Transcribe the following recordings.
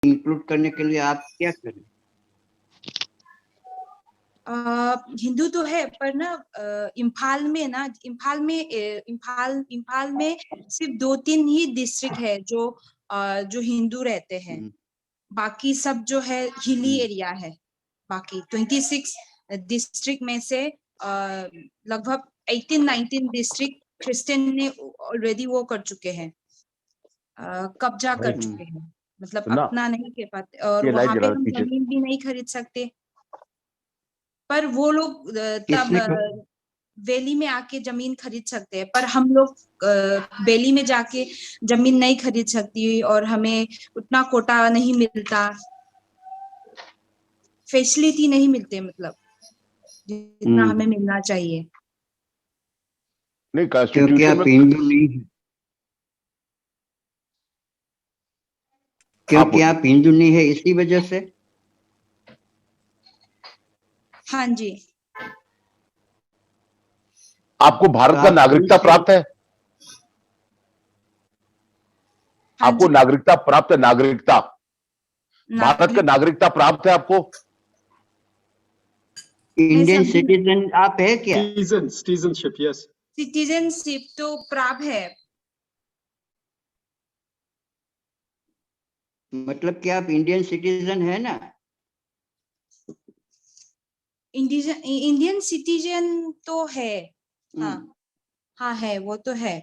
Include करने के लिए आप क्या करें? हिंदू तो है, पर ना इम्फाल में सिर्फ 2-3 ही डिस्ट्रिक्ट है जो हिंदू रहते हैं। बाकी सब जो है हिली एरिया है। बाकी 26 डिस्ट्रिक्ट में से लगभग 18-19 डिस्ट्रिक्ट क्रिश्चियन ने ऑलरेडी वो कर चुके हैं, कब्जा कर चुके हैं, मतलब अपना नहीं के पाते, और वहां पे हम जमीन भी नहीं खरीद सकते। पर वो लोग तब वैली में आके जमीन खरीद सकते हैं, पर हम लोग वैली में जाके जमीन नहीं खरीद सकती, और हमें उतना कोटा नहीं मिलता, फैसिलिटी नहीं मिलते, मतलब जितना हमें मिलना चाहिए। नहीं, क्योंकि आप हिंदू नहीं है, क्योंकि आप हिंदू नहीं है, इसी वजह से। हाँ जी। आपको भारत का नागरिकता प्राप्त है? हाँ, आपको नागरिकता प्राप्त है? नागरिकता, भारत का नागरिकता प्राप्त है आपको? इंडियन सिटीजन आप है क्या? Citizenship, yes. सिटीजनशिप तो प्राप्त है। मतलब कि आप इंडियन सिटीजन है ना? इंडियन सिटीजन तो है। हाँ हाँ है, वो तो है।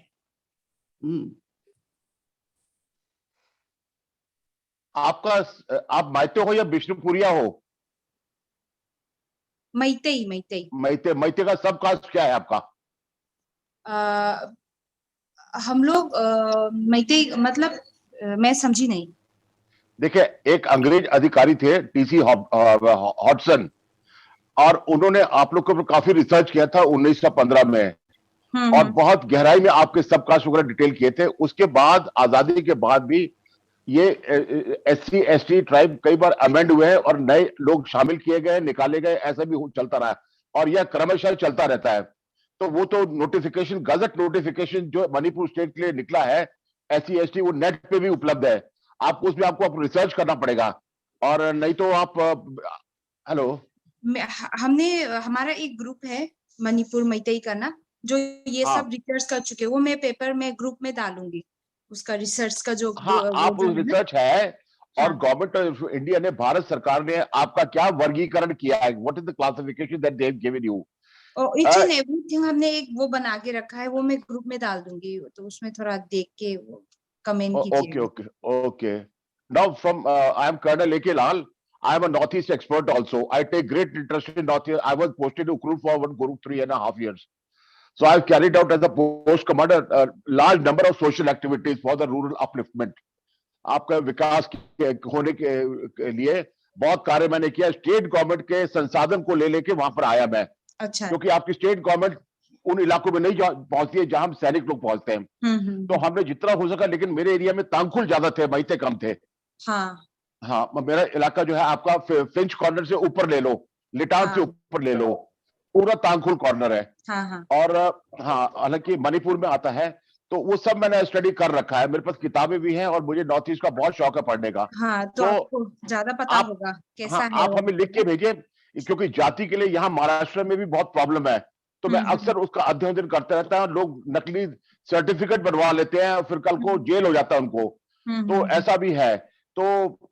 आप माइते हो या विष्णुपुरिया हो? मैते का सब कास्ट क्या है आपका? हम लोग मैते, मतलब मैं समझी नहीं। देखिए, एक अंग्रेज अधिकारी थे टीसी हॉडसन, और उन्होंने आप लोग के ऊपर काफी रिसर्च किया था 1915 में, और बहुत गहराई में आपके सब कास्ट वगैरह डिटेल किए थे। उसके बाद आजादी के बाद भी ये SC ST ट्राइब कई बार अमेंड हुए हैं और नए लोग शामिल किए गए, निकाले गए, ऐसा भी चलता रहा, और यह क्रमशः चलता रहता है। तो वो तो नोटिफिकेशन, गजट नोटिफिकेशन जो मणिपुर स्टेट के लिए निकला है SC ST, वो नेट पे भी उपलब्ध है। आपको उसमें आपको रिसर्च करना पड़ेगा, और नहीं तो आप हेलो, हमारा एक ग्रुप है मणिपुर मैतेई का ना, जो ये सब रिसर्च कर चुके हैं। वो मैं पेपर में ग्रुप में डालूंगी, उसका रिसर्च का जो आप रिसर्च है। और गवर्नमेंट ऑफ इंडिया ने, भारत सरकार ने आपका क्या वर्गीकरण किया है? What is the classification that they have given you? Each and everything हमने एक वो बना के रखा है, वो मैं ग्रुप में डाल दूंगी, तो उसमें थोड़ा देख के वो कमेंट कीजिए। Okay. Now from I am Colonel A.K. Lall. I am a Northeast expert also. I take great interest in Northeast. I was posted to Group 4 Group 3.5 years. So I have carried out as a post commander a large number of social activities for the rural upliftment. आपका विकास होने के लिए बहुत कार्य मैंने किया। State government के संसाधन को ले लेके वहां पर आया मैं। अच्छा। क्योंकि आपकी स्टेट गवर्नमेंट उन इलाकों में नहीं पहुंचती है जहां सैनिक लोग पहुंचते हैं। तो हमने जितना हो सका, लेकिन मेरे एरिया में तांकुल ज्यादा थे, मैते कम थे। हाँ, मेरा इलाका जो है आपका फिंच कॉर्नर से ऊपर ले लो, लिटान से ऊपर ले लो, पूरा तांकुल कॉर्नर है। और हाँ, हालांकि मणिपुर में आता है, तो वो सब मैंने स्टडी कर रखा है। मेरे पास किताबें भी हैं, और मुझे नॉर्थ ईस्ट का बहुत शौक है पढ़ने का। तो आपको ज्यादा पता होगा कैसा है। आप हमें लिख के भेजिए, क्योंकि जाति के लिए यहाँ महाराष्ट्र में भी बहुत प्रॉब्लम है। तो मैं अक्सर उसका अध्ययन करते रहता हूँ। लोग नकली सर्टिफिकेट बनवा लेते हैं, और फिर कल को जेल हो जाता है उनको। तो ऐसा भी है। तो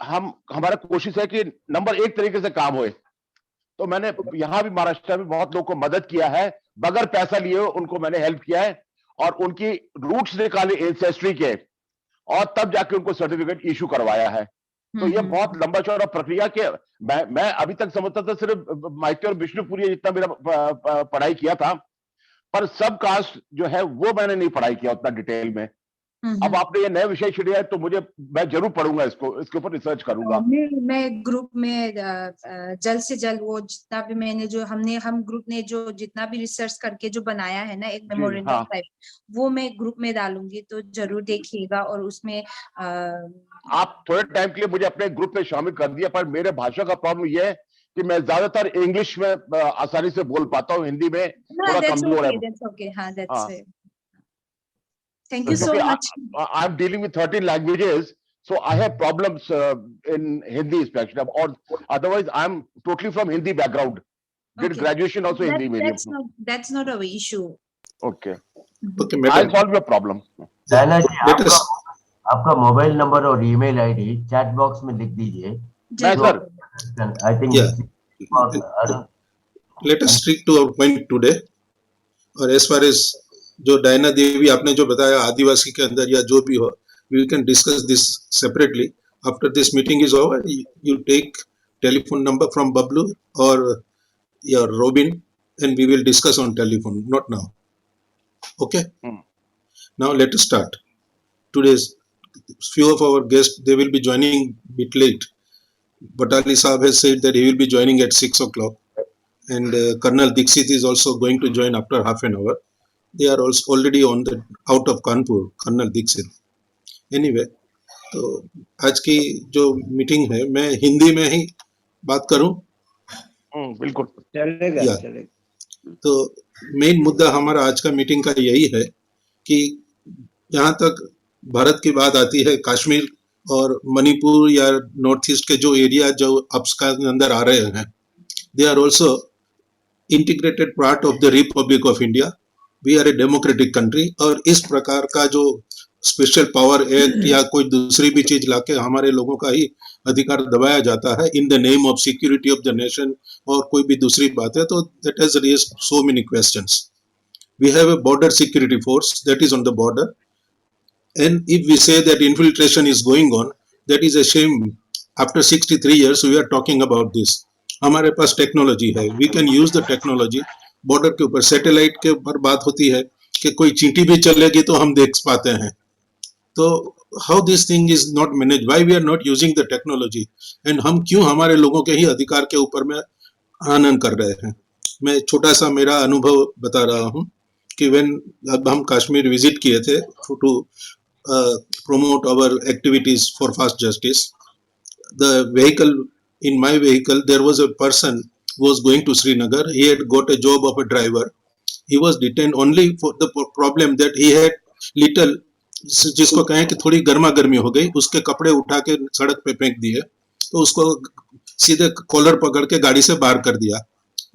हमारा कोशिश है कि नंबर 1 तरीके से काम होए। तो मैंने यहाँ भी महाराष्ट्र में बहुत लोगों को मदद किया है, बगैर पैसा लिए उनको मैंने हेल्प किया है, और उनकी रूट्स निकाले एंसेस्ट्री के, और तब जाके उनको सर्टिफिकेट इशू करवाया है। तो ये बहुत लंबा चौड़ा प्रक्रिया के मैं अभी तक समझता था सिर्फ माइती और विष्णुपुरी जितना मेरा पढ़ाई किया था, पर सब कास्ट जो है वो मैंने नहीं पढ़ाई किया उतना डिटेल में। अब आपने ये नए विषय छिड़े है, तो मैं जरूर पढ़ूंगा इसको, इसके ऊपर रिसर्च करूंगा। मैं ग्रुप में जल्द से जल्द वो जितना भी हम ग्रुप ने जो जितना भी रिसर्च करके जो बनाया है ना, एक मेमोरेंडम टाइप, वो मैं ग्रुप में डालूंगी, तो जरूर देखिएगा। और उसमें आप थोड़े टाइम के लिए मुझे अपने ग्रुप में शामिल कर दिया, पर मेरे भाषा का प्रॉब्लम ये है कि मैं ज्यादातर इंग्लिश में आसानी से बोल पाता हूँ, हिंदी में थोड़ा कमजोर है। Thank you so much. I am dealing with 13 languages, So I have problems in Hindi especially, or otherwise I'm totally from Hindi background. Did Okay. graduation also Hindi medium. That's not our issue. Okay. Okay, I'll madam. solve your problem. Diana ji Let us. आपका mobile number और email ID chat box में लिख दीजिए. मैं Jagdeep. Sir I think Yeah. Let us stick to our point today. और as far as जो Diana देवी आपने जो बताया आदिवासी के अंदर या जो भी हो, we can discuss this separately. After this meeting is over, you take telephone number from Bablu or your Robin, and we will discuss on telephone. Not now. Okay. Now let us start. Today's few of our guests, they will be joining bit late. Watali Saab has said that he will be joining at 6 o'clock, and Colonel Dixit is also going to join after half an hour. They are also already on the out of Kanpur, Colonel Dixit. Anyway, तो आज की जो meeting है मैं हिंदी में ही बात करूं. बिल्कुल चलेगा या. चलेगा. तो मेन मुद्दा हमारा आज का मीटिंग का यही है कि जहाँ तक भारत की बात आती है, कश्मीर और मणिपुर या नॉर्थ ईस्ट के जो एरिया जो AFSPA के अंदर आ रहे हैं, they are also integrated part of the Republic of India. We are a democratic country. और इस प्रकार का जो स्पेशल पावर एक्ट या कोई दूसरी भी चीज लाके हमारे लोगों का ही अधिकार दबाया जाता है in the name of security of the nation और कोई भी दूसरी बात है, तो that has raised so many questions. We have a border security force that is on the border, and if we say that infiltration is going on, that is a shame. After 63 years we are talking about this. हमारे पास technology है, we can use the technology. Border के ऊपर satellite के ऊपर बात होती है कि कोई चींटी भी चलेगी तो हम देख पाते हैं. तो how this thing is not managed, why we are not using the technology, and हम क्यों हमारे लोगों के ही अधिकार के ऊपर में आनंद कर रहे हैं. मैं छोटा सा मेरा अनुभव बता रहा हूँ कि अब हम कश्मीर विजिट किए थे to promote our activities for fast justice. The vehicle, in my vehicle, there was a person who was going to Srinagar. He had got a job of a driver. He was detained only for the problem that he had little, जिसको कहें कि थोड़ी गर्मा गर्मी हो गई, उसके कपड़े उठा के सड़क पे फेंक दिए, तो उसको सीधे कॉलर पकड़ के गाड़ी से बाहर कर दिया.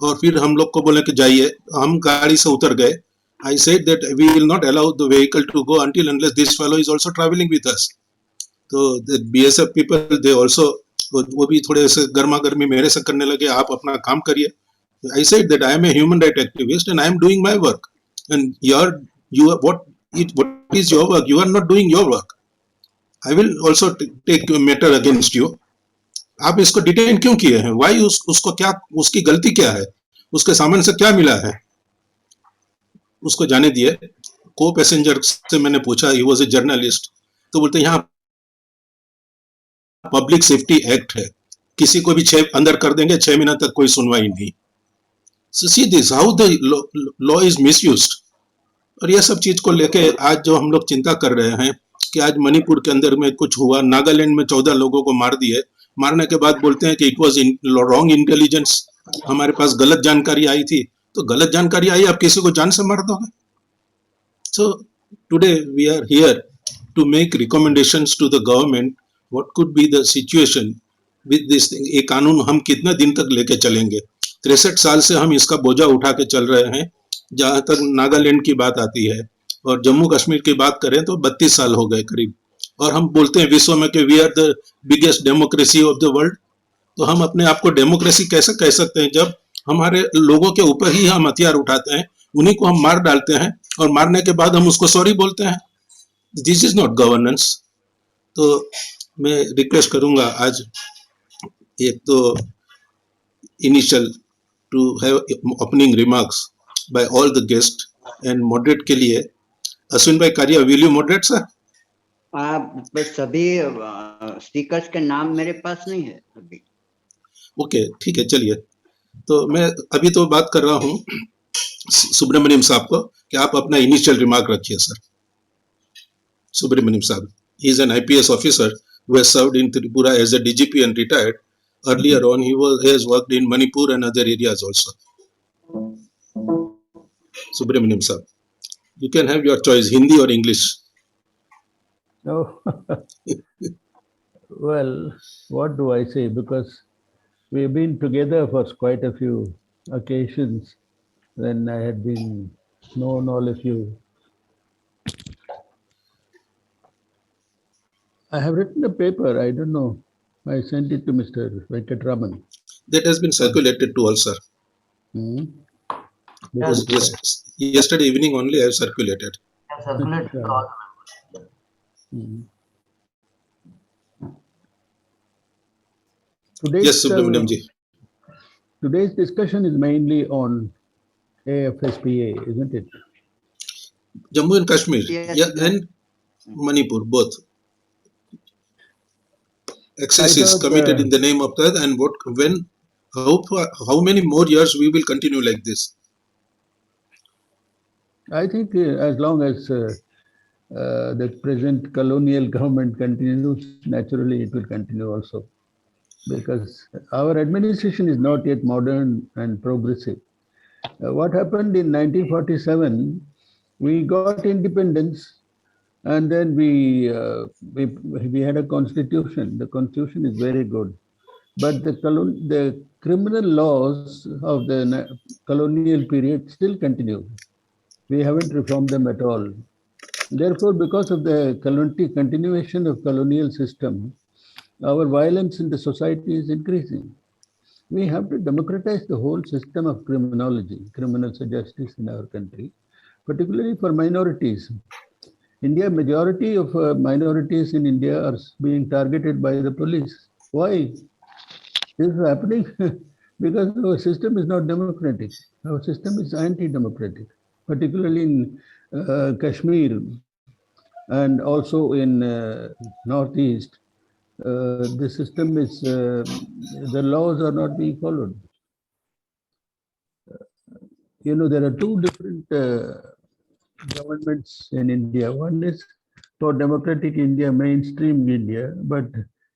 और फिर हम लोग को बोले कि जाइए. हम गाड़ी से उतर गए. I said that we will not allow the vehicle to go until unless this fellow is also traveling with us. तो the BSF people, they also, वो भी थोड़े से गर्मा गर्मी मेरे से करने लगे, आप अपना काम करिए. I said that I am a human right activist and I am doing my work, and what is your work? You are not doing your work. I will also take a matter against you. आप इसको detain क्यों किए हैं? Why उसको क्या, उसकी गलती क्या है? उसके सामान से क्या मिला है? उसको जाने दिए. को पैसेंजर से मैंने पूछा, ही वॉज ए जर्नलिस्ट, तो बोलते यहाँ पब्लिक सेफ्टी एक्ट है, किसी को भी अंदर कर देंगे, 6 महीना तक कोई सुनवाई नहीं. So see this, how the law is misused. और यह सब चीज को लेके आज जो हम लोग चिंता कर रहे हैं कि आज मणिपुर के अंदर में कुछ हुआ, नागालैंड में 14 लोगों को मार दिए. मारने के बाद बोलते हैं कि इट वॉज रॉन्ग इंटेलिजेंस, हमारे पास गलत जानकारी आई थी. तो गलत जानकारी आई, आप किसी को जान से मार दोगे? So today we are here to make recommendations to the government. What could be the situation with this thing? ये कानून हम कितने दिन तक लेके चलेंगे? 63 साल से हम इसका बोझा उठा के चल रहे हैं. जहां तक नागालैंड की बात आती है और जम्मू कश्मीर की बात करें तो 32 साल हो गए करीब. और हम बोलते हैं विश्व में कि we are the biggest democracy of the world. तो हम अपने आप को डेमोक्रेसी कैसे कह सकते हैं जब हमारे लोगों के ऊपर ही हम हथियार उठाते हैं, उन्हीं को हम मार डालते हैं और मारने के बाद हम उसको सॉरी बोलते हैं? This is not governance. तो मैं रिक्वेस्ट करूंगा आज एक तो initial to have opening remarks by all the guest and moderate के लिए अश्विन भाई कारिया, विल यू मॉडरेट सर? आप सभी स्पीकर्स के नाम मेरे पास नहीं है अभी. ओके ठीक है, चलिए. तो मैं अभी तो बात कर रहा हूँ सुब्रमण्यम साहब को कि आप अपना इनिशियल रिमार्क रखिए सर. सुब्रमण्यम साहब, he is an IPS officer who has served in Tripura as a DGP and retired. Earlier on he has worked in Manipur and other areas also. Subramaniam sahab, you can have your choice, Hindi or English. Oh. Well, what do I say? Because we've been together for quite a few occasions when I had been known all of you. I have written a paper, I don't know. I sent it to Mr. Venkatraman. That has been circulated to all, sir. Hmm? Yes, Yesterday evening only I have circulated. circulate to all the members. Hmm. Yes, Subramaniam ji. Today's discussion is mainly on AFSPA, isn't it? Jammu and Kashmir, Yes, yeah, yes. and Manipur, both. Excess I is thought, committed in the name of that, and what, when, how many more years we will continue like this? I think as long as the present colonial government continues, naturally it will continue also. Because our administration is not yet modern and progressive. What happened in 1947, we got independence and then we had a constitution. The constitution is very good. But the criminal laws of the colonial period still continue. We haven't reformed them at all. Therefore, because of the continuation of colonial system, our violence in the society is increasing. We have to democratize the whole system of criminology, criminal justice in our country, particularly for minorities. India, majority of minorities in India are being targeted by the police. Why? This is happening because our system is not democratic. Our system is anti-democratic, particularly in Kashmir and also in Northeast. The system is, the laws are not being followed. You know, there are two different governments in India. One is for democratic India, mainstream India, but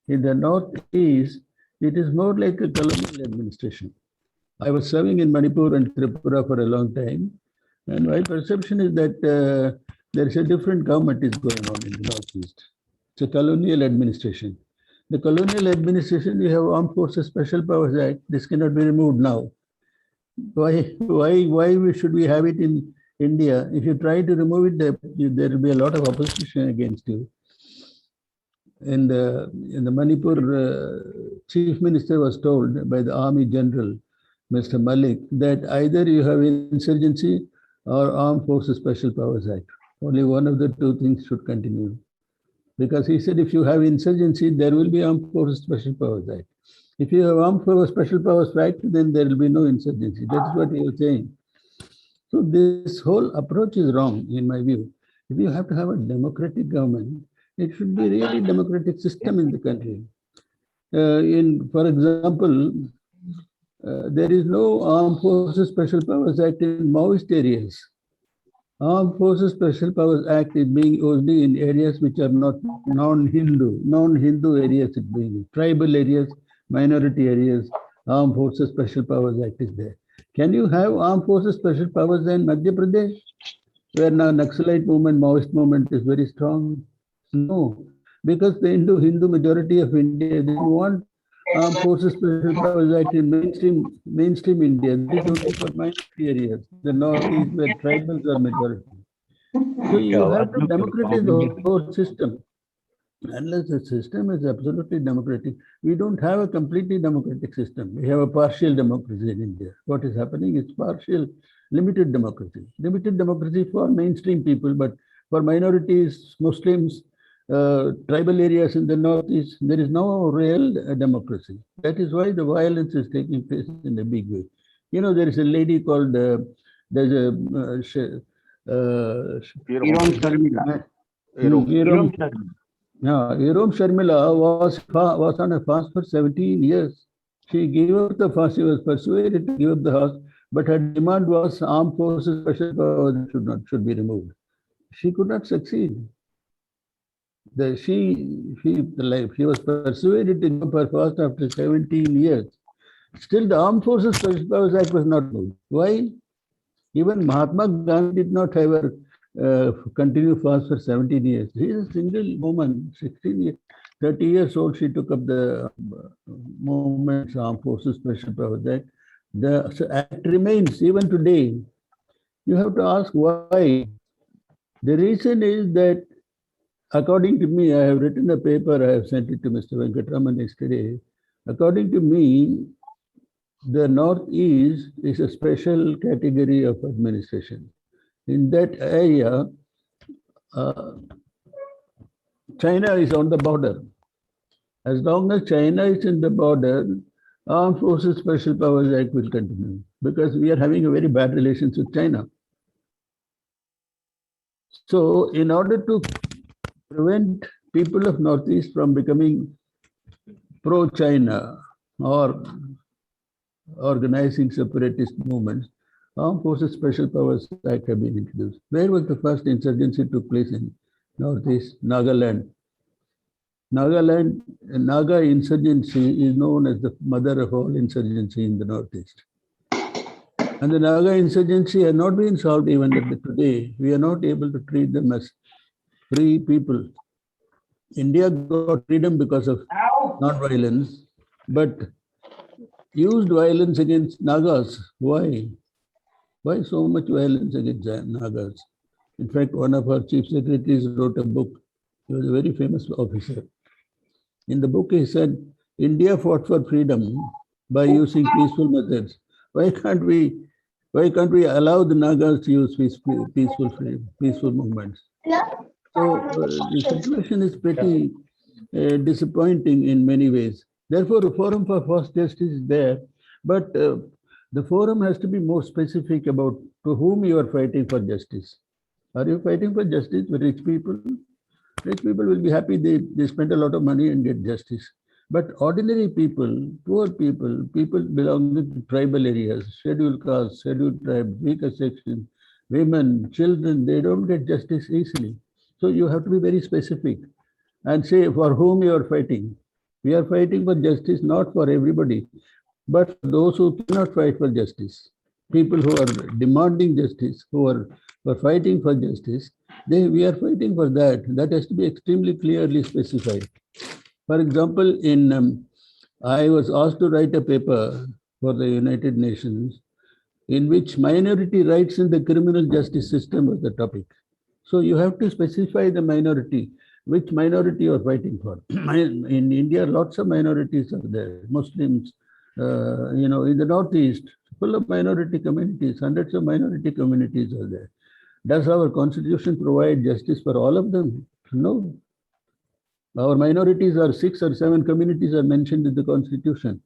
in the Northeast, it is more like a colonial administration. I was serving in Manipur and Tripura for a long time, and my perception is that there is a different government is going on in the Northeast. It's a colonial administration. The colonial administration, we have Armed Forces Special Powers Act. This cannot be removed now. Why should we have it in India? If you try to remove it, there will be a lot of opposition against you. In the Manipur, chief minister was told by the army general, Mr. Malik, that either you have insurgency or Armed Forces Special Powers Act. Only one of the two things should continue. Because he said if you have insurgency, there will be Armed Forces Special Powers Act. If you have Armed Forces Special Powers Act, then there will be no insurgency. That's what he was saying. So this whole approach is wrong, in my view. If you have to have a democratic government, it should be really democratic system in the country. For example, there is no Armed Forces Special Powers Act in Maoist areas. Armed Forces Special Powers Act is being used in areas which are not non-Hindu areas. It's being tribal areas, minority areas. Armed Forces Special Powers Act is there. Can you have Armed Forces Special Powers in Madhya Pradesh, where now Naxalite movement, Maoist movement is very strong? No, because the Hindu majority of India, they want Armed Forces Special Powers Act in mainstream India. That is only for minority areas, the Northeast where tribals are majority. So you have to democratize the whole system. Unless the system is absolutely democratic, we don't have a completely democratic system. We have a partial democracy in India. What is happening is partial, limited democracy. Limited democracy for mainstream people, but for minorities, Muslims, tribal areas in the Northeast, there is no real democracy. That is why the violence is taking place in a big way. You know, there is a lady called, there's a Irom Sharmila was on a fast for 17 years. She gave up the fast. She was persuaded to give up the fast, but her demand was Armed Forces Special Powers should be removed. She could not succeed. She was persuaded to give up her fast after 17 years. Still, the Armed Forces Special Powers Act was not moved. Why? Even Mahatma Gandhi did not have a continue fast for 17 years. She is a single woman, 16 years. 30 years old, she took up the movement, Armed Forces Special Powers Act. The act remains even today. You have to ask why. The reason is that, according to me, I have written a paper, I have sent it to Mr. Venkatraman yesterday. According to me, the Northeast is a special category of administration. In that area, China is on the border. As long as China is in the border, Armed Forces Special Powers Act will continue because we are having a very bad relations with China. So in order to prevent people of Northeast from becoming pro-China or organizing separatist movements, Armed Forces Special Powers Act have been introduced. Where was the first insurgency took place in Northeast? Nagaland. Naga insurgency is known as the mother of all insurgency in the Northeast. And the Naga insurgency has not been solved even today. We are not able to treat them as free people. India got freedom because of non-violence, but used violence against Nagas. Why? Why so much violence against Nagas? In fact, one of our chief secretaries wrote a book. He was a very famous officer. In the book, he said, India fought for freedom by using peaceful methods. Why can't we allow the Nagas to use peaceful movements? So the situation is pretty disappointing in many ways. Therefore, a forum for fast justice is there, but the forum has to be more specific about to whom you are fighting for justice. Are you fighting for justice for rich people? Rich people will be happy they spend a lot of money and get justice. But ordinary people, poor people, people belonging to tribal areas, scheduled castes, scheduled tribes, weaker sections, women, children, they don't get justice easily. So you have to be very specific and say for whom you are fighting. We are fighting for justice, not for everybody, but for those who cannot fight for justice. People who are demanding justice, who are fighting for justice, we are fighting for that. That has to be extremely clearly specified. For example, I was asked to write a paper for the United Nations in which minority rights in the criminal justice system was the topic. So you have to specify the minority, which minority you are fighting for. In India, lots of minorities are there. Muslims, in the Northeast, full of minority communities, hundreds of minority communities are there. Does our constitution provide justice for all of them? No. Our minorities are 6 or 7 communities are mentioned in the constitution.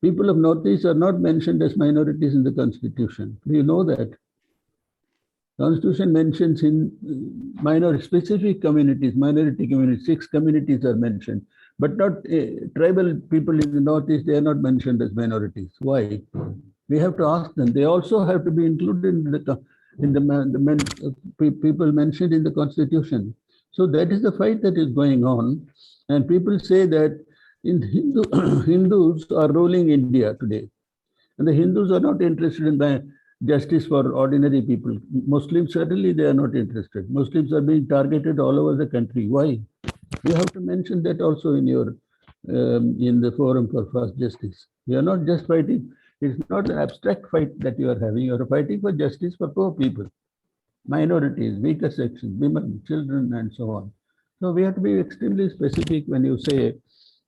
People of Northeast are not mentioned as minorities in the constitution. Do you know that? Constitution mentions in specific communities, minority communities, 6 communities are mentioned, but not tribal people in the Northeast, they are not mentioned as minorities. Why? We have to ask them. They also have to be included in the people mentioned in the constitution. So that is the fight that is going on. And people say that Hindus are ruling India today. And the Hindus are not interested in justice for ordinary people. Muslims, certainly they are not interested. Muslims are being targeted all over the country. Why? You have to mention that also in the Forum for Fast Justice. You are not just fighting. It's not an abstract fight that you are having. You are fighting for justice for poor people, minorities, weaker sections, women, children, and so on. So we have to be extremely specific when you say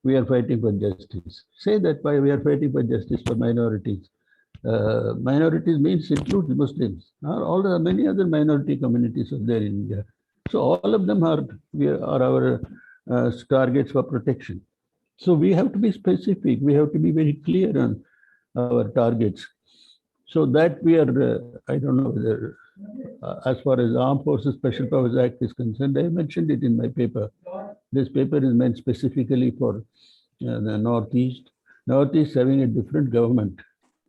we are fighting for justice. Say that we are fighting for justice for minorities. Minorities means includes Muslims. All the many other minority communities are there in India. So all of them are our targets for protection. So we have to be specific. We have to be very clear on our targets. So that we are, I don't know whether, as far as Armed Forces Special Powers Act is concerned, I mentioned it in my paper. This paper is meant specifically for the Northeast. Northeast having a different government,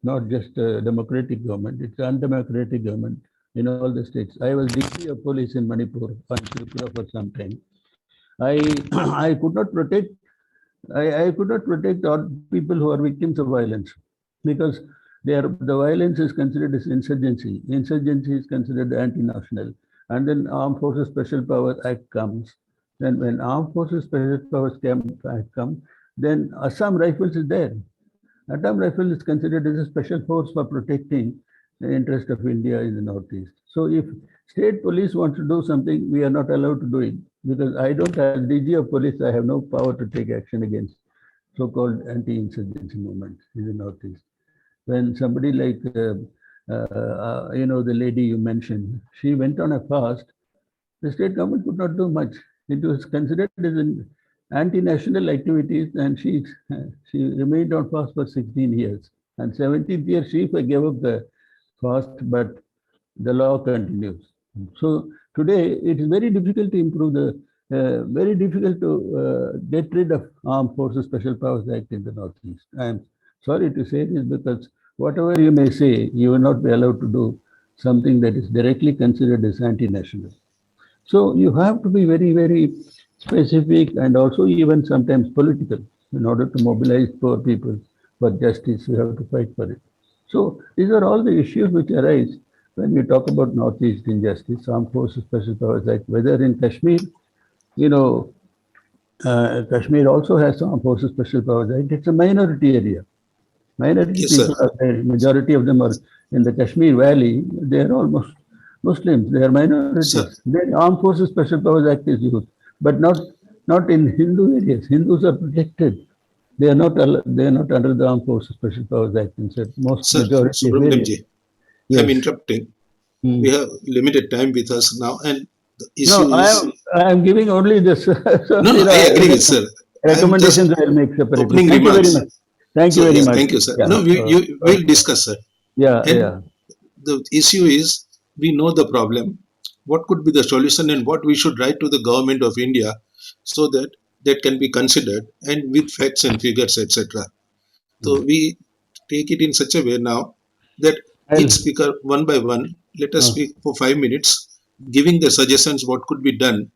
not just a democratic government, it's an undemocratic government in all the states. I was DG of police in Manipur on Tripura for some time. I could not protect all people who are victims of violence because the violence is considered as insurgency. Insurgency is considered anti-national. And then Armed Forces Special Powers Act comes. Then when Armed Forces Special Powers come, then Assam Rifles is there. Assam Rifle is considered as a special force for protecting the interest of India in the Northeast. So if state police wants to do something, we are not allowed to do it, because I don't have DG of police, I have no power to take action against so-called anti-insurgency movement in the Northeast. When somebody like, the lady you mentioned, she went on a fast, the state government could not do much. It was considered as an anti-national activities, and she remained on fast for 16 years. And 17th year, she gave up the fast, but the law continues. So today, it is very difficult to improve very difficult to get rid of Armed Forces Special Powers Act in the Northeast. I am sorry to say this, because whatever you may say, you will not be allowed to do something that is directly considered as anti-national. So you have to be very, very specific, and also even sometimes political, in order to mobilize poor people for justice. You have to fight for it. So these are all the issues which arise when we talk about Northeast injustice, Armed Forces Special Powers Act, whether in Kashmir, Kashmir also has Armed Forces Special Powers Act. It's a minority area. Minority people are there. Majority of them are in the Kashmir Valley. They are almost Muslims. They are minorities. Then Armed Forces Special Powers Act is used, but not in Hindu areas. Hindus are protected. They are not under the Armed Forces Special Powers Act. Instead, most majority of areas. Yes. I'm interrupting. We have limited time with us now, and the issue I am giving only this. I agree with sir. Recommendations I'll make separately. Opening Thank remarks. you very much. Thank you very much. Thank you, sir. Yeah. No, we'll discuss, sir. Yeah. The issue is, we know the problem. What could be the solution, and what we should write to the government of India, so that can be considered, and with facts and figures, etc. So we take it in such a way now that each speaker, one by one, let us speak for 5 minutes, giving the suggestions what could be done,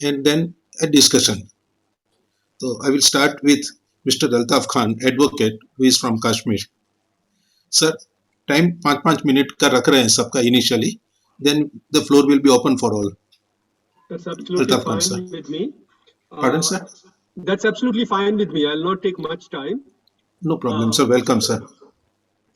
and then a discussion. So I will start with Mr. Altaf Khan, advocate, who is from Kashmir. Sir, time 5 minutes ka rakh rahe hain sabka initially. Then the floor will be open for all. That's absolutely fine with me. Pardon, sir? That's absolutely fine with me. I'll not take much time. No problem, sir. Welcome, sir.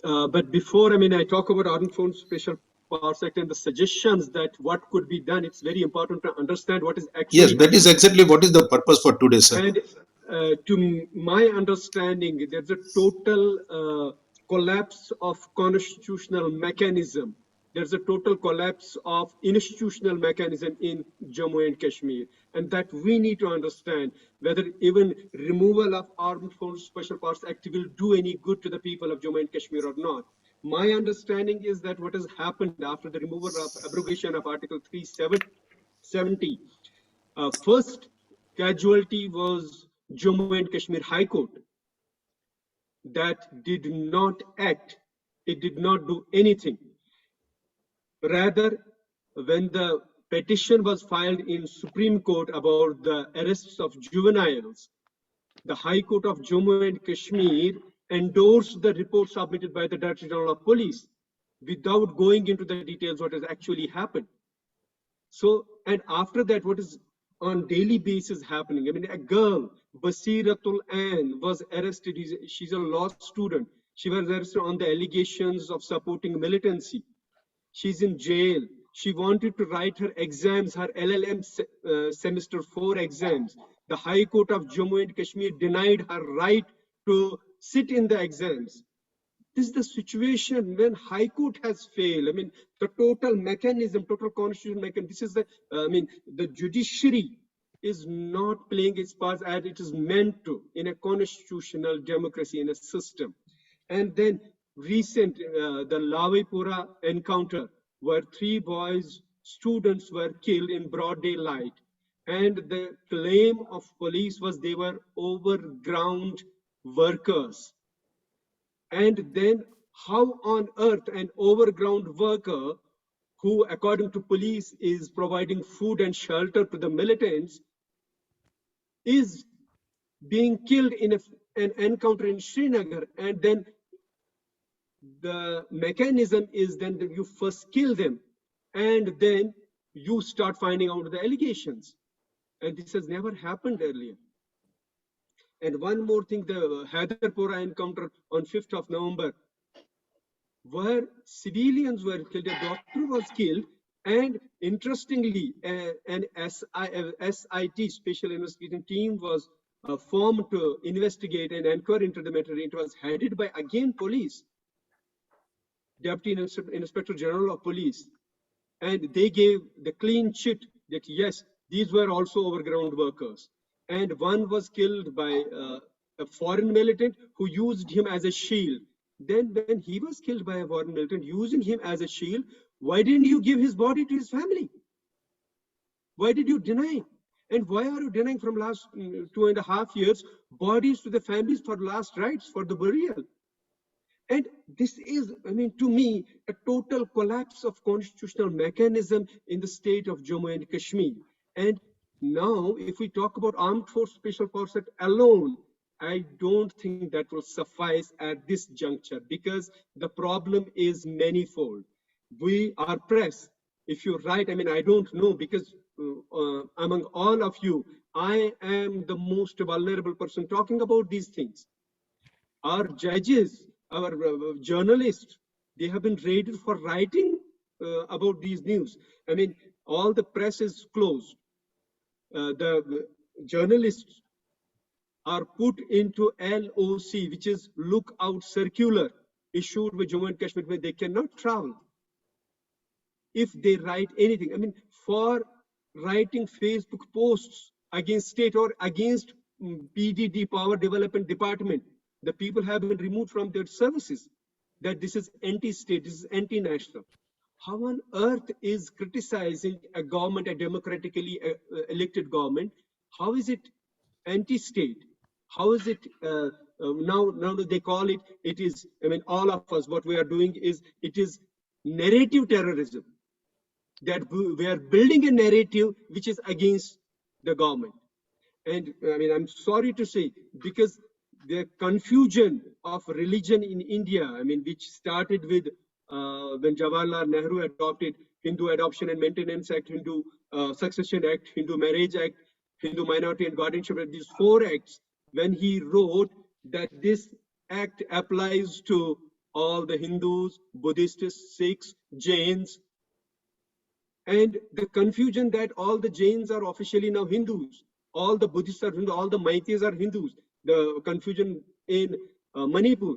But before, I talk about Armed Forces Special Powers Act and the suggestions that what could be done, it's very important to understand what is actually Yes, that is exactly what is the purpose for today, sir. And to my understanding, there's a total collapse of constitutional mechanism. There's a total collapse of institutional mechanism in Jammu and Kashmir, and that we need to understand whether even removal of Armed Forces Special Powers Act will do any good to the people of Jammu and Kashmir or not. My understanding is that what has happened after the removal of abrogation of Article 370, first casualty was Jammu and Kashmir High Court that did not act. It did not do anything. Rather, when the petition was filed in Supreme Court about the arrests of juveniles, the High Court of Jammu and Kashmir endorsed the report submitted by the Director General of Police without going into the details what has actually happened. So, and after that, what is on daily basis happening? A girl, Basiratul Ann, was arrested. She's a law student. She was arrested on the allegations of supporting militancy. She's in jail. She wanted to write her exams, her LLM semester 4 exams. The High Court of Jammu and Kashmir denied her right to sit in the exams. This is the situation when High Court has failed. The total mechanism, total constitutional mechanism, this is the judiciary is not playing its part as it is meant to in a constitutional democracy, in a system. And then recent, the Lavipura encounter, where 3 boys, students were killed in broad daylight. And the claim of police was they were overground workers. And then how on earth an overground worker who, according to police, is providing food and shelter to the militants is being killed in an encounter in Srinagar, and then the mechanism is then that you first kill them and then you start finding out the allegations. and this has never happened earlier. And one more thing, the Haidarpura encounter on 5th of November, where civilians were killed, a doctor was killed, and interestingly, an SIT, Special Investigation Team, was formed to investigate and inquire into the matter. It was headed by, again, police, Deputy Inspector General of Police, and they gave the clean chit that yes, these were also overground workers. And one was killed by a foreign militant who used him as a shield. Then when he was killed by a foreign militant using him as a shield, why didn't you give his body to his family? Why did you deny? And why are you denying from last 2.5 years bodies to the families for last rites, for the burial? And this is, I mean, to me, a total collapse of constitutional mechanism in the state of Jammu and Kashmir. And now, if we talk about Armed Force Special Force Act alone, I don't think that will suffice at this juncture, because the problem is manifold. We are pressed. If you're right, I mean, I don't know, because among all of you, I am the most vulnerable person talking about these things. Our judges, our journalists, they have been raided for writing about these news. I mean, all the press is closed. The journalists are put into LOC, which is lookout circular, issued by Jammu and Kashmir, where they cannot travel if they write anything. I mean, for writing Facebook posts against state or against PDD, Power Development Department, the people have been removed from their services, that this is anti-state, this is anti-national. How on earth is criticizing a government, a democratically elected government? How is it anti-state? How is it, now they call it, it is, I mean, all of us, what we are doing is, it is narrative terrorism. That we are building a narrative which is against the government. And I mean, I'm sorry to say, because the confusion of religion in India, I mean, which started with when Jawaharlal Nehru adopted Hindu Adoption and Maintenance Act, Hindu Succession Act, Hindu Marriage Act, Hindu Minority and Guardianship Act, these 4 acts, when he wrote that this act applies to all the Hindus, Buddhists, Sikhs, Jains, and the confusion that all the Jains are officially now Hindus, all the Buddhists are Hindus, all the Maithis are Hindus, the confusion in Manipur.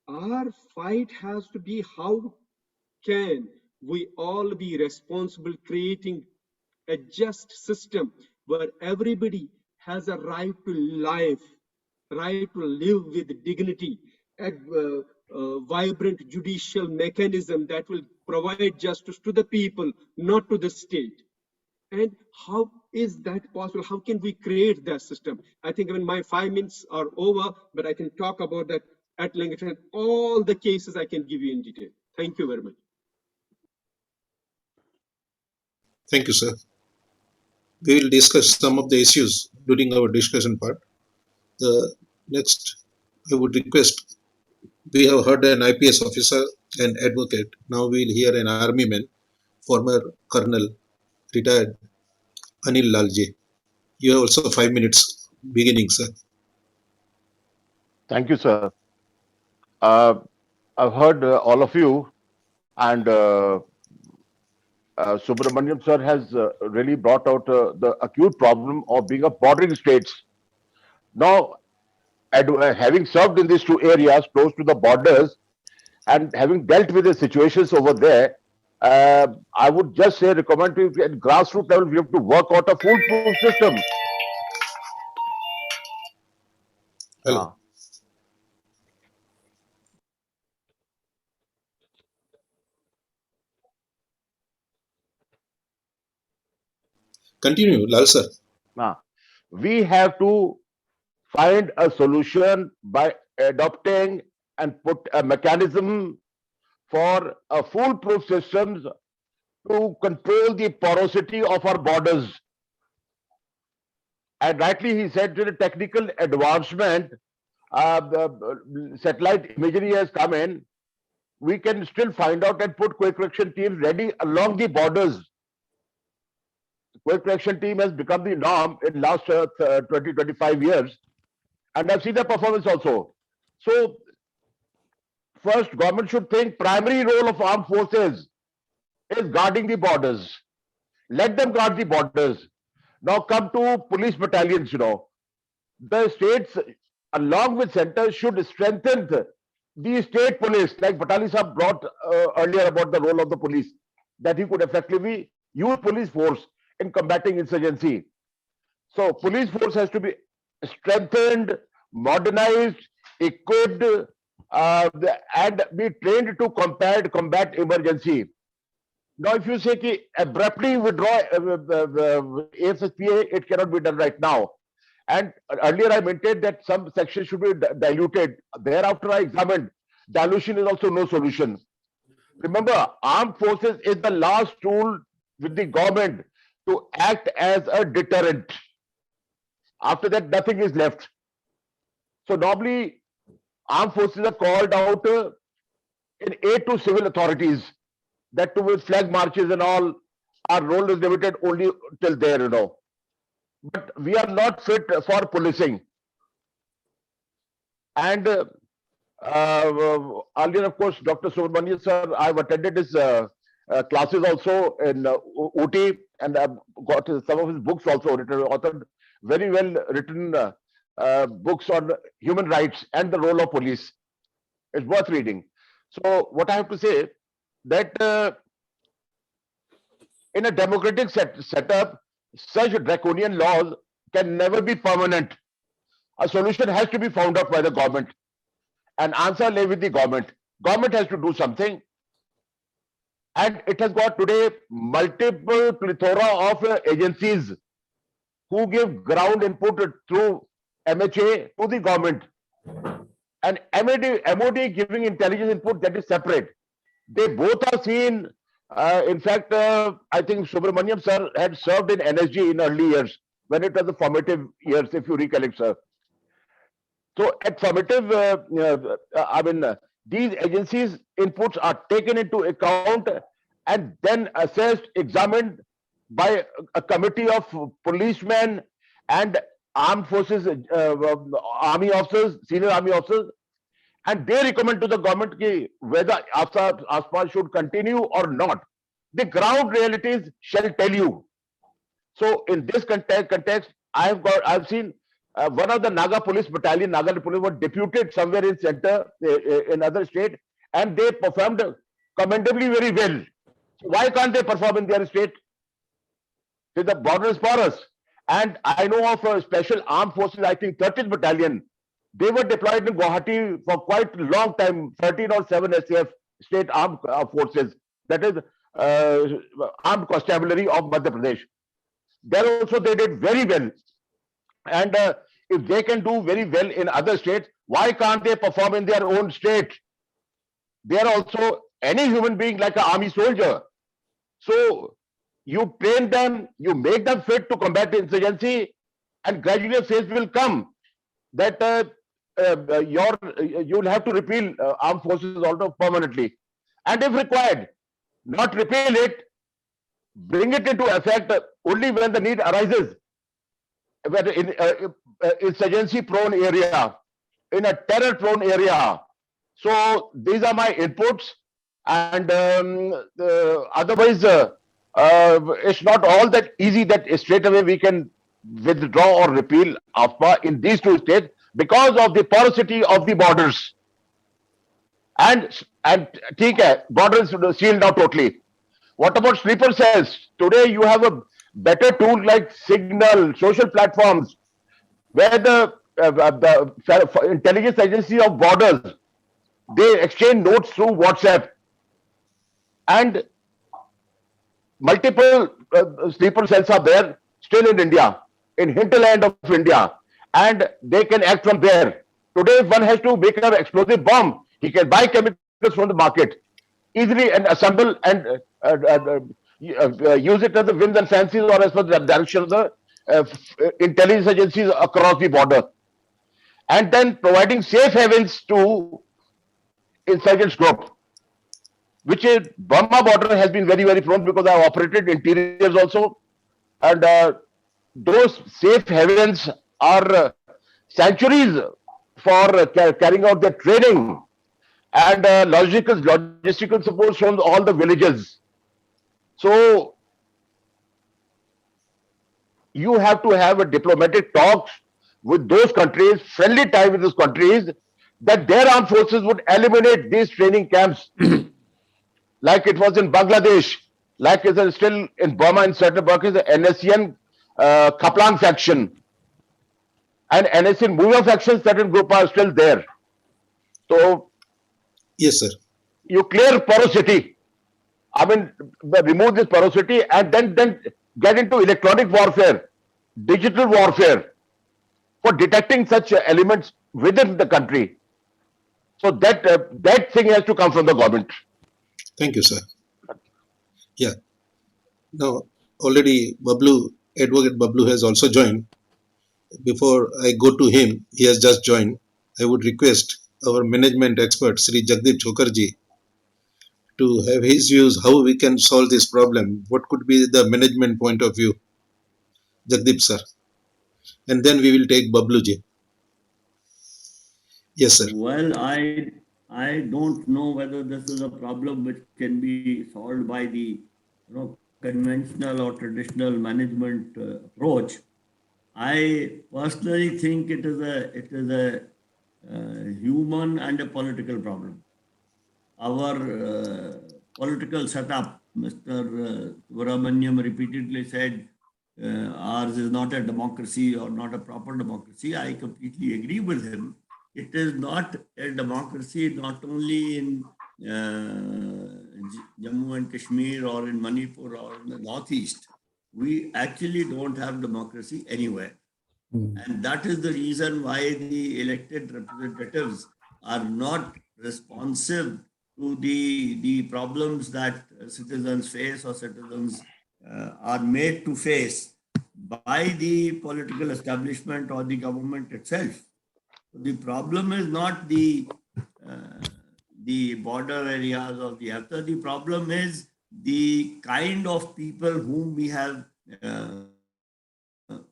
Our fight has to be, how can we all be responsible creating a just system where everybody has a right to life, right to live with dignity, a vibrant judicial mechanism that will provide justice to the people, not to the state. And how is that possible? How can we create that system? I think even my 5 minutes are over, but I can talk about that at length, and all the cases I can give you in detail. Thank you very much. Thank you, sir. We will discuss some of the issues during our discussion part. Next, I would request, we have heard an IPS officer and advocate. Now we will hear an army man, former colonel, retired, Anil Lall. You have also 5 minutes beginning, sir. Thank you, sir. I've heard all of you, and Subramaniam sir has really brought out the acute problem of being a bordering states. Now, having served in these 2 areas close to the borders and having dealt with the situations over there, I would just say, recommend to at grassroots level, we have to work out a foolproof system. Hello. Continue, Lal sir. We have to find a solution by adopting and put a mechanism for a foolproof systems to control the porosity of our borders. And rightly he said, to the technical advancement, the satellite imagery has come in. We can still find out and put quick correction teams ready along the borders. quick reaction team has become the norm in last 20-25 years, and I've seen their performance also. So first, government should think primary role of armed forces is guarding the borders. Let them guard the borders. Now come to police battalions, The states, along with centers, should strengthen the state police, like Watali sahab brought earlier about the role of the police, that he could effectively use police force in combating insurgency. So police force has to be strengthened, modernized, equipped, and be trained to combat emergency. Now, if you say ki abruptly withdraw AFSPA, it cannot be done right now. And earlier I maintained that some sections should be diluted. Thereafter I examined, dilution is also no solution. Remember, armed forces is the last tool with the government to act as a deterrent. After that, nothing is left. So normally, armed forces are called out in aid to civil authorities. That too with flag marches and all, our role is limited only till there, But we are not fit for policing. And earlier, of course, Dr. Subramanian sir, I've attended his classes also in Ooty, and I've got some of his books also written, authored very well written books on human rights and the role of police. It's worth reading. So what I have to say, that in a democratic setup, such draconian laws can never be permanent. A solution has to be found out by the government. An answer lay with the government. Government has to do something. And it has got today multiple plethora of agencies who give ground input through MHA to the government. And MOD giving intelligence input, that is separate. They both are seen. In fact, I think Subramaniam sir had served in NSG in early years, when it was the formative years, if you recollect, sir. So at formative, these agencies' inputs are taken into account and then assessed, examined by a committee of policemen and armed forces, army officers, senior army officers, and they recommend to the government whether AFSPA should continue or not. The ground realities shall tell you. So in this context, I've seen one of the Naga police battalion, Naga police were deputed somewhere in center, in other state, and they performed commendably very well. So why can't they perform in their state? So the border is porous. And I know of a special armed forces, I think 30th battalion. They were deployed in Guwahati for quite a long time, 13 or 7 SAF state armed forces. That is armed constabulary of Madhya Pradesh. There also they did very well. And if they can do very well in other states, why can't they perform in their own state? They are also any human being like an army soldier. So you train them, you make them fit to combat insurgency, and gradually a phase will come that you'll have to repeal armed forces also permanently. And if required, not repeal it, bring it into effect only when the need arises. Whether in insurgency-prone area, in a terror-prone area. So these are my inputs, and otherwise, it's not all that easy that straight away we can withdraw or repeal AFSPA in these two states because of the porosity of the borders. And borders sealed now totally. What about sleeper cells? Today you have a better tool like Signal, social platforms, where the intelligence agency of borders, they exchange notes through WhatsApp, and multiple sleeper cells are there still in India, in hinterland of India, and they can act from there. Today, if one has to make an explosive bomb, he can buy chemicals from the market easily and assemble and use it as the whims and fancies or as per the direction of the intelligence agencies across the border, and then providing safe havens to insurgents group, which is Burma border has been very, very prone, because I have operated interiors also. And those safe havens are sanctuaries for carrying out their training, and logistical support from all the villages. So you have to have a diplomatic talks with those countries, friendly tie with those countries, that their armed forces would eliminate these training camps, like it was in Bangladesh, like it is still in Burma in certain pockets, the NSCN Kaplan faction and NSCN Muya faction, certain group are still there. So Yes, sir. you clear porosity. I mean, remove this porosity and then get into electronic warfare, digital warfare for detecting such elements within the country. So that thing has to come from the government. Thank you, sir. Yeah. Now, already Advocate Bablu has also joined. Before I go to him, he has just joined. I would request our management expert, Sri Jagdeep Chhokar ji, to have his views how we can solve this problem. What could be the management point of view? Jagdeep sir. And then we will take Bablu ji. Yes, sir. Well, I don't know whether this is a problem which can be solved by the conventional or traditional management approach. I personally think it is a human and a political problem. Our political setup, Mr. Subramaniam repeatedly said, ours is not a democracy or not a proper democracy. I completely agree with him. It is not a democracy, not only in Jammu and Kashmir or in Manipur or in the Northeast. We actually don't have democracy anywhere. And that is the reason why the elected representatives are not responsive to the problems that citizens face or citizens are made to face by the political establishment or the government itself. The problem is not the border areas of the AFSPA. The problem is the kind of people whom we have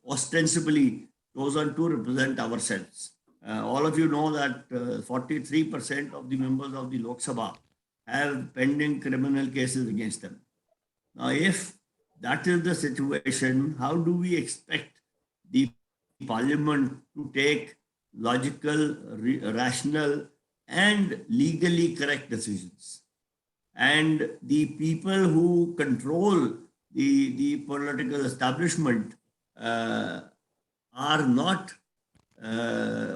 ostensibly chosen to represent ourselves. All of you know that 43% of the members of the Lok Sabha have pending criminal cases against them. Now, if that is the situation, how do we expect the parliament to take logical, rational, and legally correct decisions? And the people who control the political establishment are not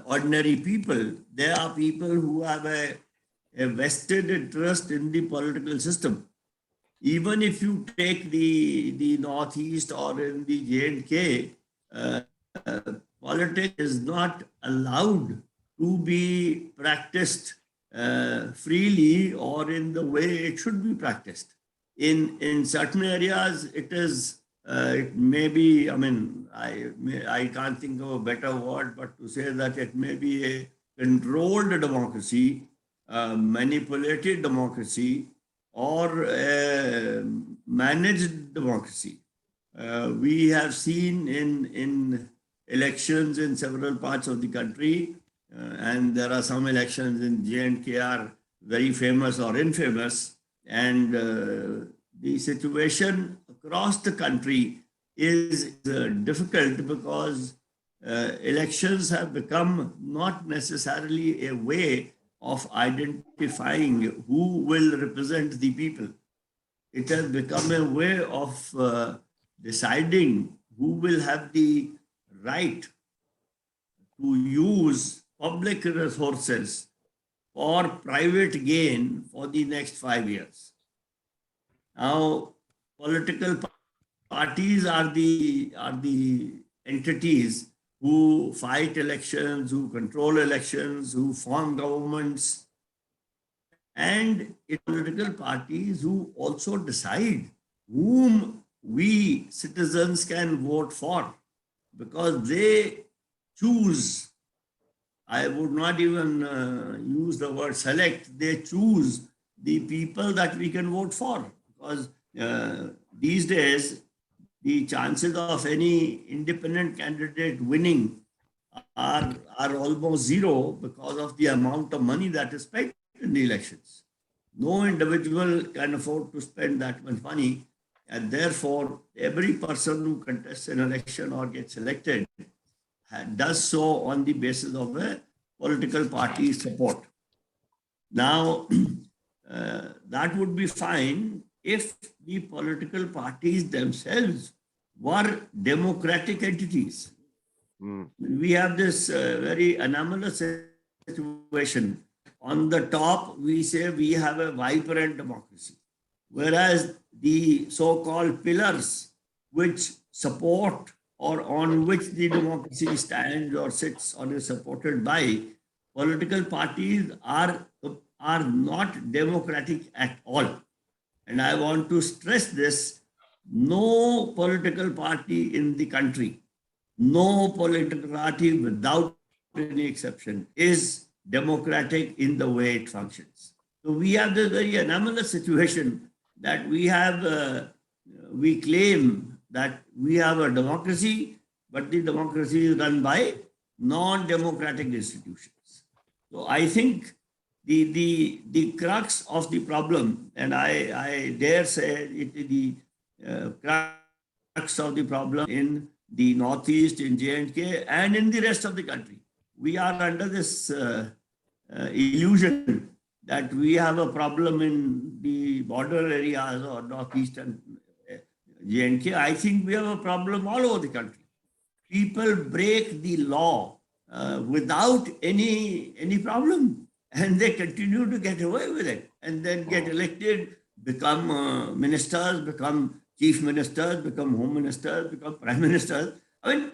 ordinary people. They are people who have a vested interest in the political system. Even if you take the Northeast or in the J&K, politics is not allowed to be practiced freely or in the way it should be practiced. In certain areas, it may be, I mean, I can't think of a better word, but to say that it may be a controlled democracy, manipulated democracy, or a managed democracy. We have seen in elections in several parts of the country, and there are some elections in J&K are very famous or infamous, and the situation across the country is difficult because elections have become not necessarily a way of identifying who will represent the people. It has become a way of deciding who will have the right to use public resources for private gain for the next 5 years. Now, political parties are the entities who fight elections, who control elections, who form governments, and political parties who also decide whom we citizens can vote for, because they choose. I would not even use the word select. They choose the people that we can vote for, because these days the chances of any independent candidate winning are almost zero because of the amount of money that is spent in the elections. No individual can afford to spend that much money, and therefore every person who contests an election or gets elected does so on the basis of a political party support. Now, that would be fine if the political parties themselves were democratic entities. We have this very anomalous situation. On the top, we say we have a vibrant democracy, whereas the so-called pillars which support or on which the democracy stands or sits or is supported by political parties are not democratic at all. And I want to stress this: no political party in the country, no political party without any exception is democratic in the way it functions. So we have this very anomalous situation that we have, we claim that we have a democracy, but the democracy is run by non-democratic institutions. So I think the crux of the problem, and I dare say the crux of the problem in the Northeast, in J&K, and in the rest of the country. We are under this illusion that we have a problem in the border areas or Northeast and J&K. I think we have a problem all over the country. People break the law without any problem, and they continue to get away with it, and then get elected, become ministers, become chief ministers, become home ministers, become prime ministers. I mean,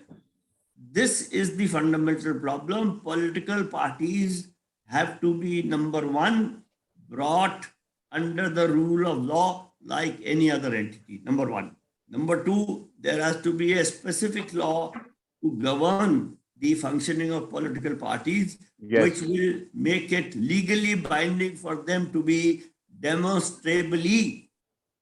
this is the fundamental problem. Political parties have to be, number one, brought under the rule of law like any other entity, number one. Number two, there has to be a specific law to govern the functioning of political parties, which will make it legally binding for them to be demonstrably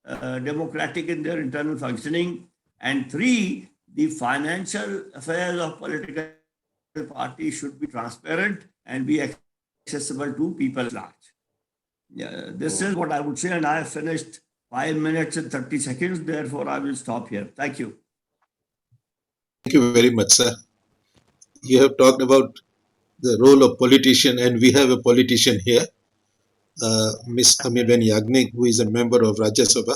democratic in their internal functioning. And three, the financial affairs of political parties should be transparent and be accessible to people at large. Yeah, this is what I would say, and I have finished 5 minutes and 30 seconds. Therefore, I will stop here. Thank you. Thank you very much, sir. You have talked about the role of politician, and we have a politician here, Miss Ameeben Yagnik, who is a member of Rajya Sabha.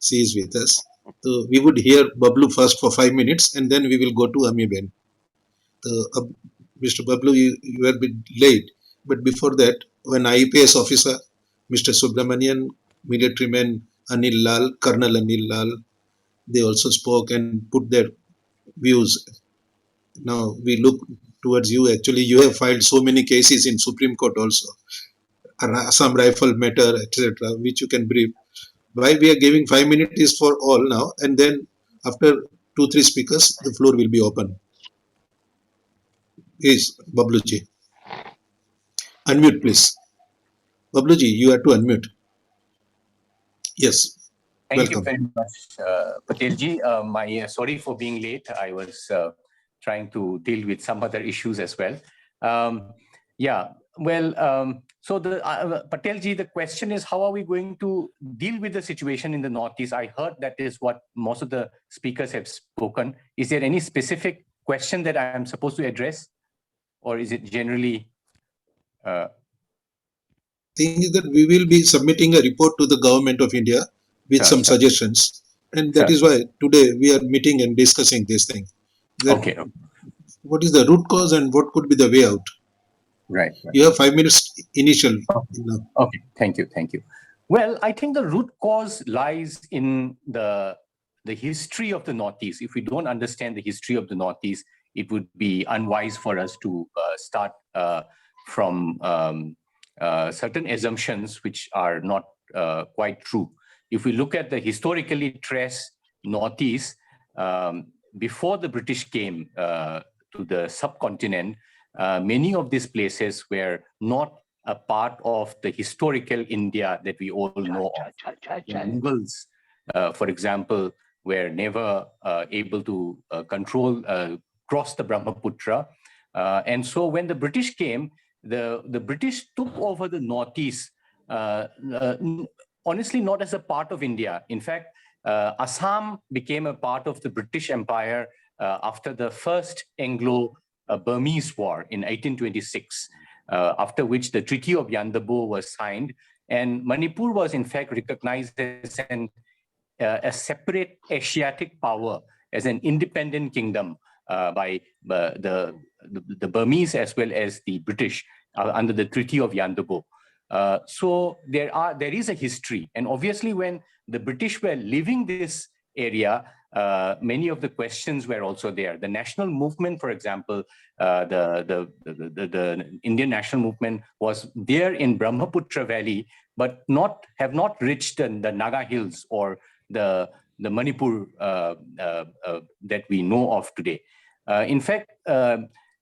She is with us. So we would hear Bablu first for 5 minutes, and then we will go to Ameeben. Mr. Bablu, you were a bit late, but before that, when IPS officer, Mr. Subramanian, militaryman Anil Lall, Colonel Anil Lall, they also spoke and put their views. Now we look towards you. Actually, you have filed so many cases in Supreme Court also, some rifle matter, etc., which you can brief. Why we are giving 5 minutes is for all now, and then after 2-3 speakers, the floor will be open. Please, Babluji. Unmute, please. Babluji, you have to unmute. Yes. Thank Welcome. you very much, Patelji. Sorry for being late. I was trying to deal with some other issues as well. So Patelji, the question is, how are we going to deal with the situation in the Northeast? I heard that is what most of the speakers have spoken. Is there any specific question that I am supposed to address, or is it generally? Thing is that we will be submitting a report to the government of India with some suggestions, and that is why today we are meeting and discussing this thing. Okay. What is the root cause and what could be the way out? Right. You have 5 minutes initial. Okay. Thank you. Well, I think the root cause lies in the history of the Northeast. If we don't understand the history of the Northeast, it would be unwise for us to start from certain assumptions which are not quite true. If we look at the historically traced Northeast, before the British came to the subcontinent, many of these places were not a part of the historical India that we all know of. Mughals, for example, were never able to cross the Brahmaputra. And so when the British came, the British took over the Northeast, honestly, not as a part of India. In fact, Assam became a part of the British Empire after the first Anglo-Burmese War in 1826, after which the Treaty of Yandabo was signed. And Manipur was in fact recognized as a separate Asiatic power, as an independent kingdom by the Burmese as well as the British under the Treaty of Yandabo. So there is a history, and obviously when the British were leaving this area, many of the questions were also there. The national movement, for example, the Indian national movement was there in Brahmaputra Valley, but have not reached the Naga Hills or the Manipur that we know of today. In fact,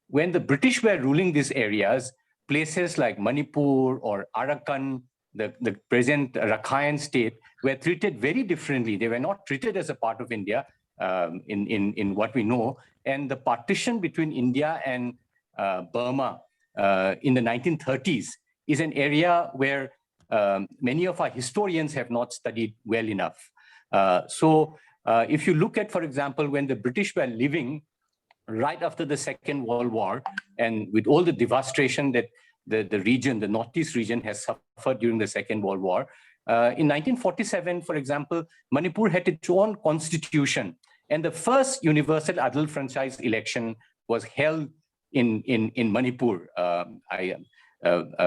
when the British were ruling these areas, places like Manipur or Arakan, the present Rakhine state, were treated very differently. They were not treated as a part of India in what we know. And the partition between India and Burma in the 1930s is an area where many of our historians have not studied well enough. So if you look at, for example, when the British were living right after the Second World War, and with all the devastation that the region, the Northeast region, has suffered during the Second World War, in 1947, for example, Manipur had its own constitution, and the first universal adult franchise election was held in Manipur. I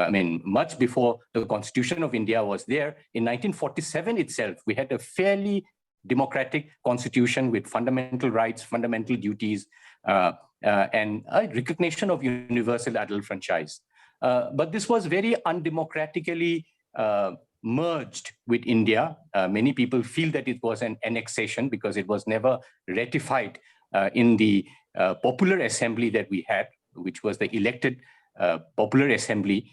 mean, much before the Constitution of India was there. In 1947 itself, we had a fairly democratic constitution with fundamental rights, fundamental duties, and a recognition of universal adult franchise. But this was very undemocratically merged with India. Many people feel that it was an annexation because it was never ratified in the popular assembly that we had, which was the elected popular assembly.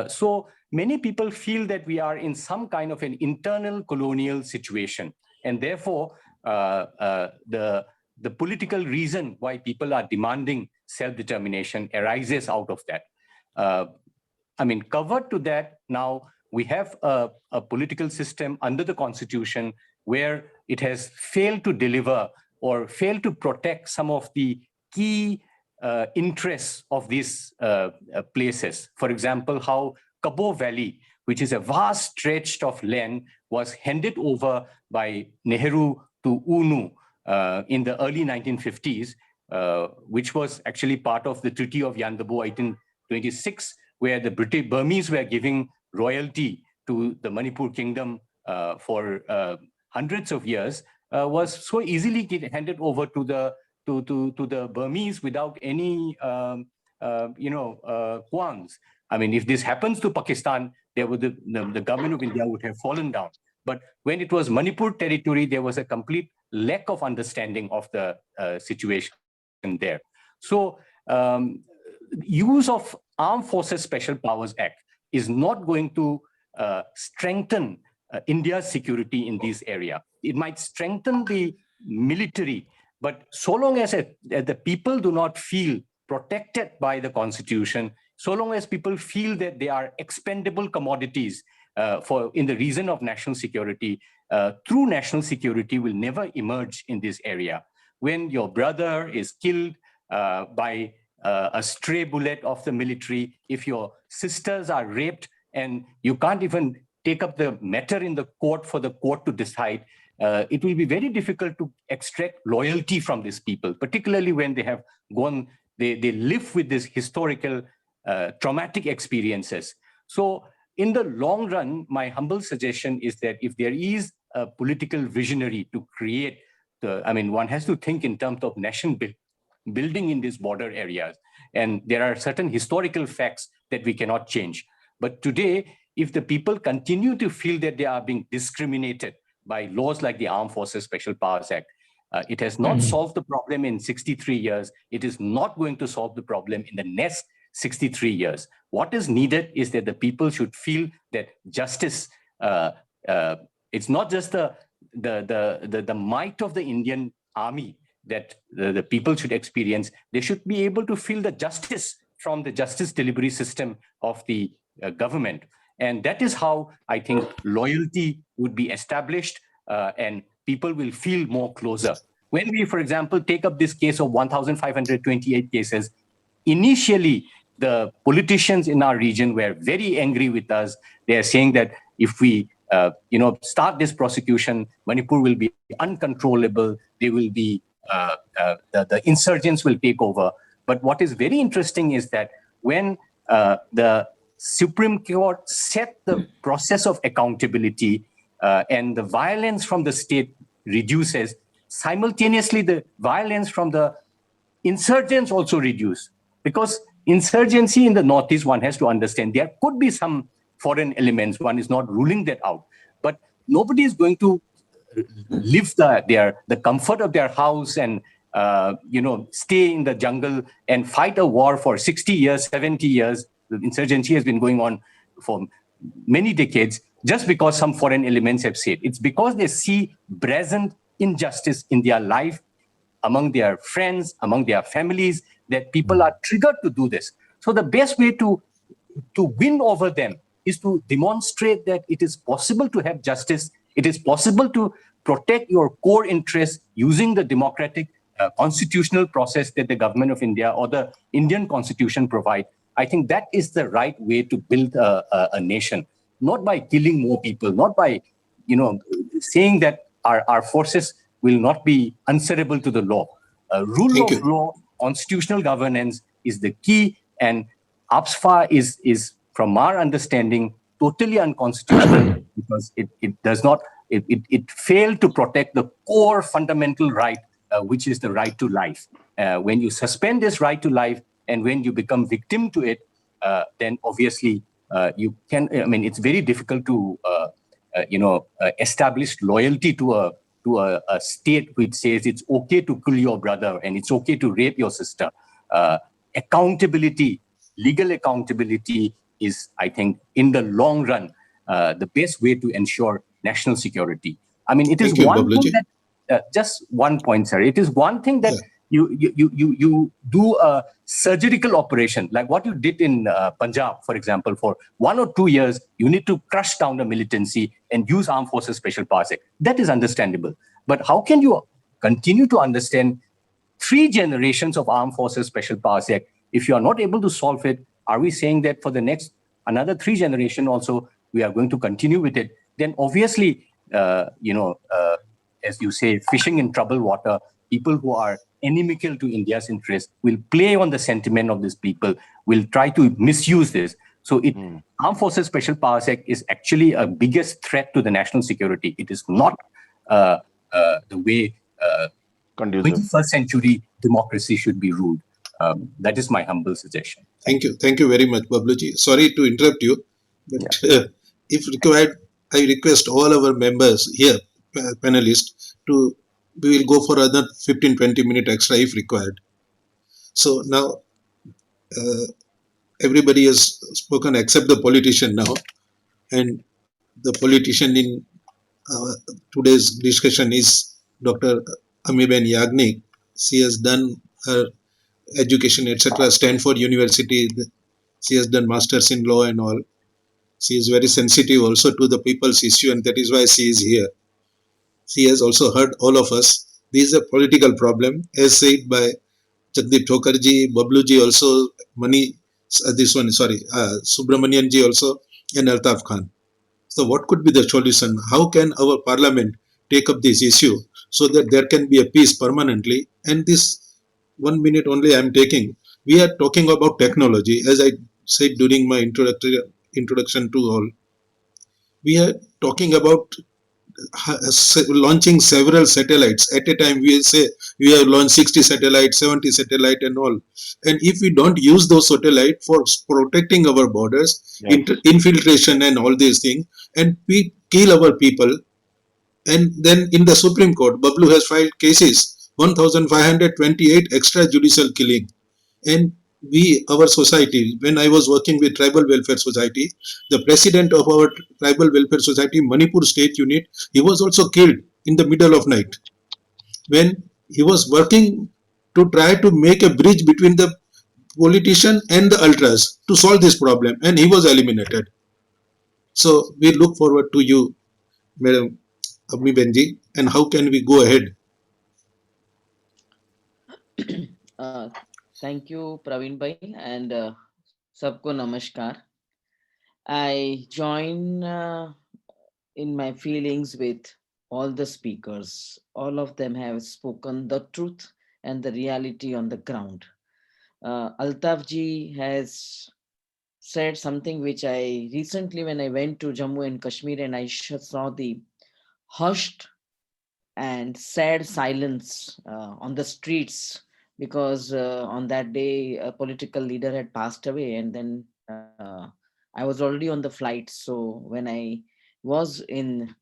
So many people feel that we are in some kind of an internal colonial situation. And therefore, the political reason why people are demanding self-determination arises out of that. I mean, covered to that, now we have a political system under the Constitution where it has failed to deliver or failed to protect some of the key interests of these places. For example, how Kabo Valley, which is a vast stretch of land, was handed over by Nehru to UNU in the early 1950s, which was actually part of the Treaty of Yandabo 1826, where the British Burmese were giving royalty to the Manipur kingdom for hundreds of years, was so easily handed over to the Burmese without any qualms. I mean, if this happens to Pakistan, the government of India would have fallen down. But when it was Manipur territory, there was a complete lack of understanding of the situation there. So use of Armed Forces Special Powers Act is not going to strengthen India's security in this area. It might strengthen the military, but so long as the people do not feel protected by the Constitution, so long as people feel that they are expendable commodities in the reason of national security, true national security will never emerge in this area. When your brother is killed by a stray bullet of the military, if your sisters are raped and you can't even take up the matter in the court for the court to decide, it will be very difficult to extract loyalty from these people, particularly when they have gone, they live with this historical traumatic experiences. So in the long run, my humble suggestion is that if there is a political visionary to create one has to think in terms of nation building in these border areas. And there are certain historical facts that we cannot change. But today, if the people continue to feel that they are being discriminated by laws like the Armed Forces Special Powers Act, it has not solved the problem in 63 years. It is not going to solve the problem in the next 63 years. What is needed is that the people should feel that justice, it's not just the the might of the Indian army that the people should experience. They should be able to feel the justice from the justice delivery system of the government. And that is how I think loyalty would be established and people will feel more closer. When we, for example, take up this case of 1,528 cases, initially, the politicians in our region were very angry with us. They are saying that if we start this prosecution, Manipur will be uncontrollable. They will be, the insurgents will take over. But what is very interesting is that when the Supreme Court set the process of accountability and the violence from the state reduces, simultaneously the violence from the insurgents also reduce. Because insurgency in the Northeast, one has to understand, there could be some foreign elements, one is not ruling that out, but nobody is going to live the comfort of their house and stay in the jungle and fight a war for 60 years, 70 years. The insurgency has been going on for many decades just because some foreign elements have said. It's because they see brazen injustice in their life, among their friends, among their families, that people are triggered to do this. So the best way to win over them is to demonstrate that it is possible to have justice. It is possible to protect your core interests using the democratic constitutional process that the government of India or the Indian constitution provide. I think that is the right way to build a nation, not by killing more people, not by saying that our forces will not be answerable to the law. Rule of law, constitutional governance is the key, and AFSPA is from our understanding, totally unconstitutional because it does not, it failed to protect the core fundamental right, which is the right to life. When you suspend this right to life and when you become victim to it, then obviously you can, it's very difficult to, establish loyalty to a state which says it's okay to kill your brother and it's okay to rape your sister. Accountability, legal accountability is, I think, in the long run, the best way to ensure national security. It is one thing that, just one point, sir. It is one thing that you do a surgical operation, like what you did in Punjab, for example, for 1 or 2 years, you need to crush down the militancy and use Armed Forces Special Powers Act. That is understandable. But how can you continue to understand 3 generations of Armed Forces Special Powers Act if you are not able to solve it? Are we saying that for the next another 3 generations also we are going to continue with it? Then obviously, as you say, fishing in troubled water, people who are inimical to India's interest will play on the sentiment of these people, will try to misuse this. So Armed Forces Special Powers Act is actually a biggest threat to the national security. It is not the way 21st century democracy should be ruled. That is my humble suggestion. Thank you. Thank you very much, Babluji. Sorry to interrupt you, but if required, I request all our members here, panelists, we will go for another 15-20 minutes extra if required. So now everybody has spoken except the politician now, and the politician in today's discussion is Dr. Ameeben Yagnik. She has done her education, etc. Stanford University. She has done masters in law and all. She is very sensitive also to the people's issue, and that is why she is here. She has also heard all of us. This is a political problem, as said by Jagdeep Chhokarji, Babluji also, Subramanianji also, and Altaf Khan. So what could be the solution? How can our parliament take up this issue so that there can be a peace permanently? And this 1 minute only I am taking. We are talking about technology, as I said during my introduction to all. We are talking about launching several satellites at a time. We say we have launched 60 satellites, 70 satellites and all. And if we don't use those satellites for protecting our borders, infiltration and all these things, and we kill our people, and then in the Supreme Court, Bablu has filed cases, 1,528 extrajudicial killing. And our society, when I was working with Tribal Welfare Society, the president of our Tribal Welfare Society, Manipur State Unit, he was also killed in the middle of night when he was working to try to make a bridge between the politician and the ultras to solve this problem, and he was eliminated. So we look forward to you, Madam Ameeben ji, and how can we go ahead? Thank you, Praveen bhai, and sabko namaskar. I join in my feelings with all the speakers. All of them have spoken the truth and the reality on the ground. Altaf ji has said something which I recently, when I went to Jammu and Kashmir and I saw the hushed and sad silence on the streets, because on that day a political leader had passed away, and then I was already on the flight. So when I was in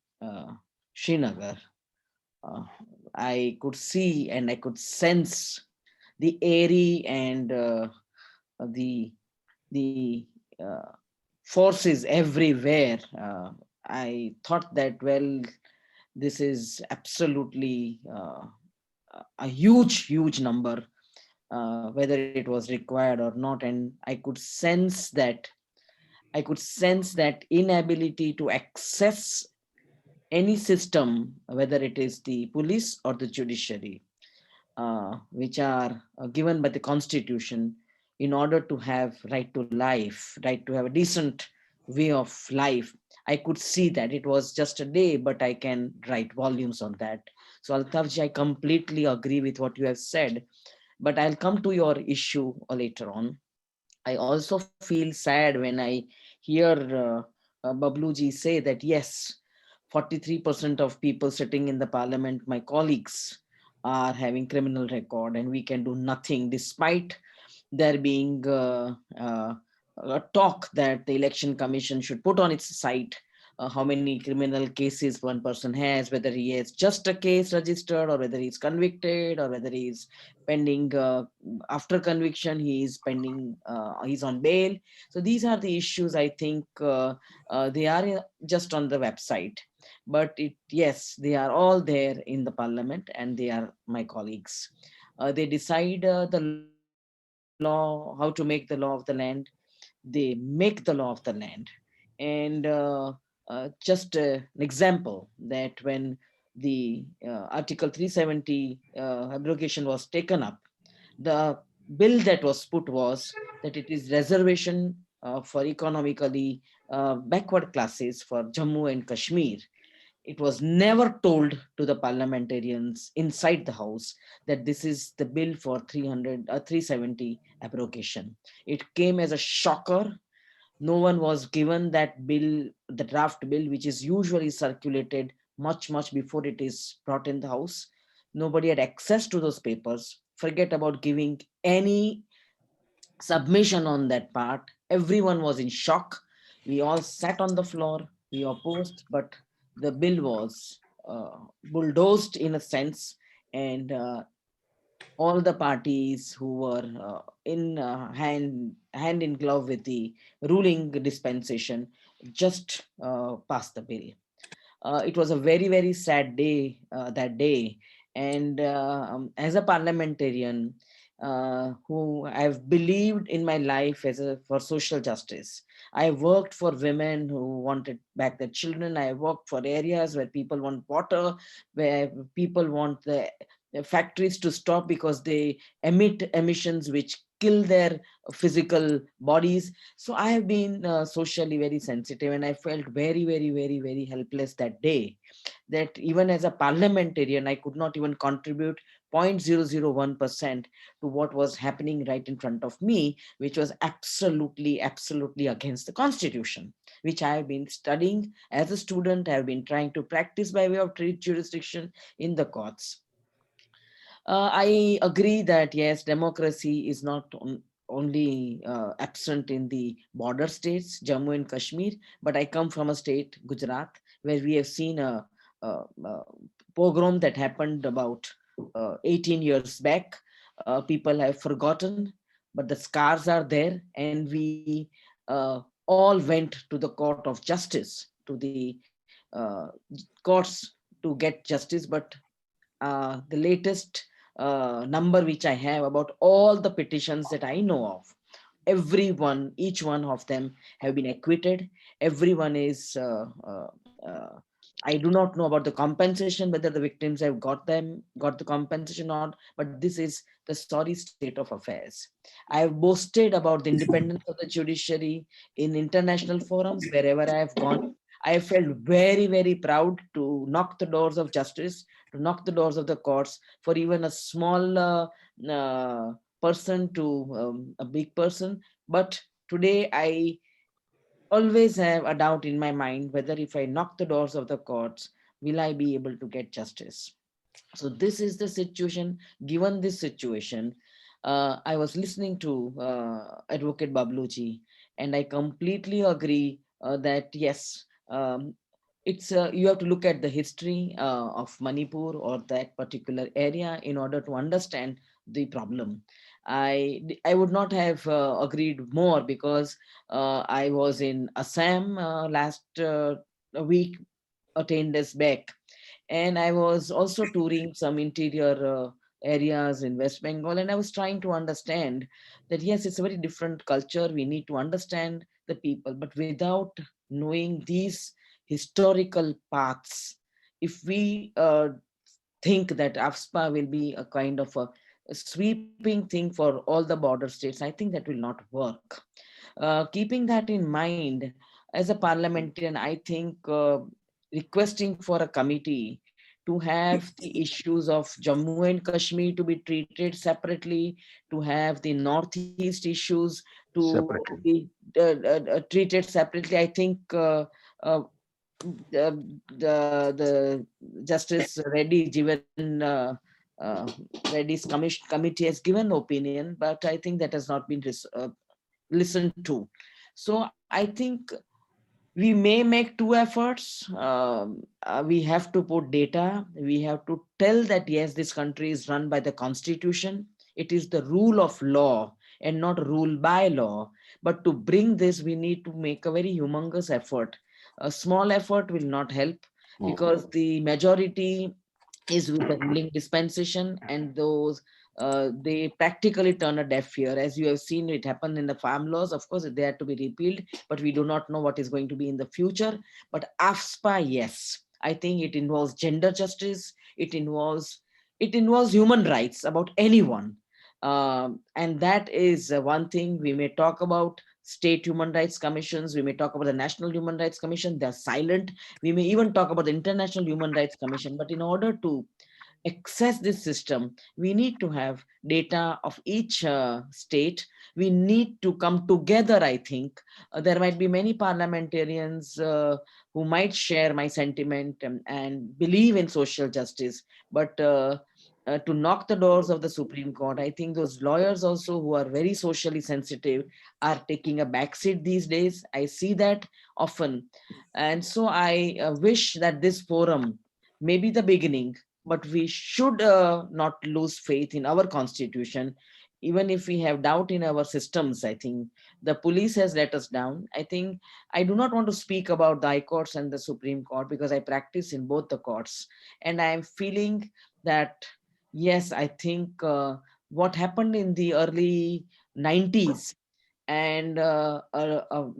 Srinagar, uh, I could see and I could sense the airy and the the uh, forces everywhere. I thought that, well, this is absolutely a huge number, whether it was required or not. And I could sense that inability to access any system, whether it is the police or the judiciary, which are given by the constitution in order to have right to life, right to have a decent way of life. I could see that it was just a day, but I can write volumes on that. So Altafji, I completely agree with what you have said, but I'll come to your issue later on. I also feel sad when I hear Babluji say that yes, 43% of people sitting in the parliament, my colleagues, are having criminal record, and we can do nothing despite there being a talk that the election commission should put on its site how many criminal cases one person has, whether he has just a case registered or whether he's convicted or whether he's pending after conviction, he's pending, he's on bail. So these are the issues. I think they are just on the website, but yes, they are all there in the parliament and they are my colleagues. They decide the law, how to make the law of the land. They make the law of the land. And just an example that when the Article 370 abrogation was taken up, the bill that was put was that it is reservation for economically backward classes for Jammu and Kashmir. It was never told to the parliamentarians inside the house that this is the bill for 370 abrogation. It came as a shocker. No one was given that bill, the draft bill, which is usually circulated much before it is brought in the house. Nobody had access to those papers. Forget about giving any submission on that part. Everyone was in shock. We all sat on the floor, we opposed, but the bill was bulldozed in a sense, and all the parties who were in hand in glove with the ruling dispensation just passed the bill. It was a very sad day that day. And as a parliamentarian who I've believed in my life for social justice, I worked for women who wanted back their children. I worked for areas where people want water, where people want the factories to stop because they emit emissions which kill their physical bodies. So I have been socially very sensitive, and I felt very helpless that day, that even as a parliamentarian I could not even contribute 0.001% to what was happening right in front of me, which was absolutely against the constitution, which I have been studying as a student. I have been trying to practice by way of jurisdiction in the courts. I agree that yes, democracy is not only absent in the border states, Jammu and Kashmir, but I come from a state, Gujrat, where we have seen a pogrom that happened about 18 years back. People have forgotten, but the scars are there, and we all went to the court of justice, to the courts, to to get justice, but the latest number which I have about all the petitions that I know of, everyone, each one of them have been acquitted. Everyone is, I do not know about the compensation, whether the victims have got the compensation or not, but this is the sorry state of affairs. I have boasted about the independence of the judiciary in international forums, wherever I have gone. I have felt very, very proud to knock the doors of justice, to knock the doors of the courts for even a small person to a big person. But today I always have a doubt in my mind whether if I knock the doors of the courts, will I be able to get justice? So this is the situation. Given this situation, I was listening to Advocate Babluji, and I completely agree that yes, it's you have to look at the history of Manipur or that particular area in order to understand the problem. I would not have agreed more because I was in Assam last week, 10 days back, and I was also touring some interior areas in West Bengal, and I was trying to understand that yes, it's a very different culture. We need to understand the people, but without knowing these historical paths, if we think that AFSPA will be a kind of a sweeping thing for all the border states, I think that will not work. Keeping that in mind, as a parliamentarian, I think requesting for a committee to have the issues of Jammu and Kashmir to be treated separately, to have the Northeast issues to be treated separately. I think the Justice Reddy given Reddy's committee has given opinion, but I think that has not been listened to. So I think we may make two efforts. We have to put data. We have to tell that, yes, this country is run by the constitution. It is the rule of law and not rule by law. But to bring this, we need to make a very humongous effort. A small effort will not help because the majority is with the ruling dispensation, and those they practically turn a deaf ear. As you have seen, it happened in the farm laws. Of course, they had to be repealed, but we do not know what is going to be in the future. But AFSPA, yes, I think it involves gender justice. It involves human rights about anyone. And that is one thing we may talk about. State human rights commissions, we may talk about the National Human Rights Commission, they're silent. We may even talk about the International Human Rights Commission, but in order to access this system, we need to have data of each state. We need to come together, I think. There might be many parliamentarians who might share my sentiment and believe in social justice, but to knock the doors of the Supreme Court, I think those lawyers also who are very socially sensitive are taking a backseat these days. I see that often. And so I wish that this forum may be the beginning, but we should not lose faith in our constitution. Even if we have doubt in our systems, I think the police has let us down. I think I do not want to speak about the High Courts and the Supreme Court because I practice in both the courts. And I am feeling that, yes, I think what happened in the early 90s and a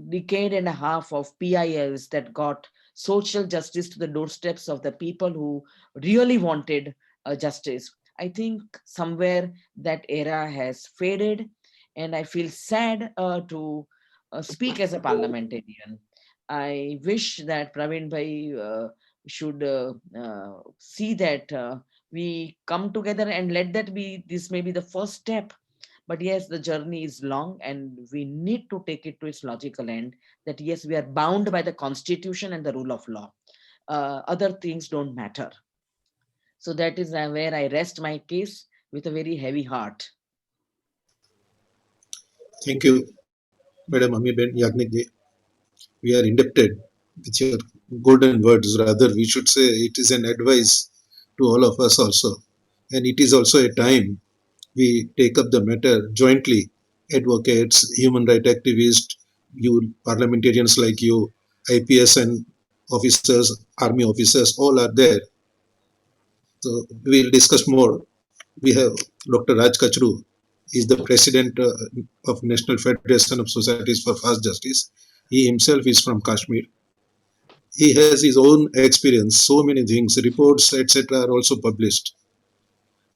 decade and a half of PILs that got social justice to the doorsteps of the people who really wanted justice. I think somewhere that era has faded, and I feel sad to speak as a parliamentarian. I wish that Praveen Bhai should see that we come together and let that be, this may be the first step. But yes, the journey is long and we need to take it to its logical end, that yes, we are bound by the constitution and the rule of law. Other things don't matter. So that is where I rest my case with a very heavy heart. Thank you, Madam Ameeben, Yagnik ji. We are indebted with your golden words. Rather, we should say it is an advice to all of us also. And it is also a time we take up the matter jointly. Advocates, human rights activists, you parliamentarians like you, IPS and officers, army officers, all are there. So we will discuss more. We have Dr. Raj Kachru. He is the president of National Federation of Societies for Fast Justice. He himself is from Kashmir. He has his own experience, so many things, reports, etc. are also published.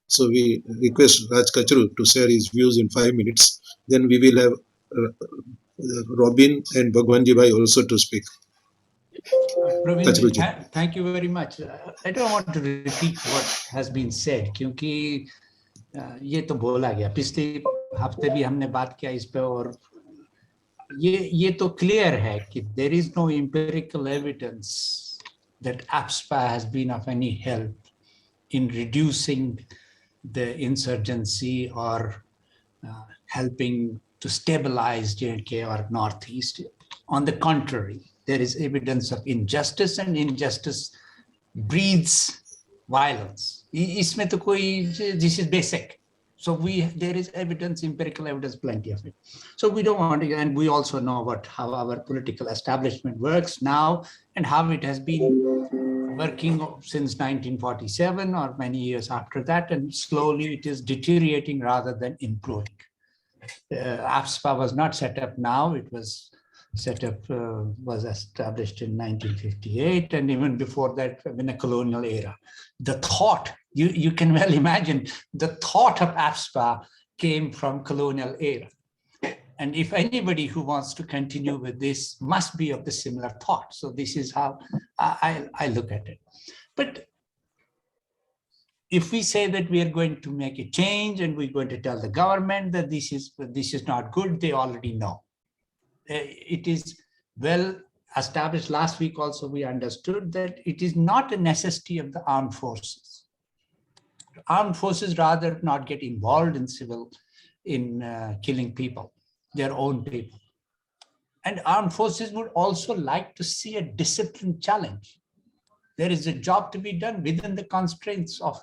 So we request Raj Kachru to share his views in 5 minutes. Then we will have Robin and Bhagwanji Bhai also to speak. Praveen, thank you very much. I don't want to repeat what has been said, क्योंकि ये तो बोला गया. पिछले हफ्ते भी हमने बात किया इस पे, और ये तो clear है कि there is no empirical evidence that AFSPA has been of any help in reducing the insurgency or helping to stabilize J&K or Northeast. On the contrary, there is evidence of injustice, and injustice breeds violence. This is basic. So there is evidence, empirical evidence, plenty of it. So we don't want to, and we also know how our political establishment works now and how it has been working since 1947 or many years after that, and slowly it is deteriorating rather than improving. AFSPA was not set up now, it was set up, was established in 1958, and even before that in a colonial era. The thought, you can well imagine, the thought of AFSPA came from colonial era. And if anybody who wants to continue with this must be of the similar thought. So this is how I look at it. But if we say that we are going to make a change and we're going to tell the government that this is not good, they already know. It is well established. Last week also we understood that it is not a necessity of the armed forces. Armed forces rather not get involved in killing people, their own people. And armed forces would also like to see a disciplined challenge. There is a job to be done within the constraints of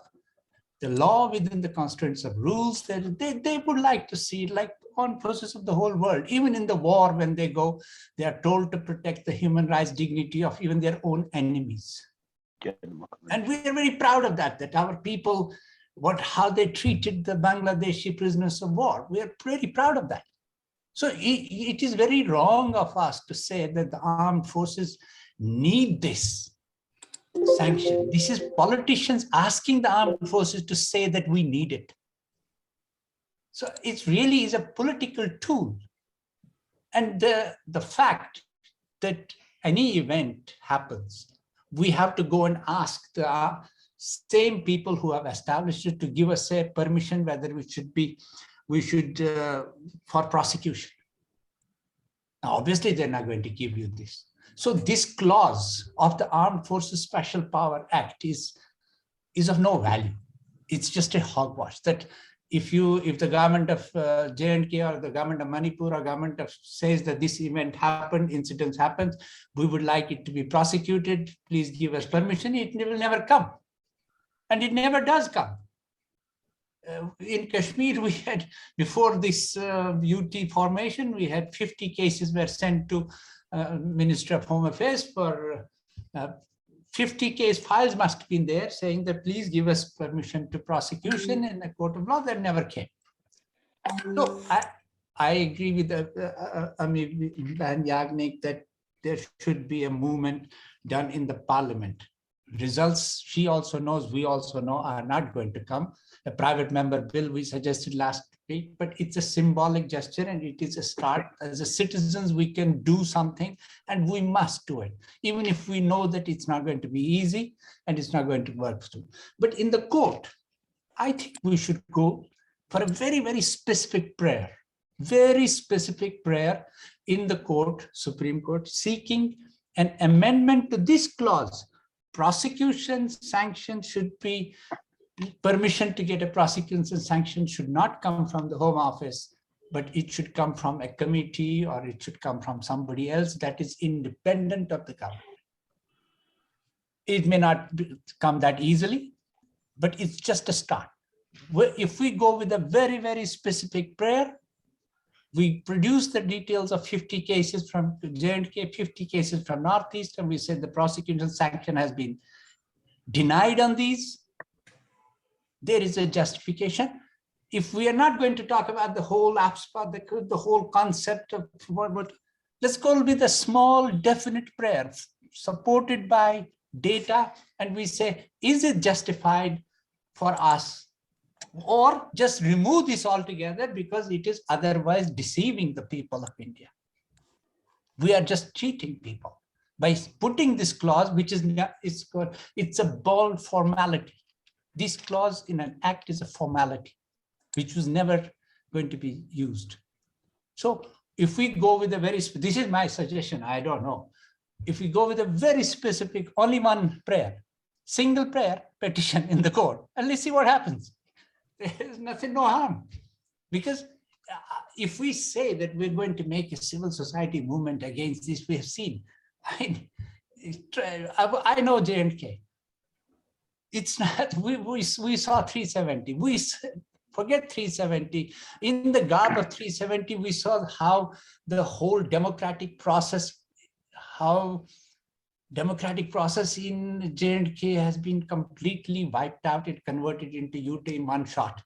the law, within the constraints of rules. They would like to see it like armed forces of the whole world. Even in the war, when they go, they are told to protect the human rights dignity of even their own enemies. And we are very proud of that our people, how they treated the Bangladeshi prisoners of war. We are pretty proud of that. So it is very wrong of us to say that the armed forces need this sanction. This is politicians asking the armed forces to say that we need it. So it really is a political tool. And the fact that any event happens, we have to go and ask the same people who have established it to give us a permission whether we should for prosecution. Now, obviously, they're not going to give you this. So this clause of the Armed Forces Special Power Act is of no value. It's just a hogwash that if the government of J&K or the government of Manipur or government says that this event happened, incidents happened, we would like it to be prosecuted, please give us permission, it will never come. And it never does come. In Kashmir, we had, before this UT formation, we had 50 cases were sent to Ministry of Home Affairs for 50 case files must have been there saying that please give us permission to prosecution in the court of law. That never came. So I agree with Ameeben and Yagnik that there should be a movement done in the parliament. Results, she also knows, we also know, are not going to come. A private member bill we suggested last week, but it's a symbolic gesture and it is a start. As a citizens, we can do something and we must do it, even if we know that it's not going to be easy and it's not going to work through. But in the court, I think we should go for a very, very specific prayer in the court, Supreme Court, seeking an amendment to this clause. Prosecution sanction should be, permission to get a prosecution sanction should not come from the Home Office, but it should come from a committee or it should come from somebody else that is independent of the government. It may not come that easily, but it's just a start. If we go with a very, very specific prayer, we produce the details of 50 cases from J&K, 50 cases from Northeast, and we say the prosecution sanction has been denied on these. there is a justification. If we are not going to talk about the whole AFSPA, the whole concept of what, let's go with a small definite prayer supported by data, and we say, is it justified for us? Or just remove this altogether because it is otherwise deceiving the people of India. We are just cheating people by putting this clause, which is it's a bold formality. This clause in an act is a formality, which was never going to be used. So if we go with a very, this is my suggestion, I don't know. If we go with a very specific, only one prayer, single prayer petition in the court, and let's see what happens. There's nothing, no harm. Because if we say that we're going to make a civil society movement against this, we have seen, I know J&K. It's not, we saw 370. We forget 370. In the garb of 370, we saw how the whole democratic process, how democratic process in J&K has been completely wiped out. It converted into UT in one shot.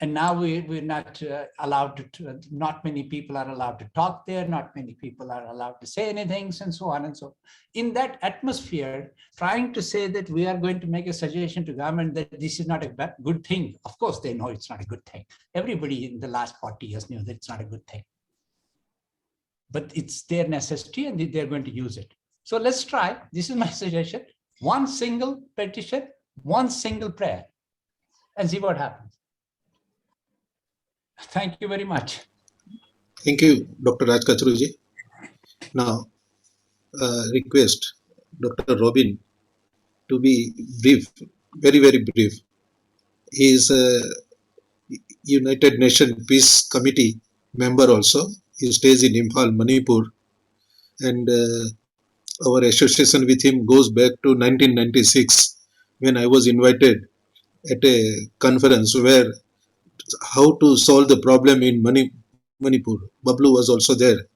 And now we're not allowed to, not many people are allowed to talk there, not many people are allowed to say anything, and so on and so on. In that atmosphere, trying to say that we are going to make a suggestion to government that this is not a good thing. Of course, they know it's not a good thing. Everybody in the last 40 years knew that it's not a good thing. But it's their necessity and they're going to use it. So let's try, this is my suggestion, one single petition, one single prayer, and see what happens. Thank you very much. Thank you, Dr. Rajkacharuji. Now, request Dr. Robin to be brief, very, very brief. He is a United Nations Peace Committee member also. He stays in Imphal, Manipur, and our association with him goes back to 1996 when I was invited at a conference where how to solve the problem in Manipur. Bablu was also there,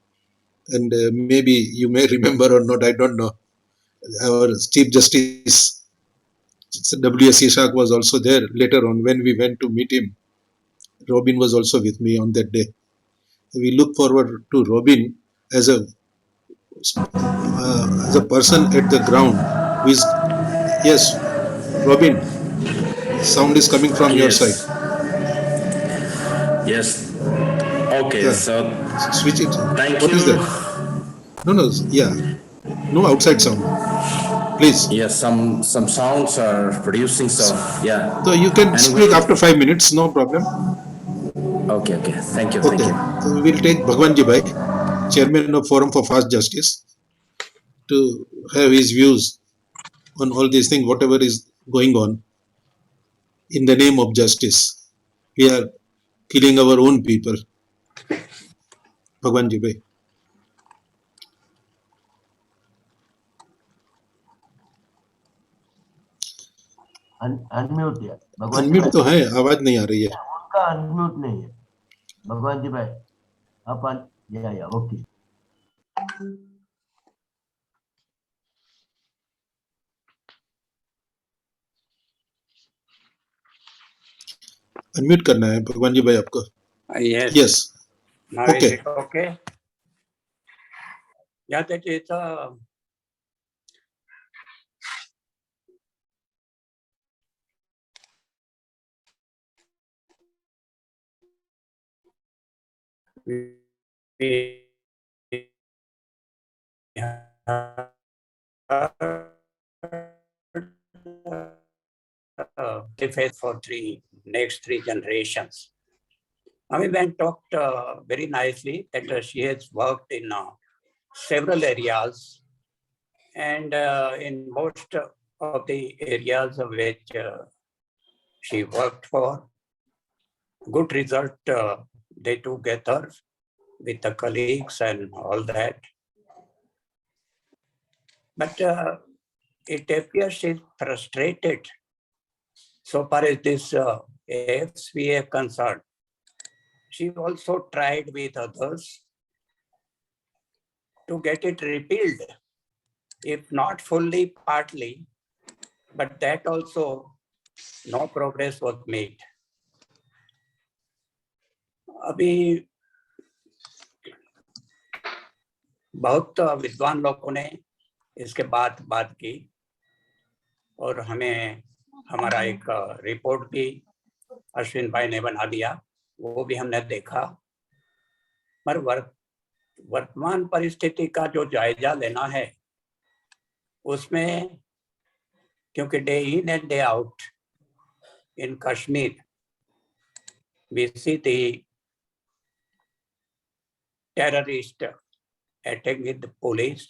and maybe you may remember or not, I don't know. Our Chief Justice W.S. Sheikh was also there later on when we went to meet him. Robin was also with me on that day. We look forward to Robin as a person at the ground who is, yes, Robin, sound is coming from your side. Yes. Okay, yeah. So switch it. Thank what you. Is that? No, yeah. No outside sound. Please. Yes, some sounds are producing, so yeah. So you can speak after 5 minutes, no problem. Okay. Thank you. Okay. So we'll take Bhagwanji Bhai, Chairman of Forum for Fast Justice, to have his views on all these things, whatever is going on in the name of justice. We are killing our own people. Bhagwanji Bhai. Unmute है unmute तो है, आवाज नहीं आ रही है उनका unmute नहीं है भगवान जी भाई अपन या ओके अनम्यूट करना है भगवान जी भाई आपको yes okay okay yeah that is for next three generations. Ameeben talked very nicely that she has worked in several areas, and in most of the areas of which she worked for, good result they together with the colleagues and all that. But it appears she's frustrated so far as this AFSPA concerned. She also tried with others to get it repealed, if not fully, partly, but that also no progress was made. अभी बहुत विद्वान लोगों ने इसके बाद बात की और हमें हमारा एक रिपोर्ट भी अश्विन भाई ने बना दिया, वो भी हमने देखा। पर वर्तमान परिस्थिति का जो जायजा लेना है उसमें, क्योंकि day in and day out in Kashmir we see the terrorist attacking the police,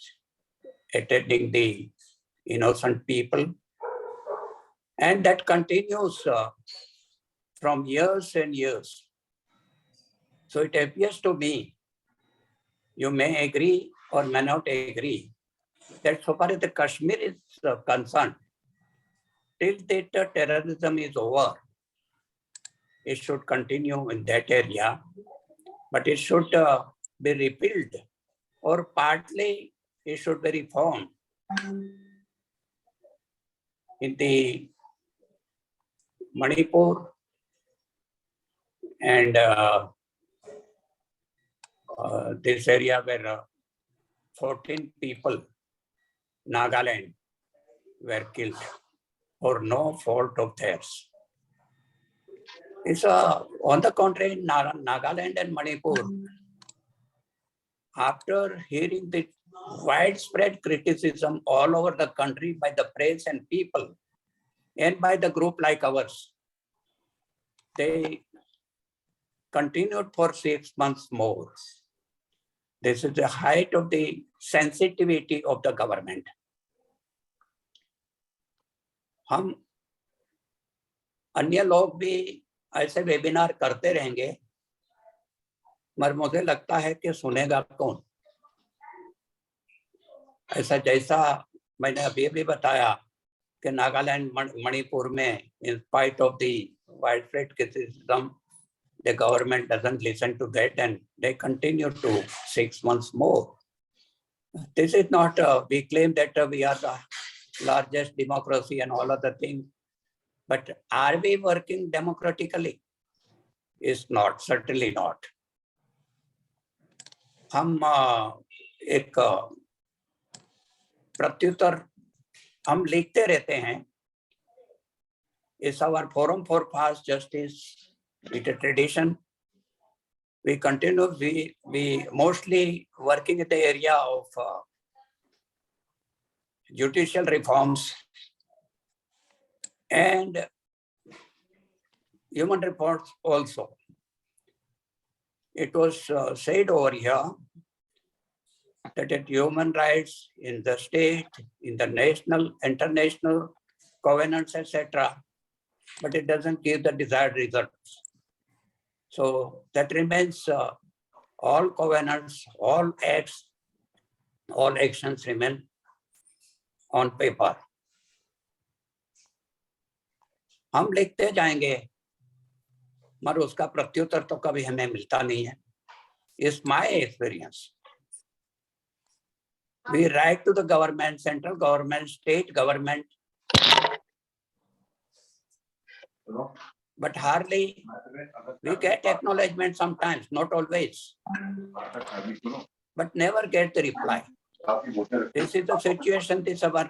attacking the innocent people, and that continues from years and years. So it appears to me, you may agree or may not agree, that so far as the Kashmir is concerned, till that terrorism is over, it should continue in that area, but it should be repealed, or partly it should be reformed. In the Manipur and this area where 14 people, Nagaland, were killed for no fault of theirs. It's on the contrary, Nagaland and Manipur, after hearing the widespread criticism all over the country by the press and people, and by the group like ours, they continued for 6 months more. This is the height of the sensitivity of the government. हम अन्य लोग भी ऐसे webinar करते रहेंगे, मगर मुझे लगता है कि सुनेगा कौन? ऐसा जैसा मैंने अभी भी बताया कि नागालैंड मणिपुर में in spite of the widespread criticism, the government doesn't listen to that and they continue to 6 months more. This is not, we claim that we are the largest democracy and all other things, but are we working democratically? Is not, certainly not. हम एक प्रत्युत्तर हम लिखते रहते हैं. It's our forum for fast justice. It's a tradition. We continue, we mostly working in the area of judicial reforms and human reforms also. It was said over here that human rights in the state, in the national, international covenants, etc., but it doesn't give the desired results. So that remains all covenants, all acts, all actions remain on paper. हम लिखते जाएंगे, मगर उसका प्रत्युत्तर तो कभी हमें मिलता नहीं है. It's my experience. We write to the government, central government, state government, but hardly we get acknowledgement sometimes, not always, but never get the reply. This is the situation this our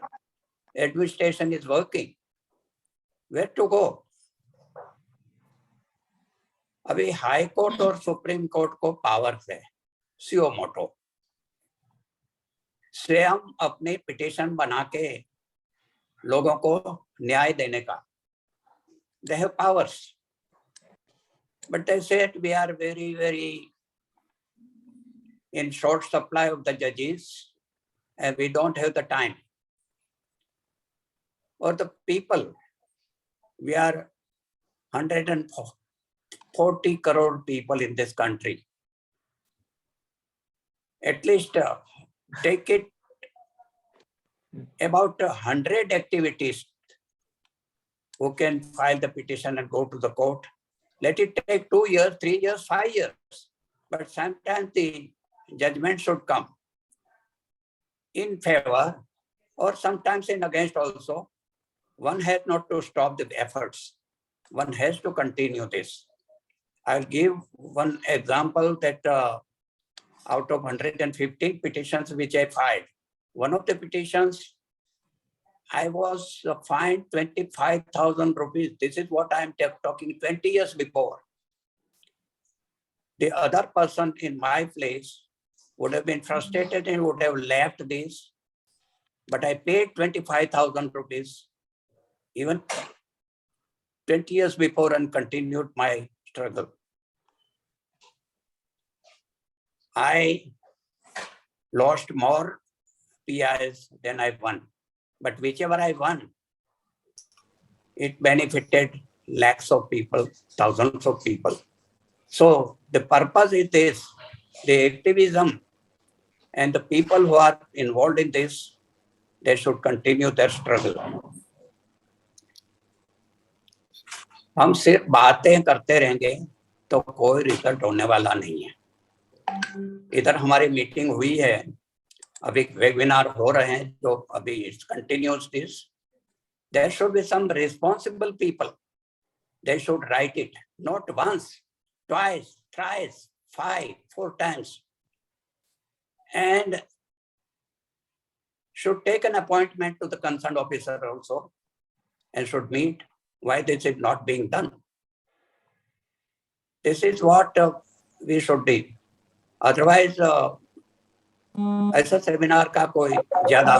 administration is working. Where to go? अभी high court और supreme court को powers है, CO मोटो, स्वयं अपनी petition बना के लोगों को न्याय देने का. They have powers, but they said we are very, very in short supply of the judges and we don't have the time. Or the people, we are 140 crore people in this country. At least take it about 100 activities who can file the petition and go to the court. Let it take 2 years, 3 years, 5 years. But sometimes the judgment should come in favor or sometimes in against also. one has not to stop the efforts. One has to continue this. I'll give one example that out of 115 petitions which I filed, one of the petitions, I was fined 25,000 rupees. This is what I'm talking 20 years before. The other person in my place would have been frustrated and would have left this, but I paid 25,000 rupees even 20 years before and continued my struggle. I lost more PIs than I won, but whichever I won, it benefited lakhs of people, thousands of people. So the purpose is this, the activism and the people who are involved in this, they should continue their struggle. हम सिर्फ बातें करते रहेंगे तो कोई result होने वाला नहीं है. इधर हमारी मीटिंग हुई है, अभी वेबिनार हो रहे हैं जो अभी continuous this. There should be some responsible people. They should write it, not once, twice, thrice, 5, 4 times. And should take an appointment to the concerned officer also and should meet why this is not being done. This is what we should do. Otherwise, ऐसा seminar का कोई ज्यादा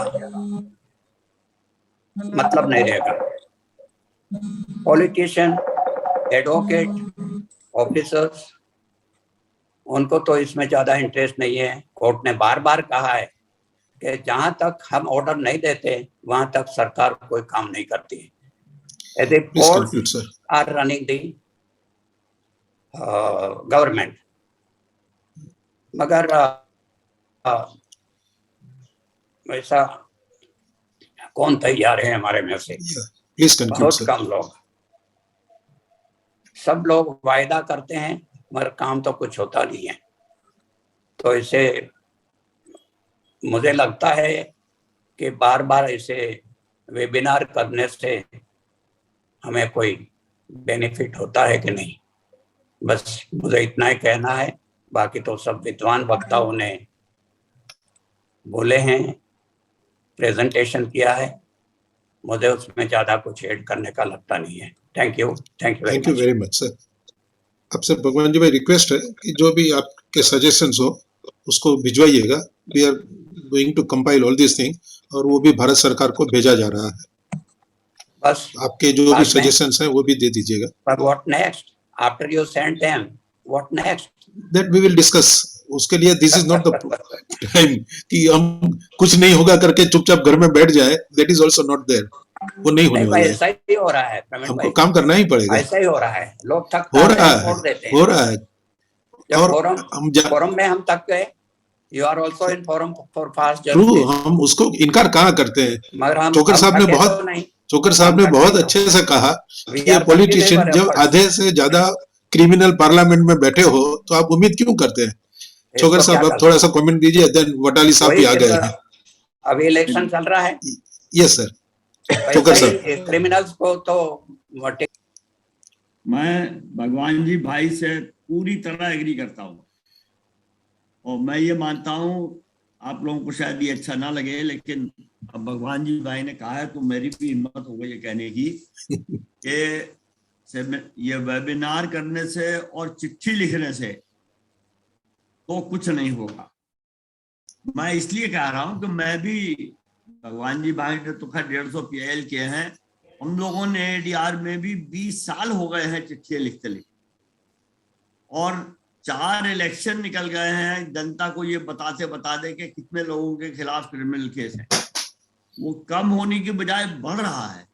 मतलब नहीं रहेगा. Politician, advocate, officers, उनको तो इसमें ज्यादा इंटरेस्ट नहीं है. कोर्ट ने बार बार कहा है कि जहां तक हम ऑर्डर नहीं देते वहां तक सरकार कोई काम नहीं करती है. The courts are running the government. मगर वैसा कौन तैयार है हमारे में से? बहुत कम लोग. सब लोग वायदा करते हैं मगर काम तो कुछ होता नहीं है. तो इसे मुझे लगता है कि बार बार इसे वेबिनार करने से हमें कोई बेनिफिट होता है कि नहीं. बस मुझे इतना ही कहना है. बाकी तो सब विद्वान वक्ताओं ने बोले हैं, प्रेजेंटेशन किया है. मुझे उसमें ज्यादा कुछ ऐड करने का लगता नहीं है. Thank you very much sir. आपसे भगवान जी भाई रिक्वेस्ट है कि जो भी आपके सजेशंस हो उसको भिजवाइएगा. We are going to compile all this thing और वो भी भारत सरकार को भेजा जा रहा है. बस आपके जो भी सजेशंस हैं वो भी दे दीजिएगा. But what next? After you send them, what next? That we will discuss. उसके लिए this is not the time कि हम कुछ नहीं होगा करके चुपचाप घर में बैठ जाए. That is also not there. वो नहीं होने वाला है. ऐसा ही हो रहा है. हमको काम करना ही पड़ेगा. ऐसा ही हो रहा है. लोग थक हो रहा है. और फोरम में हम तक गए. You are also in forum for fast justice. True, हम उसको इनकार कहाँ करते हैं. चोकर साहब ने बहुत अच्छे से कहा कि पॉलिटिशियन जब आधे से ज्यादा क्रिमिनल पार्लियामेंट में बैठे हो तो आप उम्मीद क्यों करते हैं. चोकर साहब आप थोड़ा सा कमेंट दीजिए. देन वटाली साहब भी आ गए हैं. अभी इलेक्शन चल रहा है. Yes sir. चोकर साहब क्रिमिनल्स को तो मैं भगवान जी भाई से पूरी तरह एग्री करता हूँ और मैं ये मानता हूँ, आप लोगों को शायद ये अच्छा ना लगे, लेकिन अब भगवान जी भाई ने कहा है तो मेरी भी हिम्मत हो गई ये कहने की कि ये वेबिनार करने से और चिट्ठी लिखने से तो कुछ नहीं होगा. मैं इसलिए कह रहा हूं कि मैं भी, भगवान जी भाई ने तो खैर 150 PIL किए हैं. हम लोगों ने ADR में भी 20 साल हो गए हैं चिट्ठी लिखते लिखते और 4 इलेक्शन निकल गए हैं. जनता को ये बताते कि कितने लोगों के खिलाफ क्रिमिनल केस है. वो कम होने की बजाय बढ़ रहा है.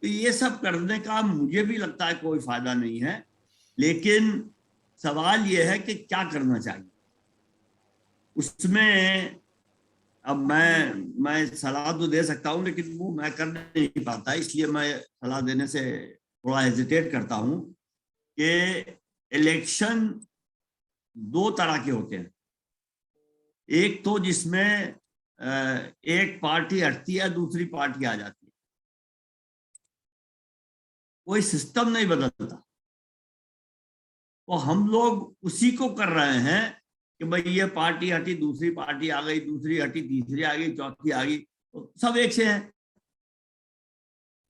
तो ये सब करने का मुझे भी लगता है कोई फायदा नहीं है. लेकिन सवाल ये है कि क्या करना चाहिए उसमें. अब मैं सलाह तो दे सकता हूं लेकिन वो मैं कर नहीं पाता, इसलिए मैं सलाह देने से थोड़ा हेजिटेट करता हूं कि इलेक्शन 2 तरह के होते हैं. एक तो जिसमें एक पार्टी हटती है, दूसरी पार्टी आ जाती है. कोई सिस्टम नहीं बदलता। तो हम लोग उसी को कर रहे हैं कि भाई ये पार्टी हटी, दूसरी पार्टी आ गई, दूसरी हटी, तीसरी आ गई, चौथी आ गई, तो सब एक से हैं।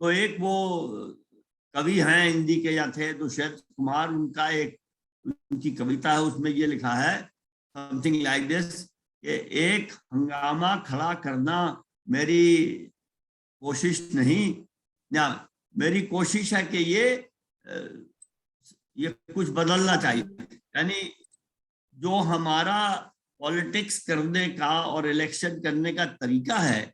तो एक वो कवि हैं हिंदी के या थे दुष्यंत कुमार, उनका एक उनकी कविता है, उसमें ये लिखा है समथिंग लाइक दिस कि एक हंगामा खड़ा करना मेरी कोशिश नहीं, या मेरी कोशिश है कि ये कुछ बदलना चाहिए। यानी जो हमारा पॉलिटिक्स करने का और इलेक्शन करने का तरीका है,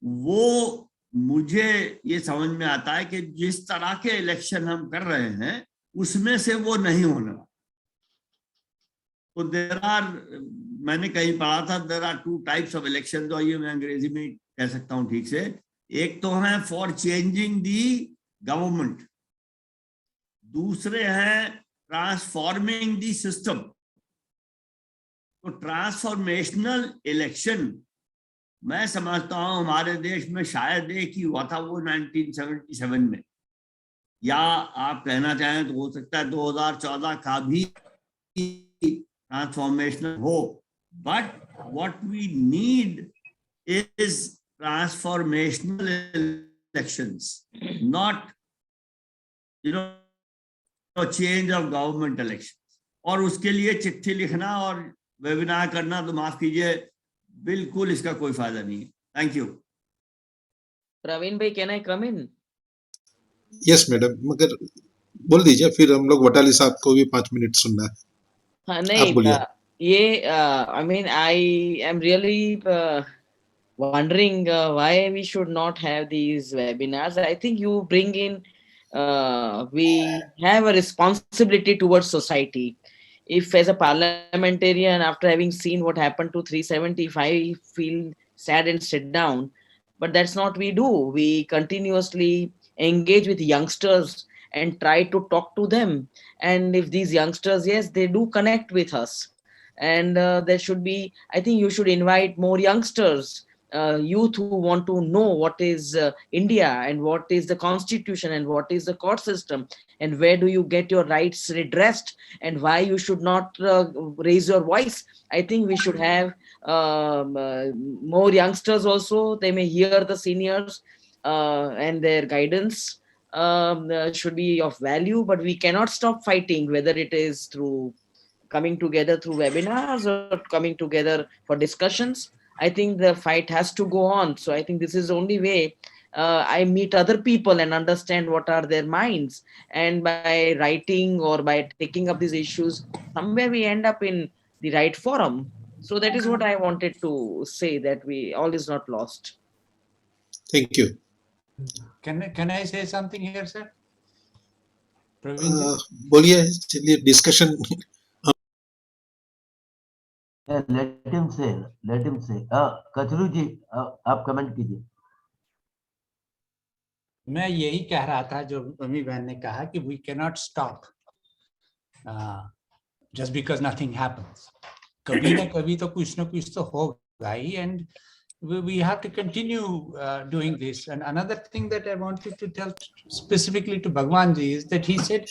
वो मुझे ये समझ में आता है कि जिस तरह के इलेक्शन हम कर रहे हैं उसमें से वो नहीं होने वाला। तो मैंने कहीं पढ़ा था, there are 2 types of election, तो ये मैं अंग्रेजी में कह सकता हूँ ठीक से। एक तो है फॉर चेंजिंग दी गवर्नमेंट, दूसरे हैं ट्रांसफॉर्मिंग दी सिस्टम। तो ट्रांसफॉर्मेशनल इलेक्शन मैं समझता हूं हमारे देश में शायद एक ही हुआ था, वो 1977 में, या आप कहना चाहें तो हो सकता है 2014 का भी ट्रांसफॉर्मेशनल हो। But what we need is transformational elections, not change of government election. और उसके लिए चिट्ठी लिखना और वेबिनार करना, तो माफ कीजिए, बिल्कुल इसका कोई फायदा नहीं है। Thank you. प्रवीण भाई, can I come in? Yes madam, मगर बोल दीजिए, फिर हम लोग वटाली साहब को भी 5 मिनट सुनना है। हाँ, आप नहीं, बोलिए। ये I mean, I am really wondering why we should not have these webinars. I think you bring in, we have a responsibility towards society. If as a parliamentarian, after having seen what happened to 370, if I feel sad and sit down, but that's not we do. We continuously engage with youngsters and try to talk to them. And if these youngsters, yes, they do connect with us. And there should be, I think you should invite more youngsters, youth who want to know what is India and what is the constitution and what is the court system and where do you get your rights redressed and why you should not raise your voice. I think we should have more youngsters also. They may hear the seniors and their guidance should be of value, but we cannot stop fighting, whether it is through coming together through webinars or coming together for discussions. I think the fight has to go on. So I think this is the only way I meet other people and understand what are their minds. And by writing or by taking up these issues, somewhere we end up in the right forum. So that is what I wanted to say, that we all is not lost. Thank you. Can I say something here, sir? बोलिए, चलिए discussion. Let him say. Kachru जी, आप comment कीजिए। मैं यही कह रहा था जो अमी बहन ने कहा कि we cannot stop just because nothing happens. कभी ना कभी तो कुछ ना कुछ तो होगा ही, and we have to continue doing this. And another thing that I wanted to tell specifically to Bhagwan ji is that he said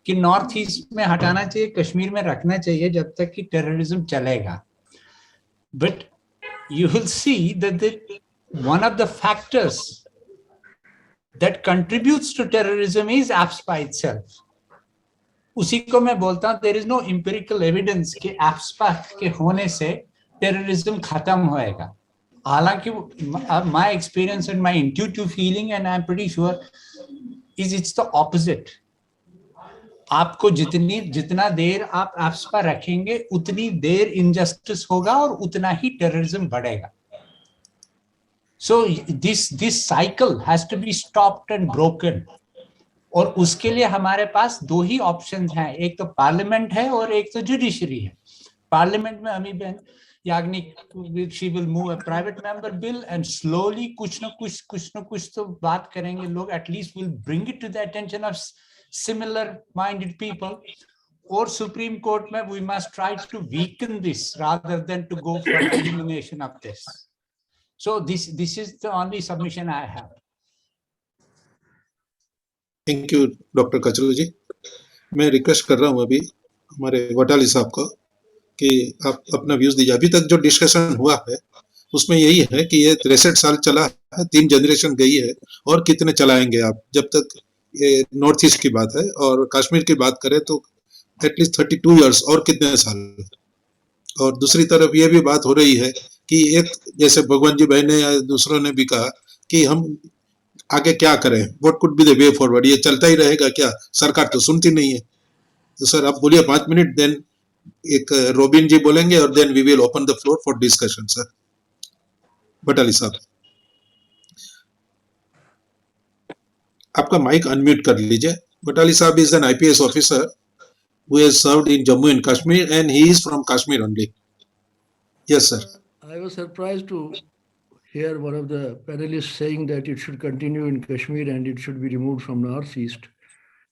कि नॉर्थ ईस्ट में हटाना चाहिए, कश्मीर में रखना चाहिए जब तक कि टेररिज्म चलेगा. But you will see that one of the factors that contributes to terrorism is AFSPA itself. उसी को मैं बोलता हूँ, there is no empirical evidence कि AFSPA के होने से terrorism खत्म होएगा. हालांकि my experience and my intuitive feeling, and I'm pretty sure, is it's the opposite. आपको जितना देर आप AFSPA रखेंगे उतनी देर injustice होगा और उतना ही terrorism बढ़ेगा. So this cycle has to be stopped and broken. और उसके लिए हमारे पास 2 ही ऑप्शंस हैं, एक तो पार्लियामेंट है और एक तो जुडिशरी है. पार्लियामेंट में Amiben Yagnik, she will move a private member bill and slowly कुछ ना कुछ तो बात करेंगे लोग, at least will bring it to the attention of similar minded people. Or Supreme Court में we must try to weaken this rather than to go for elimination of this. So this is the only submission I have. Thank you doctor Kachru ji. मैं request कर रहा हूं अभी हमारे वटाली साहब को कि आप अपना व्यूज दीजिए। अभी तक जो डिस्कशन हुआ है उसमें यही है कि ये 63 साल चला है, 3 जनरेशन गई है, और कितने चलाएंगे आप? जब तक ये नॉर्थ ईस्ट की बात है, और कश्मीर की बात करें तो एटलीस्ट 32 इयर्स और कितने साल। और दूसरी तरफ ये भी बात हो रही है कि एक जैसे भगवान जी भाई ने या दूसरों ने भी कहा कि हम आगे क्या करें, what could be the way forward, ये चलता ही रहेगा क्या? सरकार तो सुनती नहीं है। तो सर आप बोलिए 5 मिनट, देन एक रोबिन जी बोलेंगे और then we will open the floor for discussion. Sir Bhatali sahab आपका माइक अनम्यूट कर लीजिए। Bhatali sahab is an IPS officer who has served in Jammu and Kashmir, and he is from Kashmir only. Yes, sir. I was surprised to hear one of the panelists saying that it should continue in Kashmir and it should be removed from Northeast.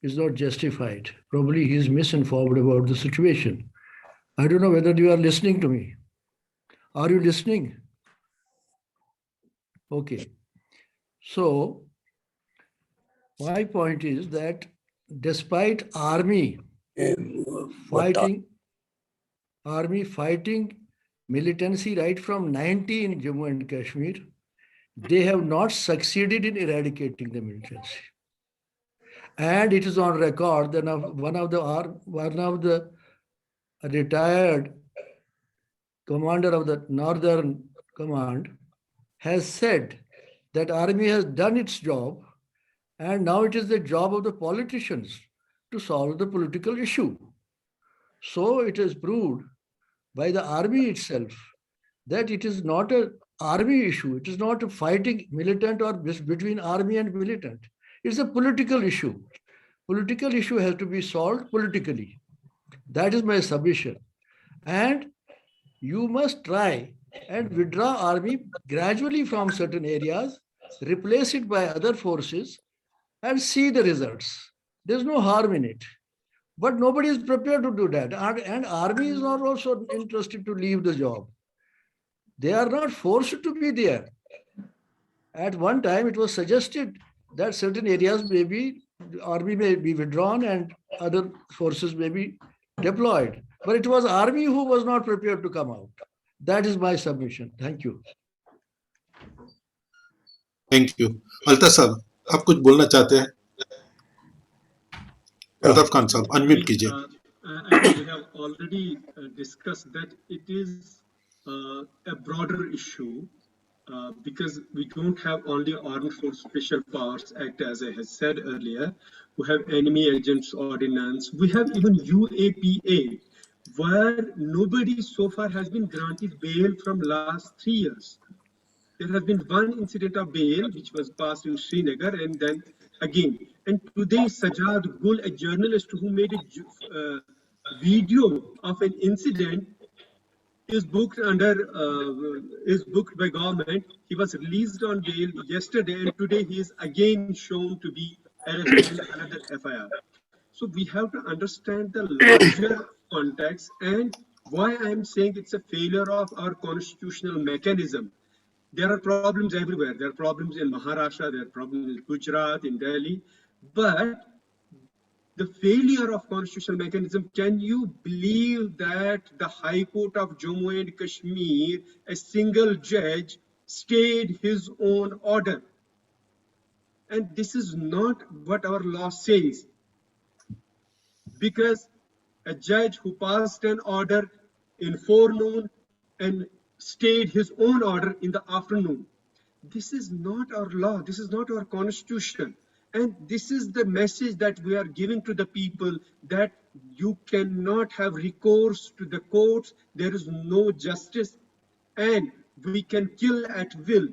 Is not justified. Probably he is misinformed about the situation. I don't know whether you are listening to me. Are you listening? Okay. So my point is that despite army fighting militancy right from 90 in Jammu and Kashmir, they have not succeeded in eradicating the militancy. And it is on record that one of the retired commander of the Northern Command has said that army has done its job, and now it is the job of the politicians to solve the political issue. So it is proved by the army itself that it is not an army issue. It is not a fighting militant or between army and militant. It's a political issue. Political issue has to be solved politically. That is my submission. And you must try and withdraw army gradually from certain areas, replace it by other forces, and see the results. There's no harm in it. But nobody is prepared to do that. And army is not also interested to leave the job. They are not forced to be there. At one time, it was suggested that certain areas army may be withdrawn and other forces may be deployed. But it was army who was not prepared to come out. That is my submission. Thank you. Thank you. Altaf साहब आप कुछ बोलना चाहते हैं? अल्ताफ खान साहब unmute कीजिए। I think we have already discussed that it is a broader issue because we don't have only Armed Forces Special Powers Act, as I had said earlier. We have Enemy Agents Ordinance. We have even UAPA, where nobody so far has been granted bail from last 3 years. There has been one incident of bail which was passed in Srinagar, and then again. And today, Sajad Gul, a journalist who made a video of an incident, is booked by government. He was released on bail yesterday, and today he is again shown to be arrested in another FIR. So we have to understand the larger context and why I am saying it's a failure of our constitutional mechanism. There are problems everywhere. There are problems in Maharashtra, there are problems in Gujrat, in Delhi, but the failure of constitutional mechanism, can you believe that the High Court of Jammu and Kashmir, a single judge, stayed his own order? And this is not what our law says. Because a judge who passed an order in forenoon and stayed his own order in the afternoon. This is not our law. This is not our constitution. And this is the message that we are giving to the people, that you cannot have recourse to the courts. There is no justice and we can kill at will.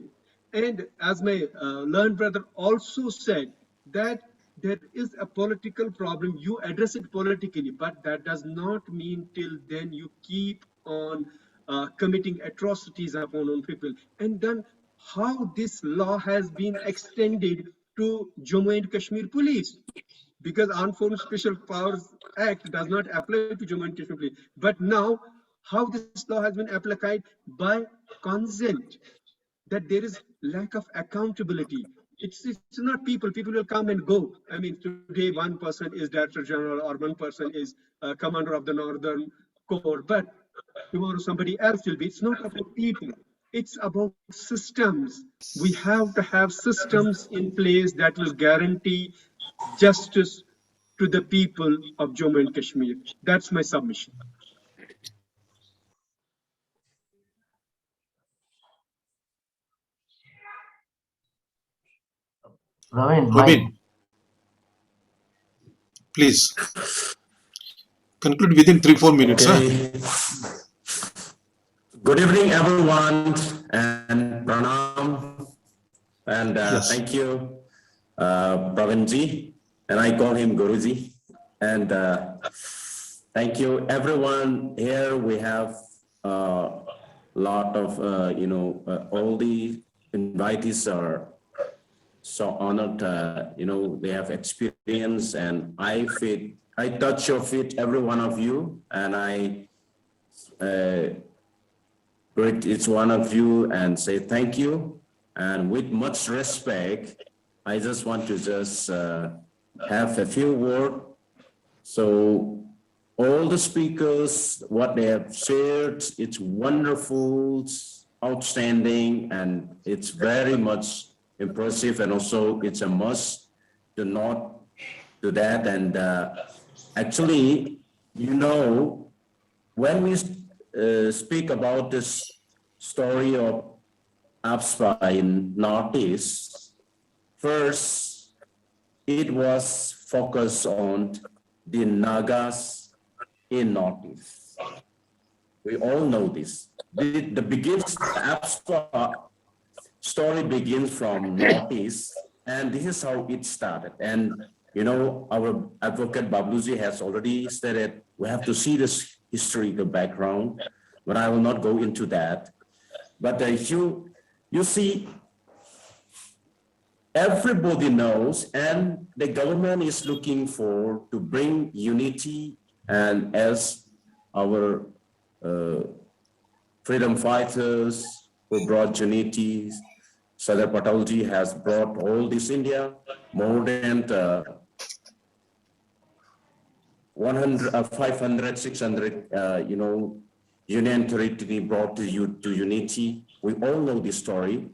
And as my learned brother also said, that there is a political problem, you address it politically, but that does not mean till then you keep on committing atrocities upon own people. And then how this law has been extended to Jammu and Kashmir police, because Armed Forces Special Powers Act does not apply to Jammu and Kashmir police. But now, how this law has been applied by consent, that there is lack of accountability. It's not people. People will come and go. I mean, today one person is Director General or one person is Commander of the Northern Corps, but tomorrow somebody else will be. It's not about people. It's about systems. We have to have systems in place that will guarantee justice to the people of Jammu and Kashmir. That's my submission. Praveen, please conclude within 3-4 minutes. Okay. Good evening, everyone, and pranam, and thank you, Praveenji, and I call him Guruji, and thank you, everyone. Here we have a lot of, all the invitees are so honored. They have experience, and I touch your feet, every one of you, and I greet each one of you and say thank you. And with much respect, I just want to have a few words. So all the speakers, what they have shared, it's wonderful, outstanding, and it's very much impressive, and also it's a must to not do that. And actually, when we speak about this story of AFSPA in Northeast, first, it was focused on the Nagas in Northeast. We all know this. The AFSPA story begins from Northeast, and this is how it started. And our advocate Babluji has already stated we have to see this historical background, but I will not go into that. But you see, everybody knows, and the government is looking to bring unity, and as our freedom fighters who brought unity, Sardar Patelji has brought all this India, more than 500, 600, union territory brought to unity. We all know this story.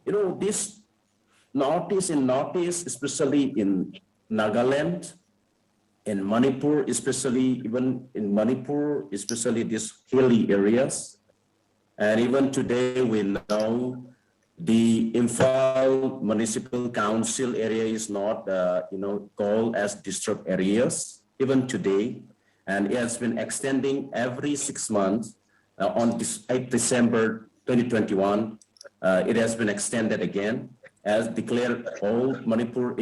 This Northeast, especially in Nagaland, in Manipur, especially these hilly areas. And even today, we know the Imphal Municipal Council area is not, called as district areas, even today. And it has been extending every 6 months. On 8 December 2021, it has been extended again, as declared all Manipur,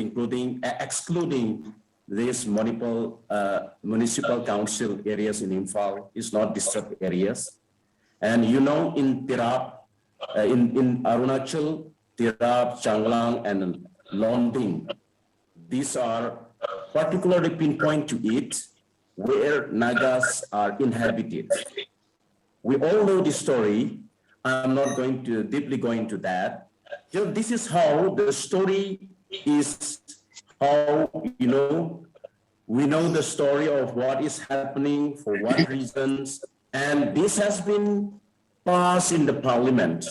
excluding these municipal council areas in Imphal, is not district areas. And in Tirap, in Arunachal, Tirap, Changlang, and Londing, these are particularly pinpoint to it, where Nagas are inhabited. We all know the story. I'm not going to deeply go into that. This is how the story is, how, we know the story of what is happening, for what reasons, and this has been passed in the parliament.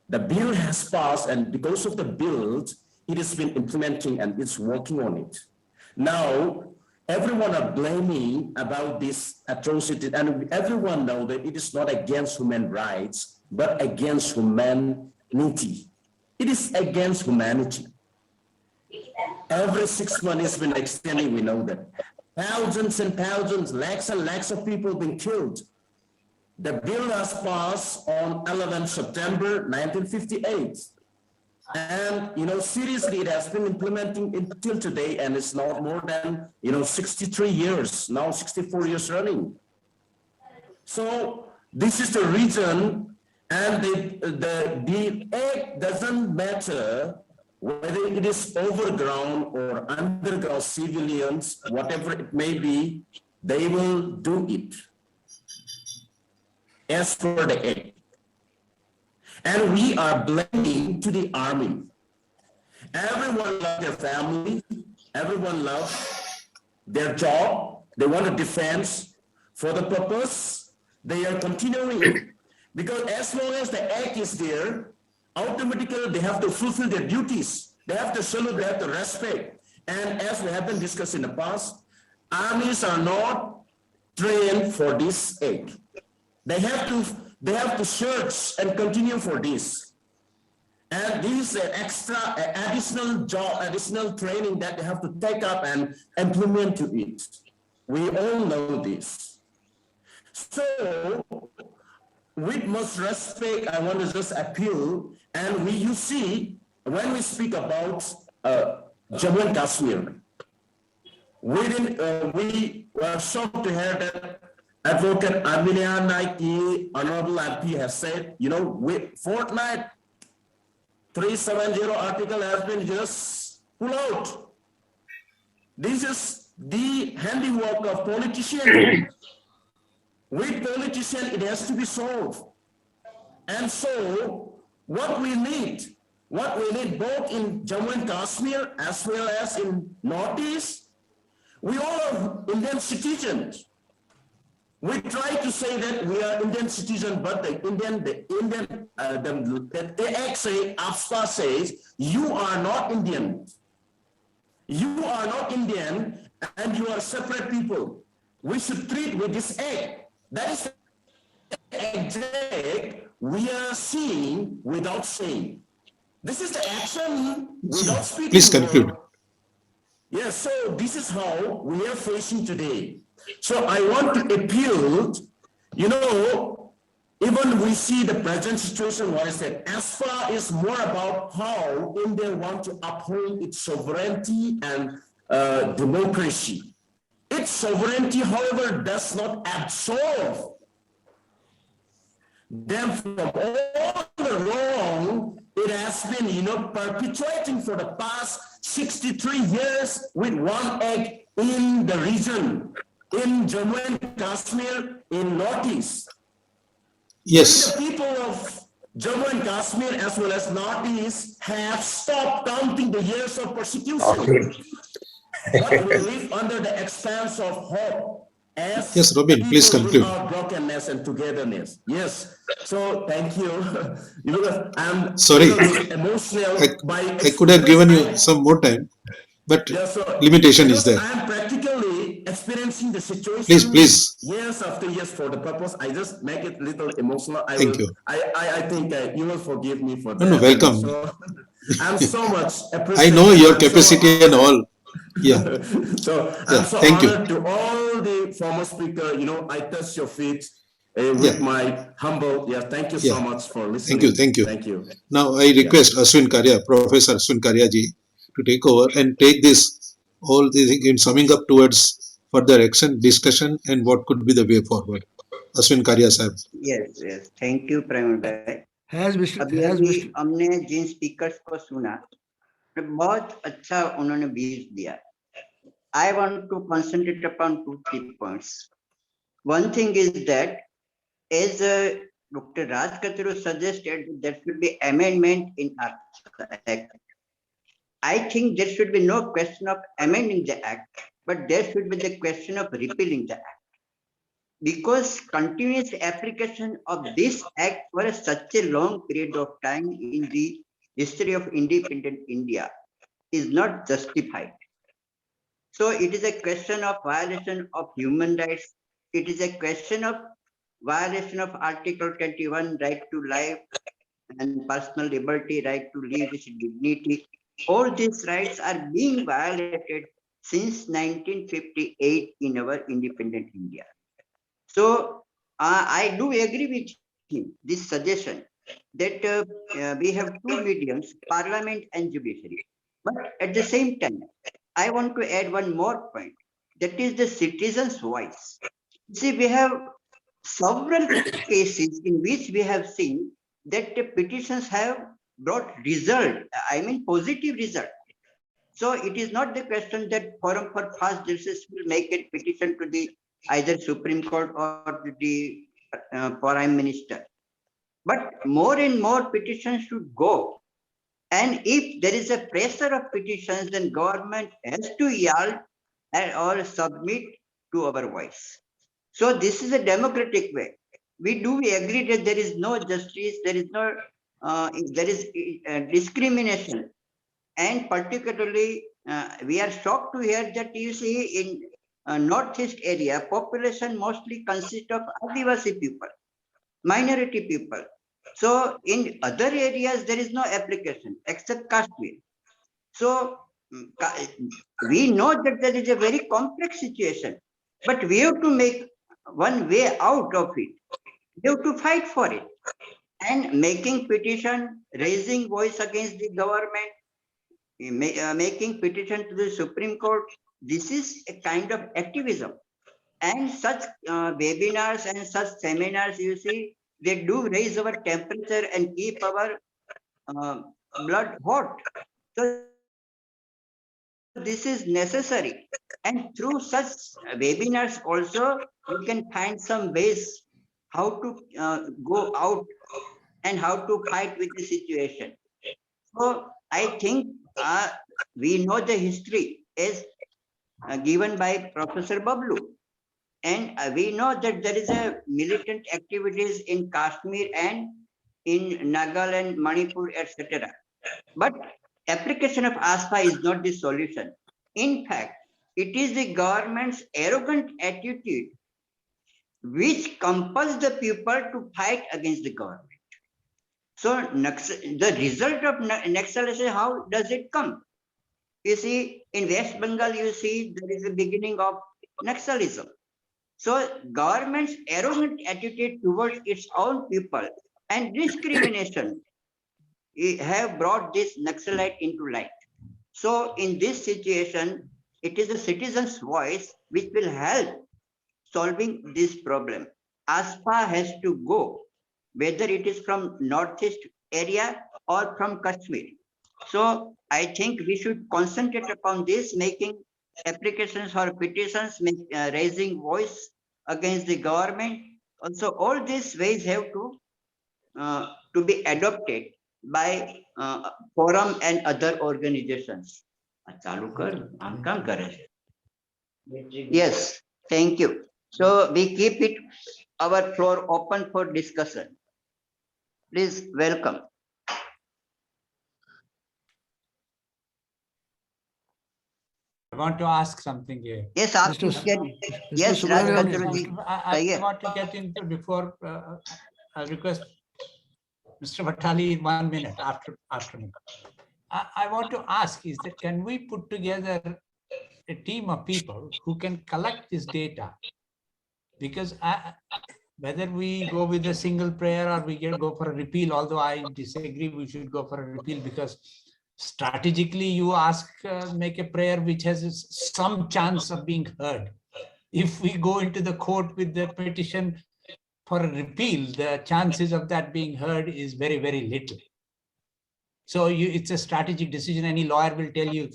The bill has passed, and because of the bill, it has been implementing and it's working on it. Now, everyone are blaming about this atrocity, and everyone knows that it is not against human rights, but against humanity. It is against humanity. Every 6 months it's been extending, we know that. Thousands and thousands, lakhs and lakhs of people have been killed. The bill has passed on 11 September 1958. And, seriously, it has been implementing until today, and it's now more than, 63 years, now 64 years running. So this is the reason, and the act doesn't matter whether it is overground or underground civilians, whatever it may be, they will do it as per the act. And we are blaming to the army. Everyone loves their family. Everyone loves their job. They want a defense. For the purpose, they are continuing. Because as long as the act is there, automatically they have to fulfill their duties. They have to salute, they have to respect. And as we have been discussed in the past, armies are not trained for this act. They have to search and continue for this. And this is an extra, additional job, additional training that they have to take up and implement to it. We all know this. So, with most respect, I want to just appeal, and you see, when we speak about Jammu and Kashmir, we were shocked to hear that Advocate Ameeben Naiki, Honorable MP, has said, fortnight 370 article has been just pulled out. This is the handiwork of politicians. With politicians, it has to be solved. And so, what we need both in Jammu and Kashmir as well as in Northeast, we all are Indian citizens. We try to say that we are Indian citizens, but the AFSPA says you are not Indian. You are not Indian, and you are separate people. We should treat with this act. That is the exact we are seeing without saying. This is the action without speaking. Please conclude. Yes, so this is how we are facing today. So I want to appeal, even we see the present situation, what I said, AFSPA is more about how India wants to uphold its sovereignty and democracy. Its sovereignty, however, does not absolve them from all the wrong it has been, perpetuating for the past 63 years with one act in the region, in Jammu and Kashmir, in Northeast. Yes. The people of Jammu and Kashmir as well as Northeast have stopped counting the years of persecution. But we live under the expanse of hope. Yes, Robin, please conclude. Our brokenness and togetherness. Yes. So thank you. I'm sorry. Emotional. I could have given you some more time, but limitation is there. I'm practically experiencing the situation. Please. Years after years for the purpose. I just make it a little emotional. Thank you. I think you will forgive me for that. No, welcome. So, I'm so much I know your capacity and all. Yeah. So I'm so thank honored to all the former speaker. I touch your feet with my humble. Thank you so much for listening. Thank you. Thank you. Now I request Ashwin Karya, Professor Ashwin Karya ji, to take over and take this all in summing up towards further action, discussion, and what could be the way forward. Ashwin Karya sahab. Yes. Thank you, Prime Minister. अभी हमने जिन speakers को सुना, बहुत अच्छा उन्होंने views दिया. I want to concentrate upon 2-3 points. One thing is that, as Dr. Raj Katru suggested, there should be amendment in Act. I think there should be no question of amending the Act, but there should be the question of repealing the Act. Because continuous application of this Act for such a long period of time in the history of independent India is not justified. So it is a question of violation of human rights. It is a question of violation of Article 21, right to life and personal liberty, right to live with dignity. All these rights are being violated since 1958 in our independent India. So I do agree with him, this suggestion that we have two mediums, Parliament and Judiciary. But at the same time, I want to add one more point, that is the citizen's voice. See, we have several cases in which we have seen that the petitions have brought result, positive result. So it is not the question that Forum for Fast Justice will make a petition to the either Supreme Court or to the Prime Minister. But more and more petitions should go. And if there is a pressure of petitions, then government has to yield or submit to our voice. So this is a democratic way. We agree that there is no justice, there is no discrimination, and particularly we are shocked to hear that you see in northeast area, population mostly consists of Adivasi people, minority people. So in other areas there is no application except Kashmir. So we know that there is a very complex situation, but we have to make one way out of it. We have to fight for it. And making petition, raising voice against the government, making petition to the Supreme Court, this is a kind of activism. And such webinars and such seminars, you see, they do raise our temperature and keep our blood hot. So this is necessary. And through such webinars also, we can find some ways how to go out and how to fight with the situation. So I think we know the history is given by Professor Bablu. And we know that there is a militant activities in Kashmir and in Nagaland, Manipur, etc. But application of AFSPA is not the solution. In fact, it is the government's arrogant attitude which compels the people to fight against the government. So the result of Naxalism, how does it come? You see, in West Bengal, you see there is a beginning of Naxalism. So government's arrogant attitude towards its own people and discrimination have brought this Naxalite into light. So in this situation, it is the citizens' voice which will help solving this problem. AFSPA has to go, whether it is from northeast area or from Kashmir. So I think we should concentrate upon this, making applications or petitions, raising voice against the government. Also, all these ways have to be adopted by forum and other organizations. Yes, thank you. So we keep our floor open for discussion. Please welcome. I want to ask something here. Yes, yes, I want to get into before I'll request Mr. Watali in 1 minute after me. I want to ask is that can we put together a team of people who can collect this data? Because whether we go with a single prayer or we go for a repeal, although I disagree, we should go for a repeal because strategically you make a prayer which has some chance of being heard. If we go into the court with the petition for a repeal, the chances of that being heard is very, very little. So it's a strategic decision. Any lawyer will tell you,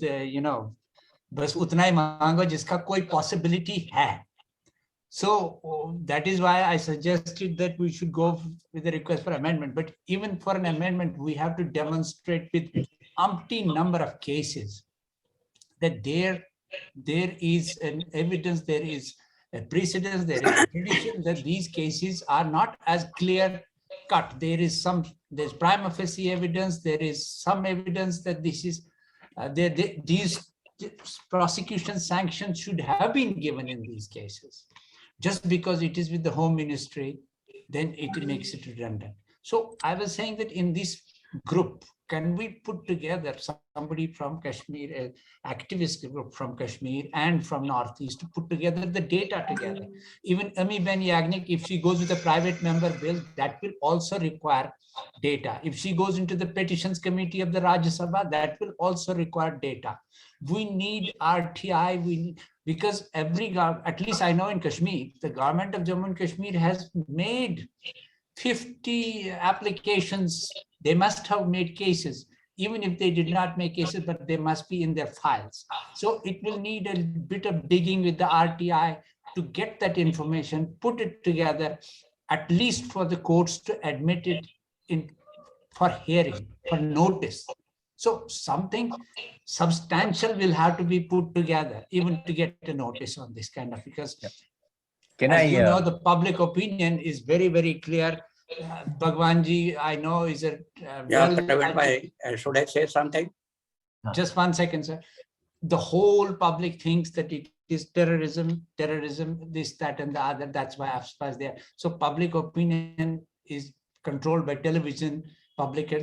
bas utna hi mango jiska koi possibility hai. So that is why I suggested that we should go with the request for amendment. But even for an amendment, we have to demonstrate with umpteen number of cases that there is an evidence, there is a precedence, there is a tradition that these cases are not as clear cut. There's prima facie evidence, there is some evidence that this is these prosecution sanctions should have been given in these cases. Just because it is with the Home Ministry, then it makes it redundant. So I was saying that in this group, can we put together somebody from Kashmir, an activist group from Kashmir and from Northeast to put together the data together? Even Ameeben Yagnik, if she goes with a private member bill, that will also require data. If she goes into the petitions committee of the Rajya Sabha, that will also require data. We need RTI, because at least I know in Kashmir, the government of Jammu and Kashmir has made 50 applications. They must have made cases, even if they did not make cases, but they must be in their files. So it will need a bit of digging with the RTI to get that information, put it together, at least for the courts to admit it for hearing, for notice. So something substantial will have to be put together, even to get a notice on this kind of, because you know, the public opinion is very, very clear. Bhagwanji, I know, is a should I say something? Just 1 second, sir. The whole public thinks that it is terrorism, this, that, and the other. That's why AFSPA is there. So public opinion is controlled by television. Public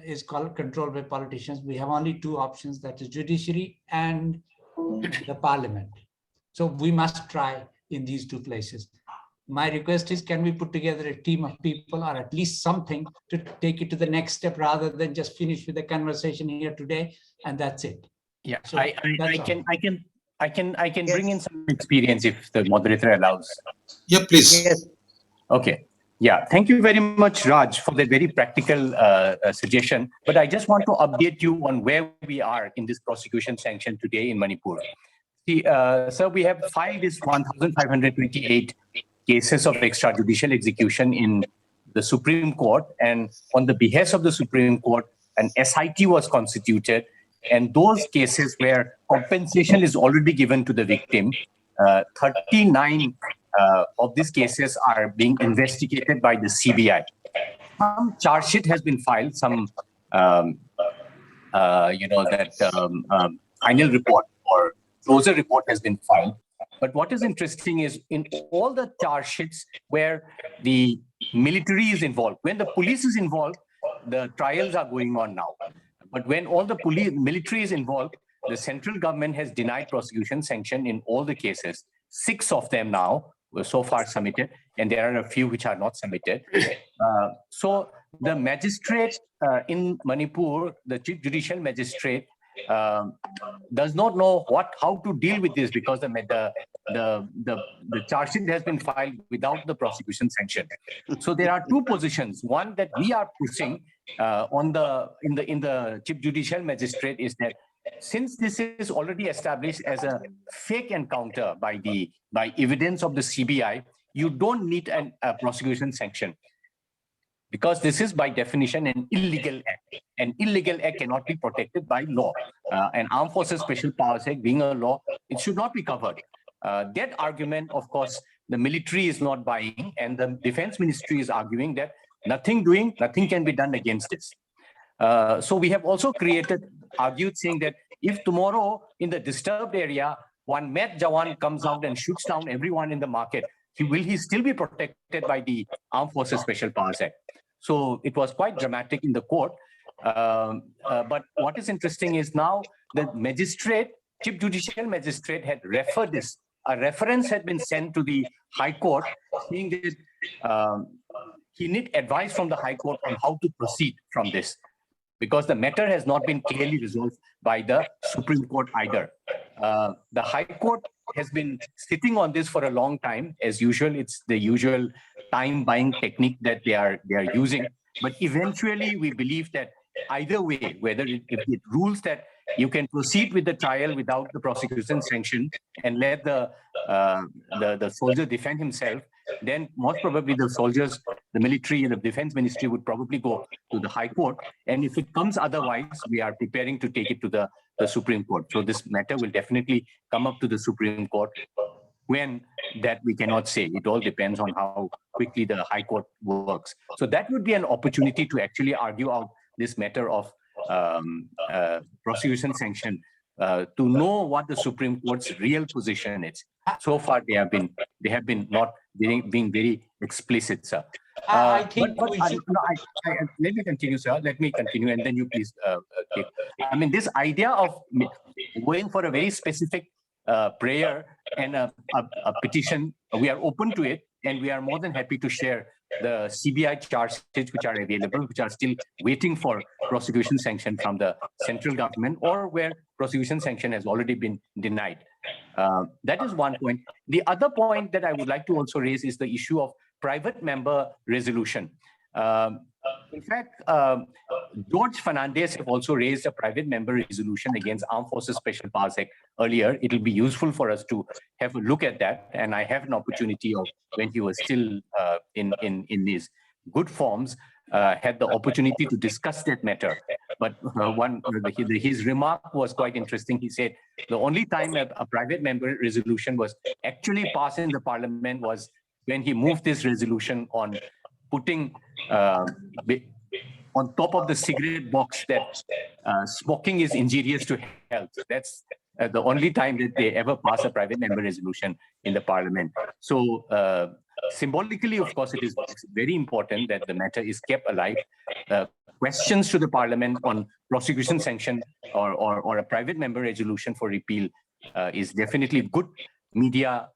is controlled by politicians. We have only two options, that is judiciary and the parliament. So we must try in these two places. My request is, can we put together a team of people, or at least something, to take it to the next step, rather than just finish with the conversation here today and that's it. Yeah, so I can bring in some experience if the moderator allows. Yeah, please. Yes. Okay. Yeah, thank you very much, Raj, for that very practical suggestion. But I just want to update you on where we are in this prosecution sanction today in Manipur. See, sir, we have filed this 1,528 cases of extrajudicial execution in the Supreme Court, and on the behest of the Supreme Court, an SIT was constituted, and those cases where compensation is already given to the victim, 39 of these cases are being investigated by the CBI. Some charge sheet has been filed, some, final report or closure report has been filed. But what is interesting is, in all the charge sheets where the military is involved, when the police is involved, the trials are going on now. But when all the military is involved, the central government has denied prosecution sanction in all the cases. 6 of them now were so far submitted, and there are a few which are not submitted. So the magistrate in Manipur, the chief judicial magistrate, does not know how to deal with this, because the charge sheet has been filed without the prosecution sanction. So there are two positions. One that we are pushing in the chief judicial magistrate is that, since this is already established as a fake encounter by evidence of the CBI, you don't need a prosecution sanction, because this is by definition an illegal act. An illegal act cannot be protected by law. An Armed Forces Special Powers Act being a law, it should not be covered. That argument, of course, the military is not buying, and the Defense Ministry is arguing that nothing can be done against this. So we have also argued saying that if tomorrow in the disturbed area, one Met Jawan comes out and shoots down everyone in the market, will he still be protected by the Armed Forces Special Powers Act? So it was quite dramatic in the court. But what is interesting is now the magistrate, chief judicial magistrate, had referred this. A reference had been sent to the High Court saying that he need advice from the High Court on how to proceed from this, because the matter has not been clearly resolved by the Supreme Court either. The High Court has been sitting on this for a long time. As usual, it's the usual time-buying technique that they are using. But eventually, we believe that either way, whether if it rules that you can proceed with the trial without the prosecution sanction and let the soldier defend himself, then most probably the soldiers, the military and the Defense Ministry would probably go to the High Court. And if it comes otherwise, we are preparing to take it to the Supreme Court. So this matter will definitely come up to the Supreme Court. When that we cannot say. It all depends on how quickly the High Court works. So that would be an opportunity to actually argue out this matter of prosecution sanction, to know what the Supreme Court's real position is. So far, they have been not being very explicit, sir. I think let me continue, sir. Let me continue, and then you please keep. I mean, this idea of going for a very specific prayer and a petition, we are open to it, and we are more than happy to share the CBI charge sheets which are available, which are still waiting for prosecution sanction from the central government, or where prosecution sanction has already been denied. That is one point. The other point that I would like to also raise is the issue of private member resolution. In fact, George Fernandez have also raised a private member resolution against Armed Forces Special Powers Act earlier. It will be useful for us to have a look at that. And I have an opportunity of when he was still in his good forms had the opportunity to discuss that matter. But his remark was quite interesting. He said the only time a private member resolution was actually passed in the parliament was when he moved this resolution on putting on top of the cigarette box that smoking is injurious to health. That's the only time that they ever pass a private member resolution in the parliament. So symbolically, of course, it is very important that the matter is kept alive. Questions to the parliament on prosecution sanction or a private member resolution for repeal is definitely good media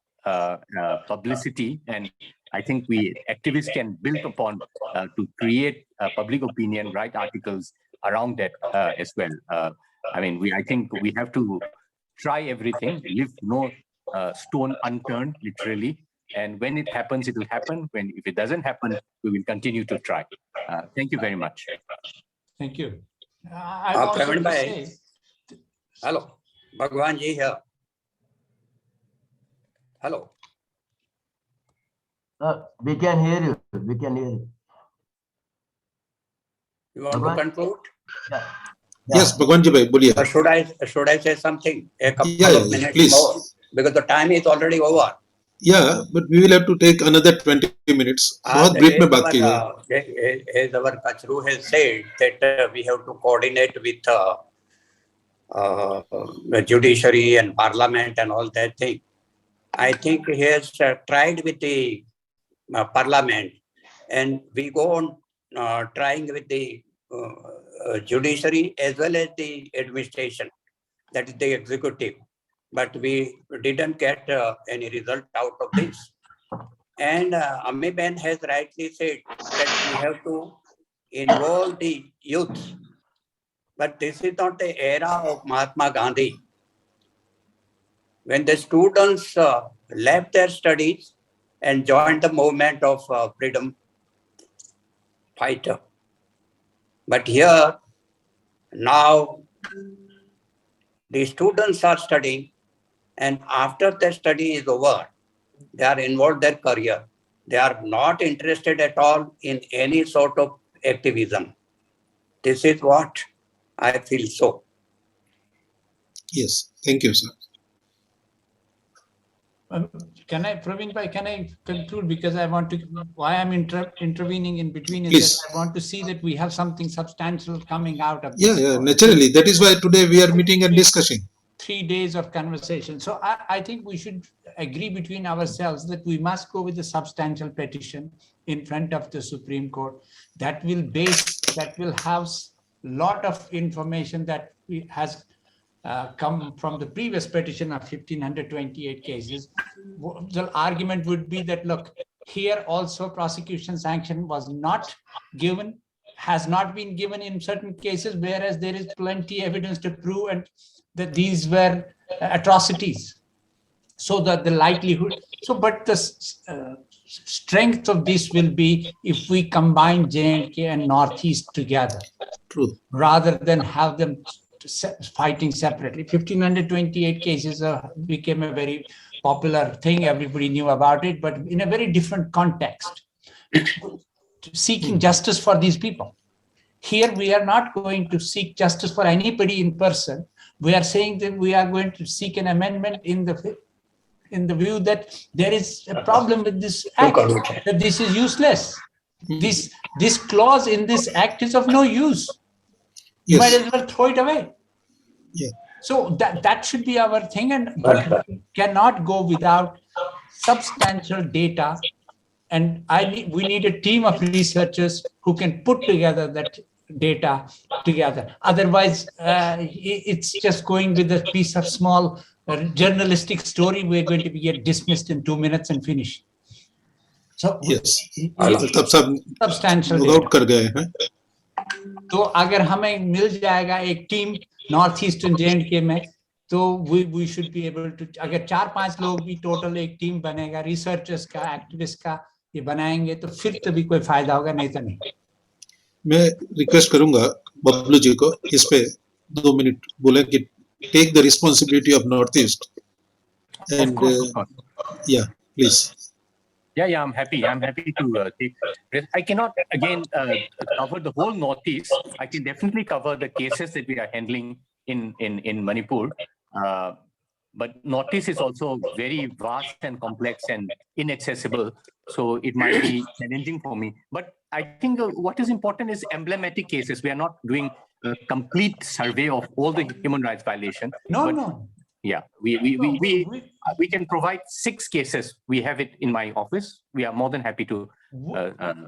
publicity, and I think we activists can build upon to create public opinion, write articles around that as well. I think we have to try everything, leave no stone unturned, literally. And when it happens, it will happen. If it doesn't happen, we will continue to try. Thank you very much. Thank you. I also want to say, hello, Bhagwan ji here. Hello. We can hear you. We can hear you. You want to conclude? Yeah. Yes, Bhagwan ji bhai, boliye. Should I say something? A couple Yeah, of minutes please. more, because the time is already over. Yeah, but we will have to take another 20 minutes. बहुत brief में बात की है. As our Kachru has said that we have to coordinate with the judiciary and parliament and all that thing. I think he has tried with the parliament, and we go on trying with the judiciary as well as the administration, that is the executive. But we didn't get any result out of this. And Ameeben has rightly said that we have to involve the youth. But this is not the era of Mahatma Gandhi. When the students left their studies and joined the movement of freedom fighter. But here, now, the students are studying, and after the study is over, they are involved in their career. They are not interested at all in any sort of activism. This is what I feel so. Yes, thank you, sir. Can I conclude, because I want to, why I'm intervening in between is Please. that I want to see that we have something substantial coming out of this. Yeah, naturally. That is why today we are meeting and discussing. 3 days of conversation. So I think we should agree between ourselves that we must go with a substantial petition in front of the Supreme Court that will have lot of information that has come from the previous petition of 1528 cases. The argument would be that, look, here also prosecution sanction was not given, has not been given in certain cases, whereas there is plenty evidence to prove and that these were atrocities. So that the likelihood, but the strength of this will be if we combine J&K and Northeast together. True. Rather than have them fighting separately. 1528 cases became a very popular thing. Everybody knew about it, but in a very different context, seeking justice for these people. Here, we are not going to seek justice for anybody in person. We are saying that we are going to seek an amendment in the view that there is a problem with this act, that this is useless. This clause in this act is of no use. You might as well throw it away. Yeah. So that should be our thing, but we cannot go without substantial data. And we need a team of researchers who can put together that data together. Otherwise, it's just going with a piece of small journalistic story. We're going to get dismissed in 2 minutes and finish. So yes, substantial out कर गए हैं. तो अगर हमें मिल जाएगा एक team north eastern J&K में, तो we should be able to, अगर 4-5 लोग भी टोटल एक टीम बनेगा, रिसर्चर्स का, एक्टिविस्ट का ये बनाएंगे, तो फिर तभी कोई फायदा होगा, नहीं तो नहीं. मैं रिक्वेस्ट करूंगा बबलू जी को इस पे 2 मिनट बोले कि take the responsibility of Northeast and yeah, please. Yeah, I'm happy. I'm happy to take. I cannot again cover the whole Northeast. I can definitely cover the cases that we are handling in Manipur. But Northeast is also very vast and complex and inaccessible. So it might be challenging for me. But I think what is important is emblematic cases. We are not doing a complete survey of all the human rights violations. No. Yeah, we can provide 6 cases. We have it in my office. We are more than happy to.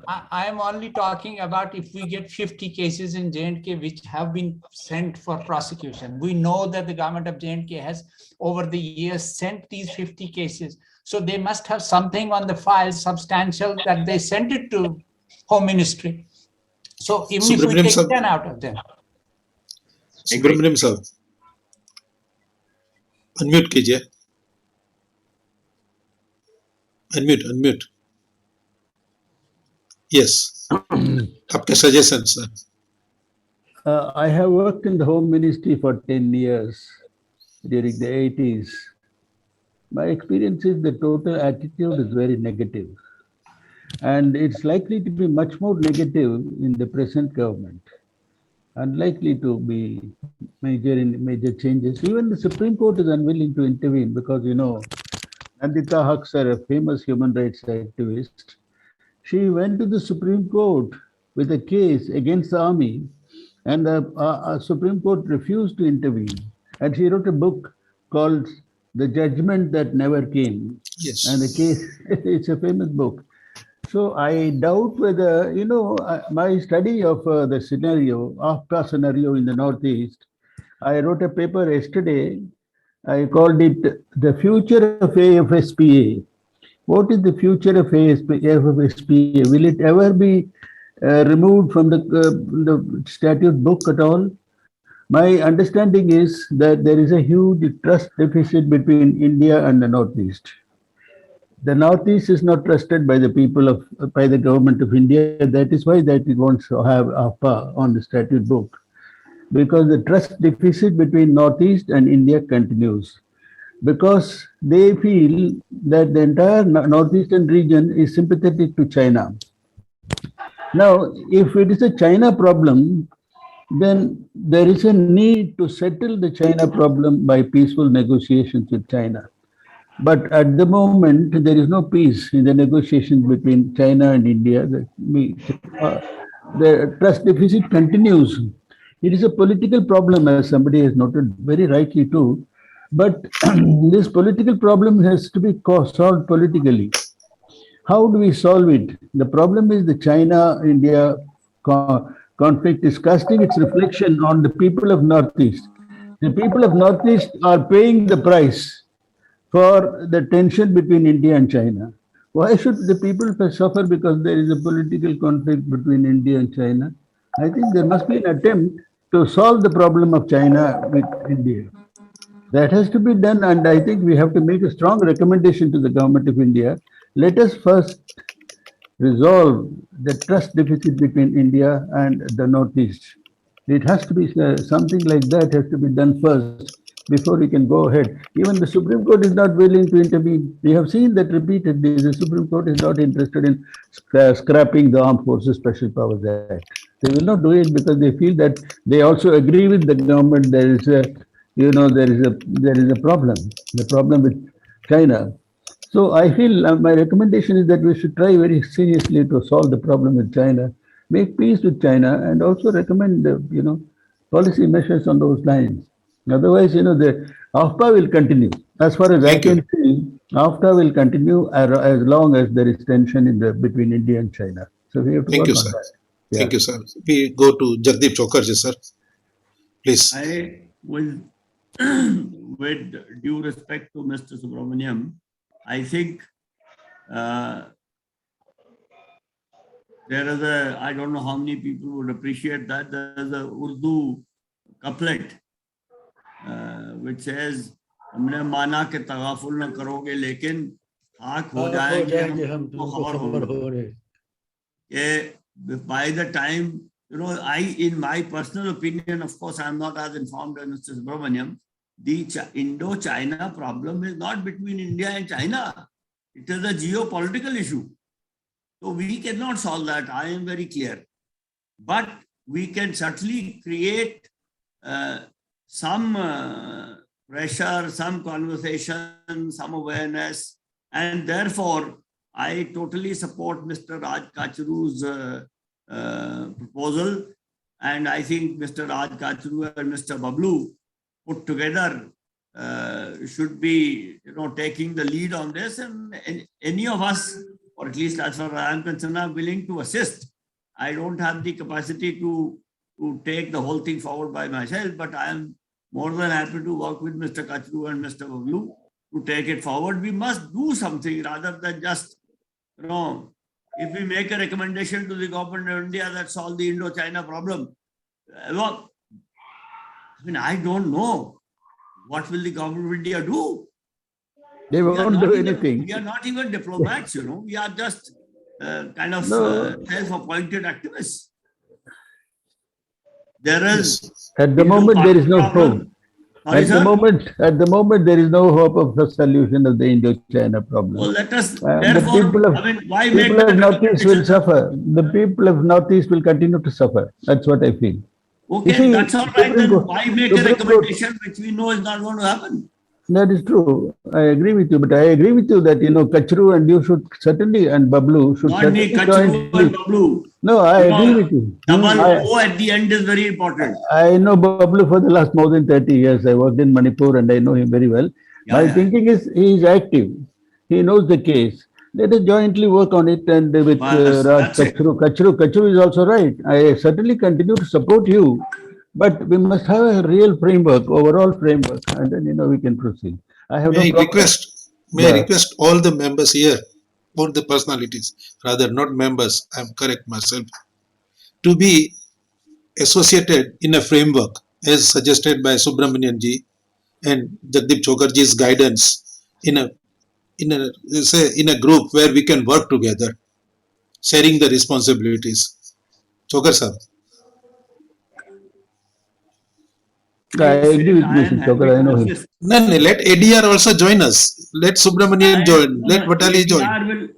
I am only talking about if we get 50 cases in J&K which have been sent for prosecution. We know that the government of J&K has over the years sent these 50 cases. So they must have something on the file substantial that they sent it to Home Ministry. So even if we take 10 out of them. Subramaniam sir, unmute कीजिए. Unmute. Yes. आपके suggestions sir. I have worked in the Home Ministry for 10 years during the 80s. My experience is the total attitude is very negative. And it's likely to be much more negative in the present government. Unlikely to be major changes. Even the Supreme Court is unwilling to intervene because, you know, Nandita Haksar, a famous human rights activist, she went to the Supreme Court with a case against the army, and the Supreme Court refused to intervene. And she wrote a book called The Judgment That Never Came. Yes. And the case, it's a famous book. So I doubt whether, you know, my study of the scenario, AFSPA scenario in the Northeast, I wrote a paper yesterday. I called it The Future of AFSPA. What is the future of AFSPA? Will it ever be removed from the statute book at all? My understanding is that there is a huge trust deficit between India and the Northeast. The Northeast is not trusted by the people by the government of India. That is why that it wants to have AFPA on the statute book, because the trust deficit between Northeast and India continues, because they feel that the entire Northeastern region is sympathetic to China. Now, if it is a China problem, then there is a need to settle the China problem by peaceful negotiations with China. But at the moment, there is no peace in the negotiations between China and India. The trust deficit continues. It is a political problem, as somebody has noted very rightly too. But this political problem has to be solved politically. How do we solve it? The problem is the China-India conflict is casting its reflection on the people of Northeast. The people of Northeast are paying the price for the tension between India and China. Why should the people suffer because there is a political conflict between India and China? I think there must be an attempt to solve the problem of China with India. That has to be done, and I think we have to make a strong recommendation to the government of India. Let us first resolve the trust deficit between India and the Northeast. It has to be something like that has to be done first before we can go ahead. Even the Supreme Court is not willing to intervene. We have seen that repeatedly. The Supreme Court is not interested in scrapping the Armed Forces Special Powers Act. They will not do it because they feel that they also agree with the government. There is a, you know, there is a problem. The problem with China. So I feel my recommendation is that we should try very seriously to solve the problem with China, make peace with China, and also recommend policy measures on those lines. Otherwise, the AFPA will continue. As far as I can see, AFPA will continue as long as there is tension between India and China. So we have to work on that. Yeah. Thank you, sir. We go to Jagdeep Chhokar, sir. Please. I will, with due respect to Mr. Subramaniam, I think there is I don't know how many people would appreciate that. There is a Urdu couplet which says, हमने माना के तगाफुल न करोगे लेकिन आँख हो जाएंगे हम तुमको खबर हो रहे. By the time, in my personal opinion, of course, I'm not as informed as Mr. Subramaniam, the Indo-China problem is not between India and China. It is a geopolitical issue. So we cannot solve that. I am very clear. But we can certainly create some pressure, some conversation, some awareness. And therefore, I totally support Mr. Raj Kacharu's proposal. And I think Mr. Raj Kacharu and Mr. Bablu put together should be, taking the lead on this. And any of us, or at least as far as I am concerned, are willing to assist. I don't have the capacity to take the whole thing forward by myself, but I am more than happy to work with Mr. Kacharu and Mr. Bablu to take it forward. We must do something rather than just, if we make a recommendation to the government of India that solve the Indo-China problem. Look, I don't know. What will the government of India do? They won't do anything. We are not even diplomats, We are just kind of self-appointed activists. There is at the moment there is no hope. At the moment there is no hope of the solution of the Indo-China problem. Well, let us. The people of Northeast will suffer. The people of Northeast will continue to suffer. That's what I feel. Okay, that's all right. Then why make a recommendation which we know is not going to happen? That is true. I agree with you, but I agree with you that Kacharu and you should certainly, and Bablu should not me, Kacharu and Bablu. No, I agree with you. Double O at the end is very important. I know Bablu for the last more than 30 years. I worked in Manipur and I know him very well. My thinking is he is active. He knows the case. Let us jointly work on it and with Raj Kacharu. Kacharu is also right. I certainly continue to support you. But we must have a real framework, overall framework, and then we can proceed. I have May I request all the members here, all the personalities, rather not members, I am correct myself, to be associated in a framework as suggested by Subramanian ji and Jagdeep Chhokar ji's guidance in a group where we can work together, sharing the responsibilities. Chhokar sir. I agree with Mr. Chhokar, I know him. No, let ADR also join us. Let Subramanian join. Let Watali join.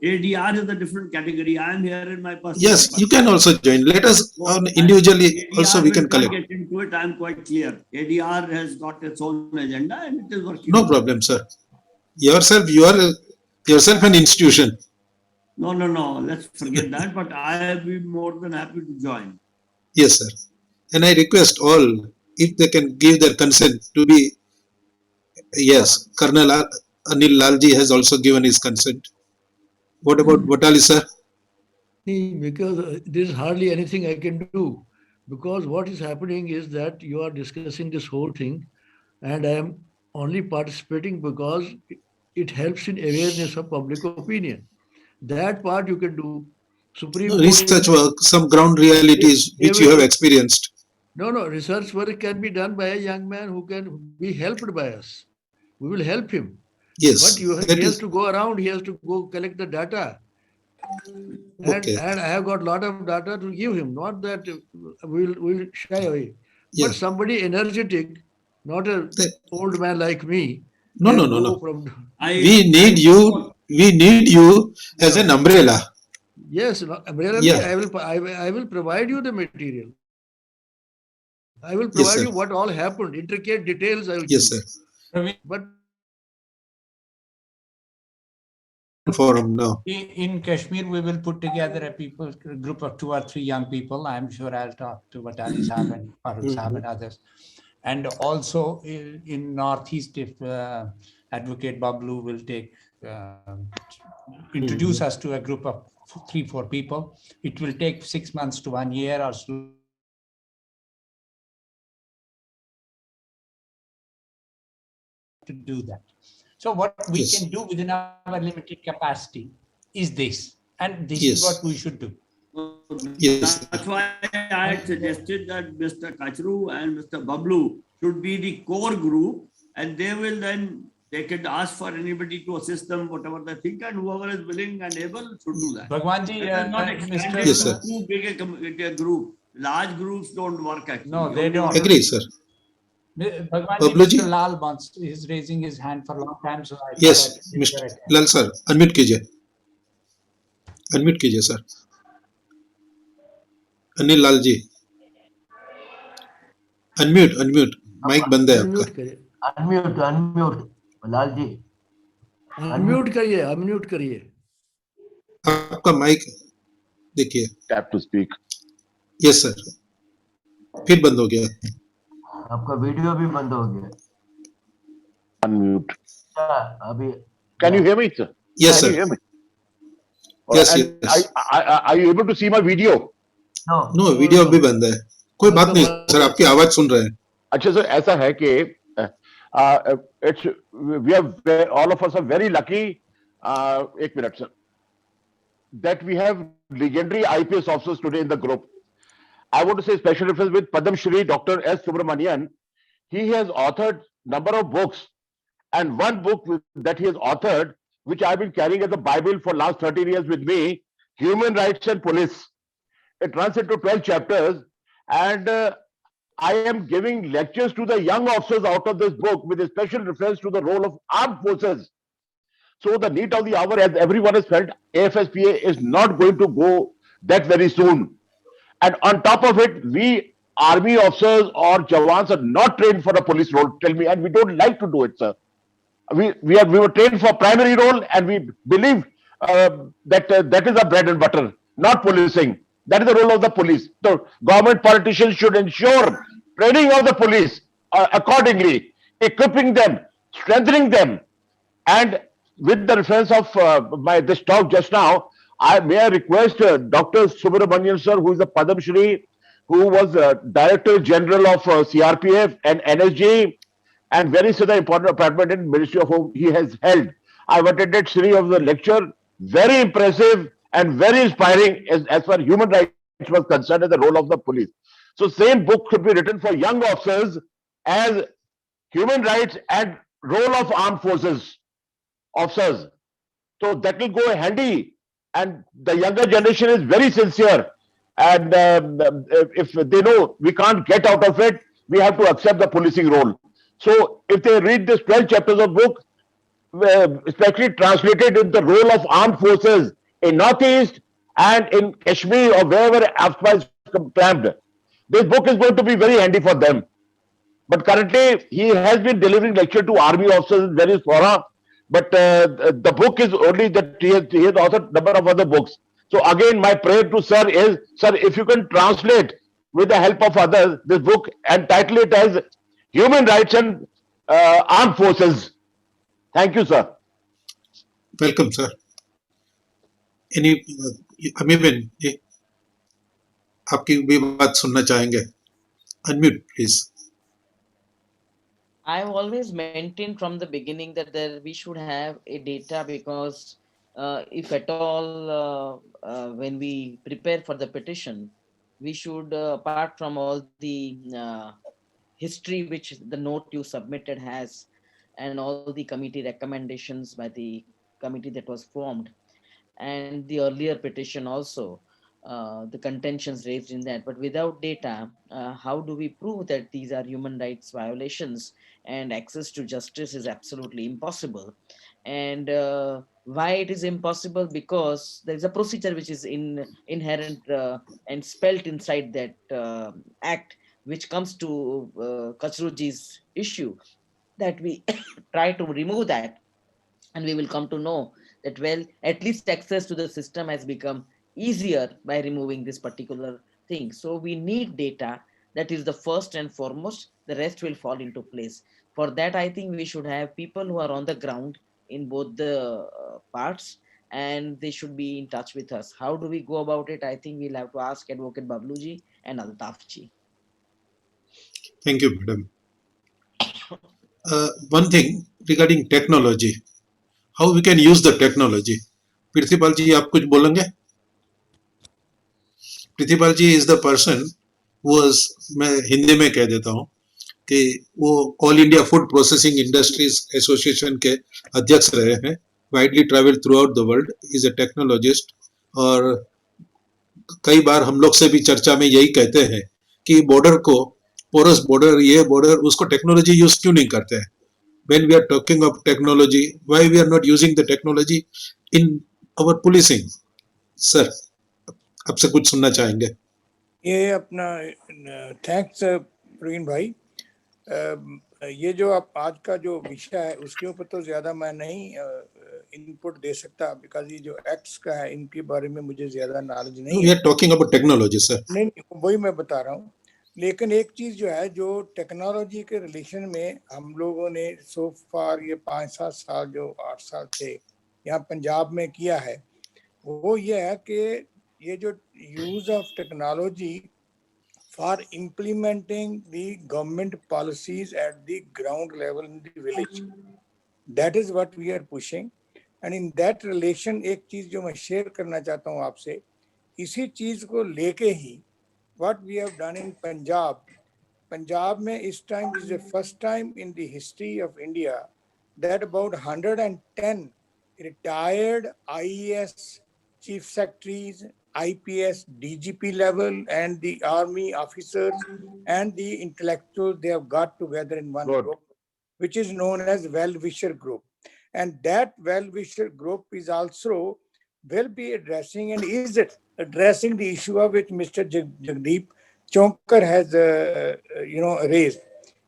ADR is a different category. I am here in my personal. Yes, you can also join. Let us individually ADR also we can collect. Get into it. I am quite clear. ADR has got its own agenda and it is working. No problem, sir. Yourself, you are yourself an institution. No. Let's forget that. But I will be more than happy to join. Yes, sir. And I request all, if they can give their consent to be, yes, Colonel Anil Lalji has also given his consent. What about Watali, sir? Because there is hardly anything I can do. Because what is happening is that you are discussing this whole thing and I am only participating because it helps in awareness of public opinion. That part you can do. Research work, some ground realities which you have experienced. No, research work can be done by a young man who can be helped by us. We will help him. Yes. But he has to go around, he has to go collect the data. And I have got a lot of data to give him, not that we'll shy away. Yeah. But somebody energetic, not an old man like me. No. We need you as an umbrella. Yes, umbrella. Yeah. I will provide you the material. I will provide you what all happened, intricate details. I will yes, give sir. But forum now. In Kashmir, we will put together a group of 2 or 3 young people. I'm sure I'll talk to Watali Sahab and Farooq Sahab and others. And also in Northeast, if Advocate Bablu will introduce us to a group of 3-4 people, it will take 6 months to 1 year or so. To do that. So what we can do within our limited capacity is this, and this is what we should do. Yes. That's why I had suggested that Mr. Kacharu and Mr. Bablu should be the core group, and they can ask for anybody to assist them, whatever they think, and whoever is willing and able should do that. Bhagwanji, not expanded too big a group. Large groups don't work actually. No, they don't. Agree, sir. Bhagwan, Bablu ji? Mr. Lall wants, is raising his hand for a long time, so I Yes, thought I'd Mr. get it. Lal sir, unmute कीजिए sir, Anil Lal ji, unmute, mic बंद है आपका। Unmute करिए, unmute Lal ji, unmute करिए। आपका mic देखिए। Tap to speak. Yes sir, फिर बंद हो गया। आपका वीडियो भी बंद हो गया। अनम्यूट। अभी Can you hear me, sir? Yes, Can sir. you hear me? Yes, And yes. are you able to see my video? No, video अभी बंद है। कोई बात नहीं सर, आपकी आवाज सुन रहे हैं। अच्छा सर, ऐसा है कि it's we are all of us are very lucky. एक minute sir, that we have legendary IPS officers today in the group. I want to say special reference with Padam Shri Dr. S. Subramanian. He has authored number of books, and one book that he has authored, which I've been carrying as a Bible for last 13 years with me, Human Rights and Police. It runs into 12 chapters, and I am giving lectures to the young officers out of this book with a special reference to the role of armed forces. So the need of the hour, as everyone has felt, AFSPA is not going to go that very soon. And on top of it, we army officers or jawans are not trained for a police role, tell me, and we don't like to do it, sir. We were trained for primary role, and we believe that is our bread and butter, not policing. That is the role of the police. So government politicians should ensure training of the police accordingly, equipping them, strengthening them. And with the reference of this talk just now, I request Dr. Subramanian sir, who is a Padam Shri, who was Director General of CRPF and NSG, and various other important appointment in Ministry of Home he has held. I've attended series of the lecture, very impressive and very inspiring as far as human rights was concerned and the role of the police. So same book should be written for young officers as human rights and role of armed forces officers. So that will go handy, and the younger generation is very sincere, and if they know we can't get out of it, we have to accept the policing role. So if they read this 12 chapters of book, especially translated in the role of armed forces in Northeast and in Kashmir or wherever AFSPA is clamped, this book is going to be very handy for them. But currently, he has been delivering lecture to army officers in various fora. But the book is only that he has authored number of other books. So again, my prayer to sir is, sir, if you can translate with the help of others this book and title it as Human Rights and Armed Forces. Thank you, sir. Welcome, sir. Any Ameeben, आपकी भी बात सुनना चाहेंगे? Unmute, please. I've always maintained from the beginning that we should have a data, because if at all when we prepare for the petition, we should, apart from all the history which the note you submitted has, and all the committee recommendations by the committee that was formed, and the earlier petition also, the contentions raised in that. But without data, how do we prove that these are human rights violations, and access to justice is absolutely impossible? And why it is impossible? Because there is a procedure which is inherent and spelt inside that act, which comes to Kachruji's issue, that we try to remove that, and we will come to know that, well, at least access to the system has become easier by removing this particular thing. So we need data. That is the first and foremost. The rest will fall into place. For that, I think we should have people who are on the ground in both the parts, and they should be in touch with us. How do we go about it? I think we'll have to ask Advocate Babluji and Altafji. Thank you, madam. One thing regarding technology, how we can use the technology. Prithipal ji, आप कुछ बोलेंगे? Prithipal ji is the person who was, मैं हिंदी में कह देता हूँ कि वो all India food processing industries association के अध्यक्ष रहे हैं, widely travel through out the world, is a technologist, और कई बार हम लोग से भी चर्चा में यही कहते हैं कि बॉर्डर को पोरस बॉर्डर, ये बॉर्डर, उसको टेक्नोलॉजी यूज क्यों नहीं करते हैं? When we are talking of technology, why we are not using the technology in our policing? Sir, आपसे कुछ सुनना चाहेंगे? ये अपना थैंक्स प्रवीण भाई। ये जो आप आज का जो विषय है उसके ऊपर तो ज्यादा मैं नहीं इनपुट दे सकता, बिकॉज ये जो एक्ट्स का है इनके बारे में मुझे ज्यादा नॉलेज नहीं We है। are talking about technology, sir. नहीं, वही मैं बता रहा हूँ। लेकिन एक चीज जो है, जो टेक्नोलॉजी के रिलेशन में हम लोगों ने सो फार ये 5-7 साल जो 8 साल से यहाँ पंजाब में किया है, वो ये है कि ये जो use of technology for implementing the government policies at the ground level in the village. That is what we are pushing. And in that relation, एक चीज जो मैं शेयर करना चाहता हूँ आपसे, इसी चीज को लेके ही what we have done in Punjab. Punjab में इस time is the first time in the history of India that about 110 retired IAS chief secretaries, IPS, DGP level, and the army officers and the intellectuals, they have got together in one group, which is known as well-wisher group. And that well-wisher group is also will be addressing and is addressing the issue of which Mr. Jagdeep Chhokar has raised.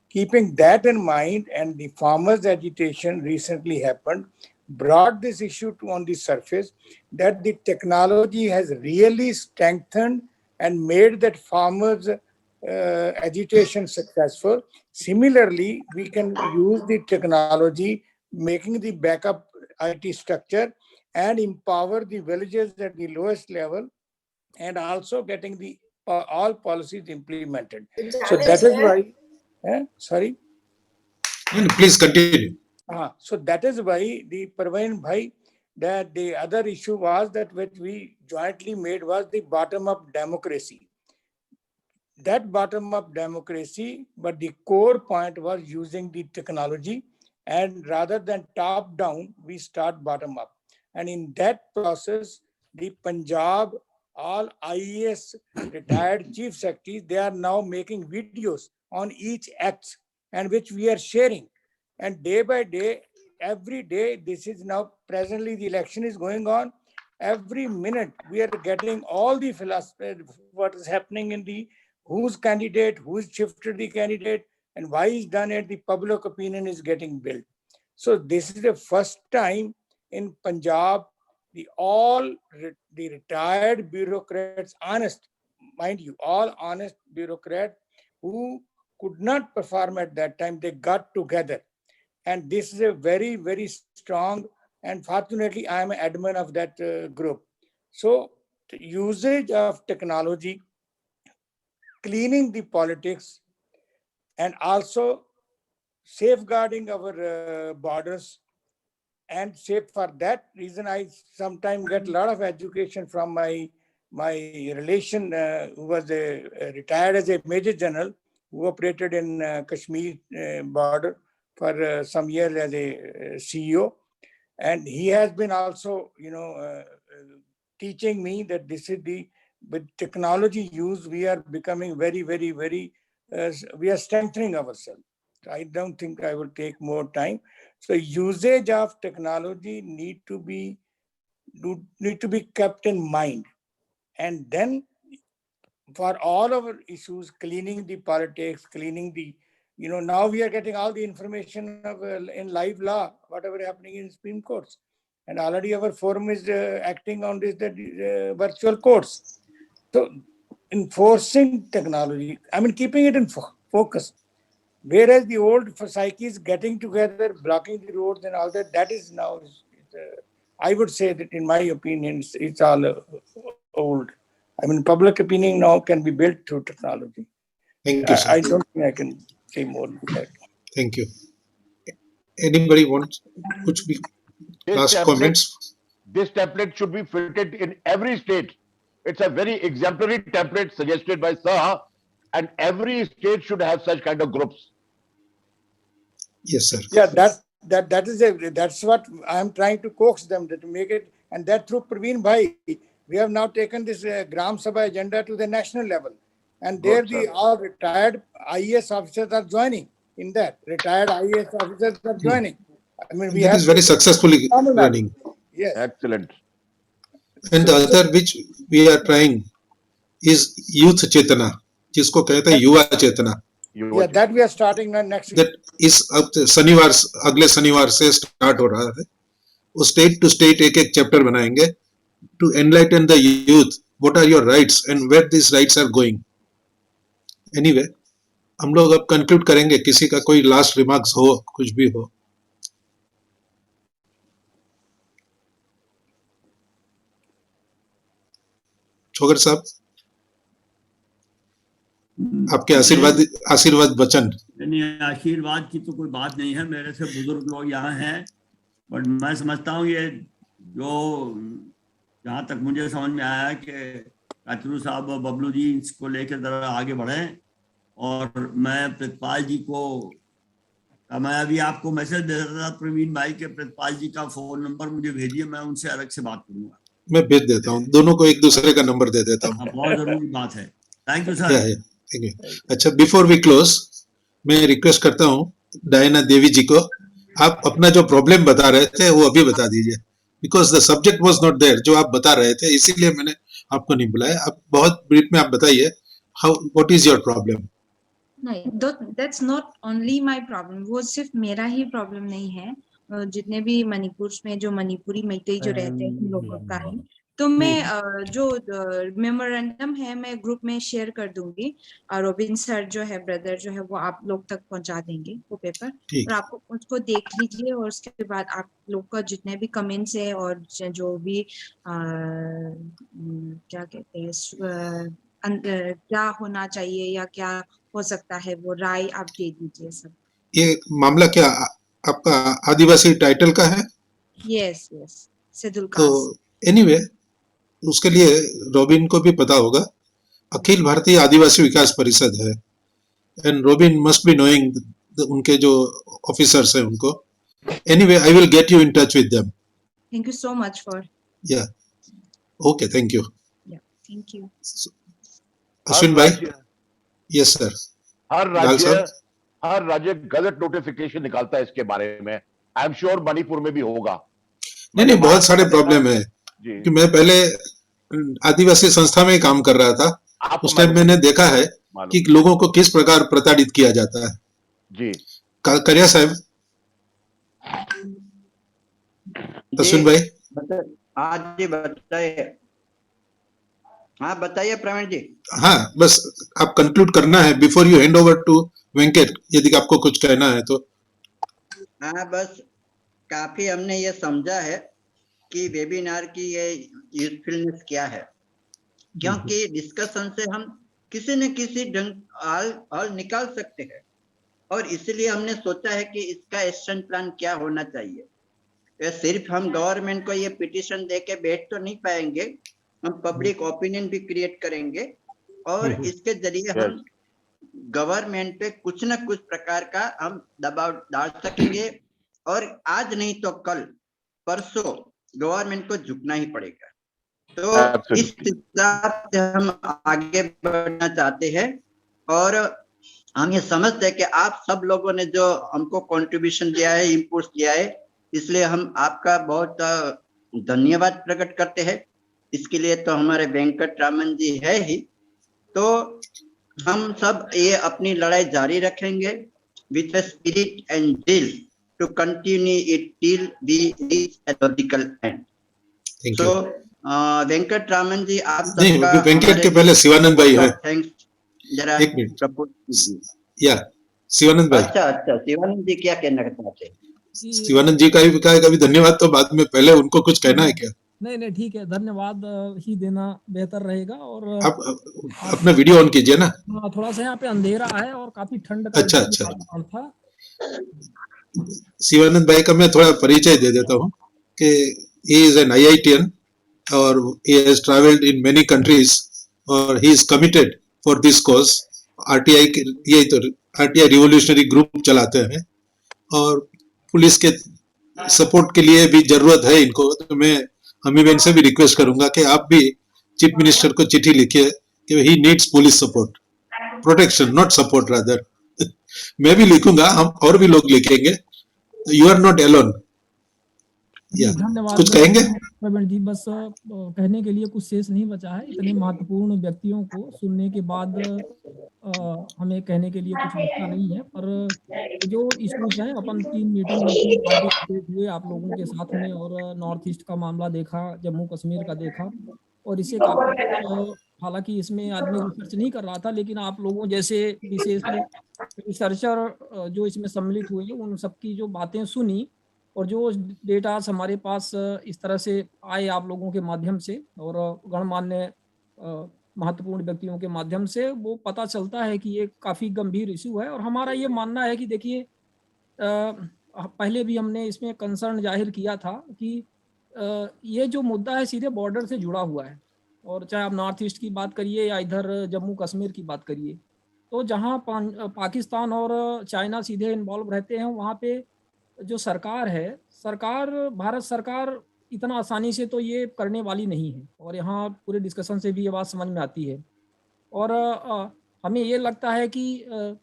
Keeping that in mind, and the farmers' agitation recently happened, brought this issue on the surface that the technology has really strengthened and made that farmers' agitation successful. Similarly, we can use the technology, making the backup IT structure and empower the villages at the lowest level, and also getting the all policies implemented. So that is why, sorry. Please continue. So that is why the Parveen Bhai, that the other issue was that what we jointly made was the bottom-up democracy. That bottom-up democracy, but the core point was using the technology, and rather than top-down, we start bottom-up. And in that process, the Punjab, all IAS retired chief secretaries, they are now making videos on each act, and which we are sharing. And day by day, every day, this is now presently the election is going on. Every minute we are getting all the philosophy, what is happening in the who's candidate, who's shifted the candidate, and why is done it. The public opinion is getting built. So this is the first time in Punjab, the retired bureaucrats, honest, mind you, all honest bureaucrats who could not perform at that time, they got together. And this is a very, very strong, and fortunately, I am an admin of that group. So the usage of technology, cleaning the politics, and also safeguarding our borders. And for that reason, I sometimes get a lot of education from my relation who was retired as a major general who operated in Kashmir border for some years as a CEO. And he has been also, teaching me that this is with technology use, we are becoming very, very, very, we are strengthening ourselves. I don't think I will take more time. So usage of technology need to be kept in mind. And then for all our issues, cleaning the politics, cleaning the, now we are getting all the information of, in live law, whatever happening in Supreme Courts. And already our forum is acting on this virtual courts. So enforcing technology, keeping it in focus. Whereas the old psyche is getting together, blocking the roads and all that, that is now, I would say that in my opinion, it's all old. Public opinion now can be built through technology. Thank you, sir. I don't think I can say more than that. Thank you. Anybody wants last comments? This template should be fitted in every state. It's a very exemplary template suggested by Sabha, and every state should have such kind of groups. Yes, sir. Yeah, that's what I'm trying to coax them to make it, and that through Praveen Bhai, we have now taken this Gram Sabha agenda to the national level. and there Good, the sir. all retired IAS officers are joining in that. Retired IAS officers are joining. I mean, we That have is very successfully Tamil Nadu. running. Yes. Excellent. And the other which we are trying is youth chetana, जिसको कहते हैं युवा चेतना. Yeah, that we are starting on next week. That is अब शनिवार, अगले शनिवार से start हो रहा है. वो स्टेट टू स्टेट एक एक चैप्टर बनाएंगे to enlighten the youth what are your rights and where these rights are going. Anyway, हम लोग अब कंक्लूड करेंगे. किसी का कोई लास्ट रिमार्क्स हो, कुछ भी हो. छोकर साहब, आपके आशीर्वाद वचन. नहीं, आशीर्वाद की तो कोई बात नहीं है, मेरे से बुजुर्ग लोग यहाँ हैं, बट मैं समझता हूँ ये जो जहाँ तक मुझे समझ में आया कि कचरू साहब और बबलू जी इसको लेकर जरा आगे बढ़े. और मैं प्रतिपाल जी को, मैं अभी आपको मैसेज दे रहा था प्रवीण भाई के प्रितपाल जी का फोन नंबर मुझे भेजिए, मैं उनसे अलग से बात करूंगा. मैं भेज देता हूँ, दोनों को एक दूसरे का नंबर दे देता हूँ. बहुत जरूरी बात है. Thank you sir. Thank you. अच्छा, बिफोर वी क्लोज, मैं रिक्वेस्ट करता हूँ डायना देवी जी को, आप अपना जो प्रॉब्लम बता रहे थे वो अभी बता दीजिए, because the subject was not there, जो आप बता रहे थे, इसीलिए मैंने आपको नहीं बुलाया. आप बहुत ब्रीफ में आप बताइए, how, what is your problem. नहीं, that's not only my problem. वो सिर्फ मेरा ही प्रॉब्लम नहीं है, जितने भी मणिपुर में जो मणिपुरी मैतेई जो रहते हैं उन लोगों का है. तो मैं जो मेमोरेंडम है मैं ग्रुप में शेयर कर दूंगी, और रोबिन सर जो है, ब्रदर जो है, वो आप लोग तक पहुंचा देंगे वो पेपर, और आपको उसको देख लीजिए. और उसके बाद आप लोग का जितने भी कमेंट्स है और जो भी क्या कहते हैं, क्या होना चाहिए या क्या हो सकता है, वो राय आप दे दीजिए सब. ये मामला क्या आपका आदिवासी टाइटल का है? Yes, schedule caste. तो एनीवे, उसके लिए रॉबिन को भी पता होगा, अखिल भारतीय आदिवासी विकास परिषद है, and robin must be knowing उनके जो ऑफिसर्स हैं उनको. Anyway, I will get you in touch with them. Thank you so much for. या, ओके, थैंक यू. या, थैंक यू. अश्विन भाई. Yes sir. हर राज्य गजट नोटिफिकेशन निकालता है इसके बारे में. आई एम श्योर मणिपुर में भी होगा. नहीं, बहुत सारे प्रॉब्लम है कि मैं पहले आदिवासी संस्था में काम कर रहा था. उस टाइम मैंने देखा है कि लोगों को किस प्रकार प्रताड़ित किया जाता है. जी करिया साहब. अश्विन भाई. आज जी बताइए. हाँ बताइए प्रवीण जी. हाँ, बस आप कंक्लूड करना है before you hand over to Venkat, यदि आपको कुछ कहना है तो. हाँ, बस काफी हमने ये समझा है कि वेबिनार की ये यूजफुलनेस क्या है, क्योंकि डिस्कशन से हम किसी न किसी ढंग हल निकाल सकते हैं. और इसलिए हमने सोचा है कि इसका एक्शन प्लान क्या होना चाहिए. ये सिर्फ हम गवर्नमेंट को ये पिटीशन दे के बैठ तो नहीं पाएंगे, हम पब्लिक ओपिनियन भी क्रिएट करेंगे, और इसके जरिए हम गवर्नमेंट पे कुछ न कुछ प्रकार का हम दबाव डाल सकेंगे. और आज नहीं तो कल परसों गवर्नमेंट को झुकना ही पड़ेगा. तो इस हिसाब से हम आगे बढ़ना चाहते हैं, और हम ये समझते हैं कि आप सब लोगों ने जो हमको कंट्रीब्यूशन दिया है, इनपुट्स दिया है, इसलिए हम आपका बहुत धन्यवाद प्रकट करते हैं. इसके लिए तो हमारे वेंकट रामन जी है ही. तो हम सब ये अपनी लड़ाई जारी रखेंगे with a spirit and will to continue it till we reach a logical end. So Venkat Raman ji, आप सबका, वेंकट के पहले शिवानंद भाई है. थैंक्स. जरा एक मिनट. या शिवानंद भाई. अच्छा, शिवानंद जी क्या कहना चाहते हैं? शिवानंद जी का भी धन्यवाद, तो बाद में पहले उनको कुछ कहना है क्या? नहीं, ठीक है, धन्यवाद ही देना बेहतर रहेगा. और आप अपना वीडियो ऑन कीजिए ना. हाँ, थोड़ा सा यहाँ पे अंधेरा है और काफी ठंड का अच्छा. था. शिवानंद भाई का मैं थोड़ा परिचय दे देता हूँ कि he is an IITian और he has traveled in many countries और he is committed for this cause. RTI ये तो RTI रिवोल्यूशनरी ग्रुप चलाते हैं, और पुलिस के सपोर्ट के लिए भी जरूरत है इनको. तो मैं अमीबेन से भी रिक्वेस्ट करूंगा कि आप भी चीफ मिनिस्टर को चिट्ठी लिखिए कि he needs police support. Protection, not support rather. मैं भी लिखूंगा, हम और भी लोग लिखेंगे। You are not alone. धन्यवाद कुछ कहेंगे? प्रवीण जी, बस कहने के लिए कुछ शेष नहीं बचा है। इतने महत्वपूर्ण व्यक्तियों को सुनने के बाद हमें कहने के लिए कुछ बचता नहीं है। पर जो इश्यूज हैं, अपन 3 मीटिंग में 3 पार्टिसिपेट हुए आप लोगों के साथ में, और नॉर्थ ईस्ट का मामला देखा, जम्मू कश्मीर का देखा, और इससे काफी हालांकि इसमें आदमी रिसर्च नहीं कर रहा था, लेकिन आप लोगों जैसे विशेष रिसर्चर जो इसमें सम्मिलित हुए उन सबकी जो बातें सुनी, और जो डेटा हमारे पास इस तरह से आए आप लोगों के माध्यम से और गणमान्य महत्वपूर्ण व्यक्तियों के माध्यम से, वो पता चलता है कि ये काफ़ी गंभीर इशू है। और हमारा ये मानना है कि देखिए, पहले भी हमने इसमें कंसर्न जाहिर किया था कि ये जो मुद्दा है सीधे बॉर्डर से जुड़ा हुआ है, और चाहे आप नॉर्थ ईस्ट की बात करिए या इधर जम्मू कश्मीर की बात करिए, तो जहाँ पाकिस्तान और चाइना सीधे इन्वॉल्व रहते हैं, वहाँ पे जो सरकार है, भारत सरकार इतना आसानी से तो ये करने वाली नहीं है, और यहाँ पूरे डिस्कशन से भी ये बात समझ में आती है। और हमें ये लगता है कि